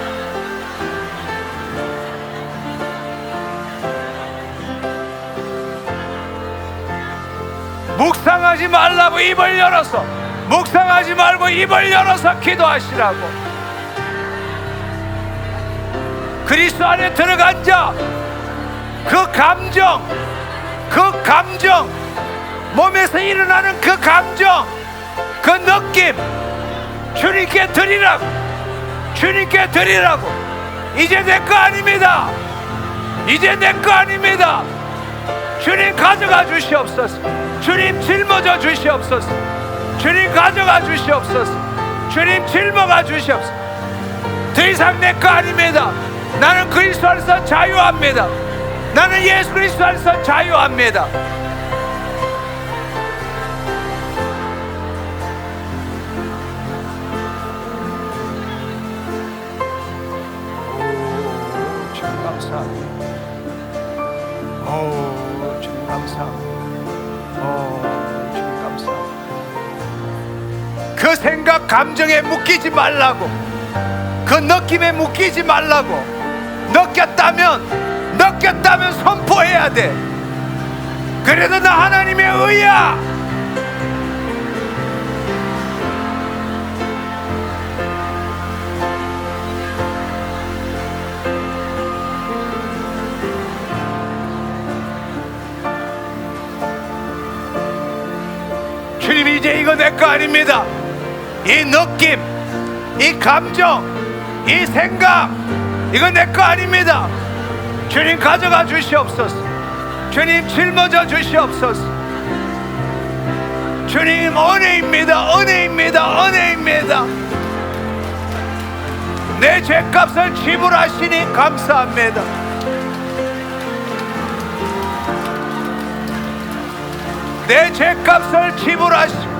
묵상하지 말라고. 입을 열어서, 묵상하지 말고 입을 열어서 기도하시라고. 그리스도 안에 들어간 자, 그 감정, 몸에서 일어나는 그 감정, 그 느낌, 주님께 드리라고. 주님께 드리라고. 이제 내 거 아닙니다. 이제 내 거 아닙니다. 주님 가져가 주시옵소서. 주님 짊어져 주시옵소서. 주님 가져가 주시옵소서. 주님 짊어가 주시옵소서. 더 이상 내 거 아닙니다. 나는 그리스도 안에서 자유합니다. 나는 예수 그리스도 안에서 자유합니다. 주님 감사합니다. 주님 감사합니다. 주님 감사합니다. 그 생각 감정에 묶이지 말라고. 그 느낌에 묶이지 말라고. 느꼈다면 선포해야 돼. 그래도 나 하나님의 의야. 주님, 이제 이거 내 거 아닙니다. 이 느낌, 이 감정, 이 생각, 이거 내 거 아닙니다. 주님 가져가 주시옵소서. 주님 짊어져 주시옵소서. 주님 은혜입니다. 은혜입니다. 은혜입니다. 내 죄값을 지불하시니 감사합니다. 내 죄값을 지불하시고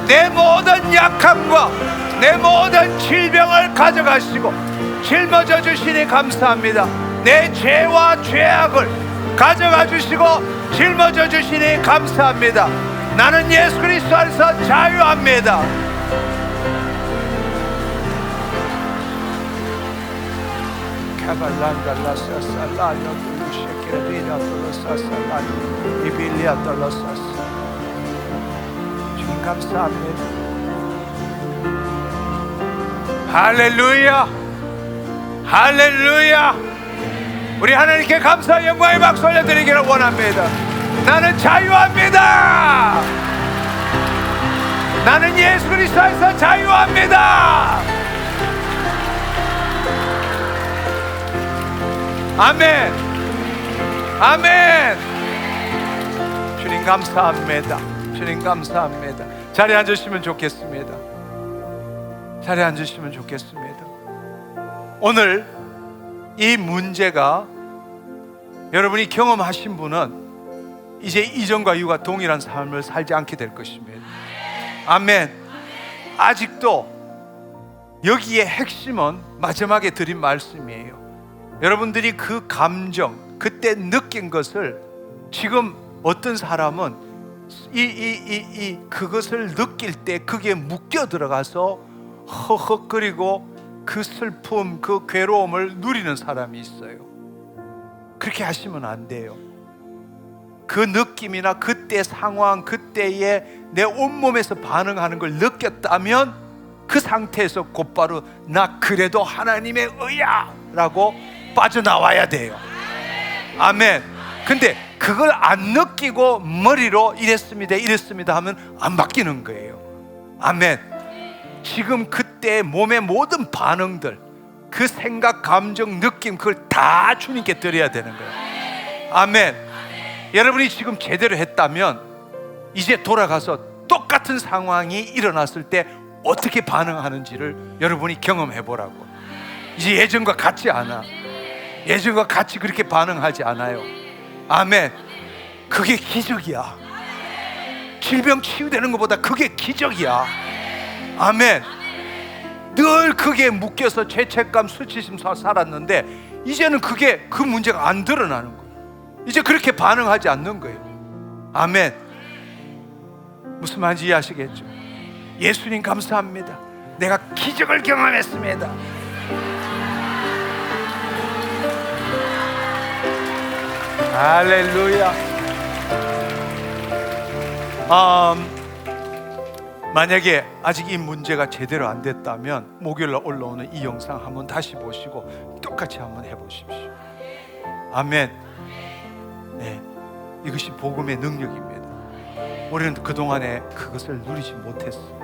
내 모든 약함과 내 모든 질병을 가져가시고 짊어져 주시니 감사합니다. 내 죄와 죄악을 가져가 주시고 짊어져 주시니 감사합니다. 나는 예수 그리스도 안에서 자유합니다. 주님 감사합니다. 할렐루야, 할렐루야. 우리 하나님께 감사 영광의 박수 올려드리기를 원합니다. 나는 자유합니다. 나는 예수 그리스도에서 자유합니다. 아멘, 아멘. 주님 감사합니다. 주님 감사합니다. 자리에 앉으시면 좋겠습니다. 자리에 앉으시면 좋겠습니다. 오늘 이 문제가 여러분이 경험하신 분은 이제 이전과 이후가 동일한 삶을 살지 않게 될 것입니다. 아멘. 아직도 여기에 핵심은 마지막에 드린 말씀이에요. 여러분들이 그 감정, 그때 느낀 것을 지금 어떤 사람은 그것을 느낄 때 그게 묶여 들어가서 허헉거리고 그 슬픔, 그 괴로움을 누리는 사람이 있어요. 그렇게 하시면 안 돼요. 그 느낌이나 그때 상황, 그때에 내 온몸에서 반응하는 걸 느꼈다면 그 상태에서 곧바로 나 그래도 하나님의 의야 라고 빠져나와야 돼요. 아멘. 근데 그걸 안 느끼고 머리로 이랬습니다 하면 안 바뀌는 거예요. 아멘. 지금 그때 몸의 모든 반응들, 그 생각, 감정, 느낌, 그걸 다 주님께 드려야 되는 거예요. 아멘. 여러분이 지금 제대로 했다면 이제 돌아가서 똑같은 상황이 일어났을 때 어떻게 반응하는지를 여러분이 경험해 보라고. 이제 예전과 같지 않아. 예전과 같이 그렇게 반응하지 않아요. 아멘. 그게 기적이야. 질병 치유되는 것보다 그게 기적이야. 아멘. 늘 그게 묶여서 죄책감, 수치심 살았는데 이제는 그게 그 문제가 안 드러나는 거예요. 이제 그렇게 반응하지 않는 거예요. 아멘. 무슨 말인지 이해하시겠죠? 예수님 감사합니다. 내가 기적을 경험했습니다. 할렐루야. 만약에 아직 이 문제가 제대로 안 됐다면 목요일날 올라오는 이 영상 한번 다시 보시고 똑같이 한번 해보십시오. 아멘. 네, 이것이 복음의 능력입니다. 우리는 그동안에 그것을 누리지 못했어요.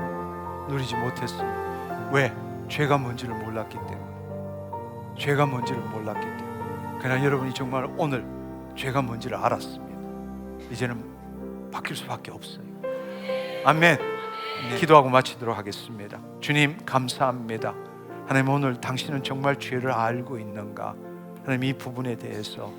왜? 죄가 뭔지를 몰랐기 때문에. 죄가 뭔지를 몰랐기 때문에. 그러나 여러분이 정말 오늘 죄가 뭔지를 알았습니다. 이제는 바뀔 수밖에 없어요. 아멘. 네. 기도하고 마치도록 하겠습니다. 주님 감사합니다. 하나님, 오늘 당신은 정말 죄를 알고 있는가? 하나님, 이 부분에 대해서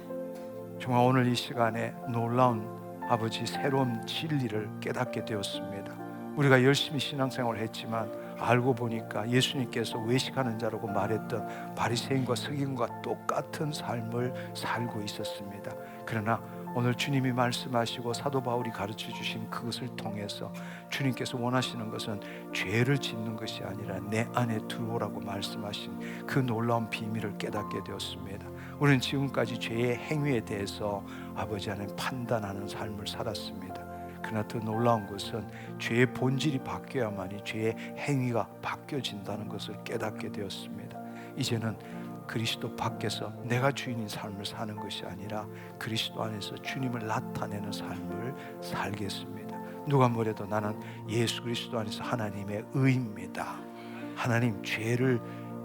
정말 오늘 이 시간에 놀라운 아버지 새로운 진리를 깨닫게 되었습니다. 우리가 열심히 신앙생활을 했지만 알고 보니까 예수님께서 외식하는 자라고 말했던 바리새인과 서기관과 똑같은 삶을 살고 있었습니다. 그러나 오늘 주님이 말씀하시고 사도 바울이 가르쳐 주신 그것을 통해서 주님께서 원하시는 것은 죄를 짓는 것이 아니라 내 안에 들어오라고 말씀하신 그 놀라운 비밀을 깨닫게 되었습니다. 우리는 지금까지 죄의 행위에 대해서 아버지 하나님 판단하는 삶을 살았습니다. 그러나 더 놀라운 것은 죄의 본질이 바뀌어야만이 죄의 행위가 바뀌어진다는 것을 깨닫게 되었습니다. 이제는 그리스도 밖에서 내가 주인인 삶을 사는 것이 아니라 그리스도 안에서 주님을 나타내는 삶을 살겠습니다. 누가 뭐래도 나는 예수 그리스도 안에서 하나님의 의입니다. 하나님, 죄를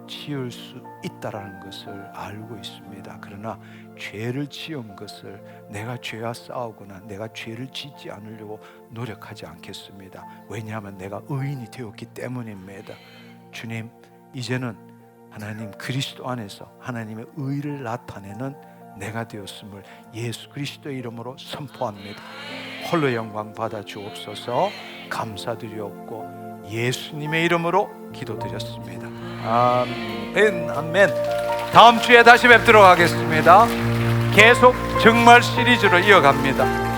지을 수 있다라는 것을 알고 있습니다. 그러나 죄를 지은 것을 내가 죄와 싸우거나 내가 죄를 짓지 않으려고 노력하지 않겠습니다. 왜냐하면 내가 의인이 되었기 때문입니다. 주님, 이제는 하나님 그리스도 안에서 하나님의 의를 나타내는 내가 되었음을 예수 그리스도의 이름으로 선포합니다. 홀로 영광 받아 주옵소서. 감사드리옵고 예수님의 이름으로 기도드렸습니다. 아멘. 아멘. 다음 주에 다시 뵙도록 하겠습니다. 계속 정말 시리즈로 이어갑니다.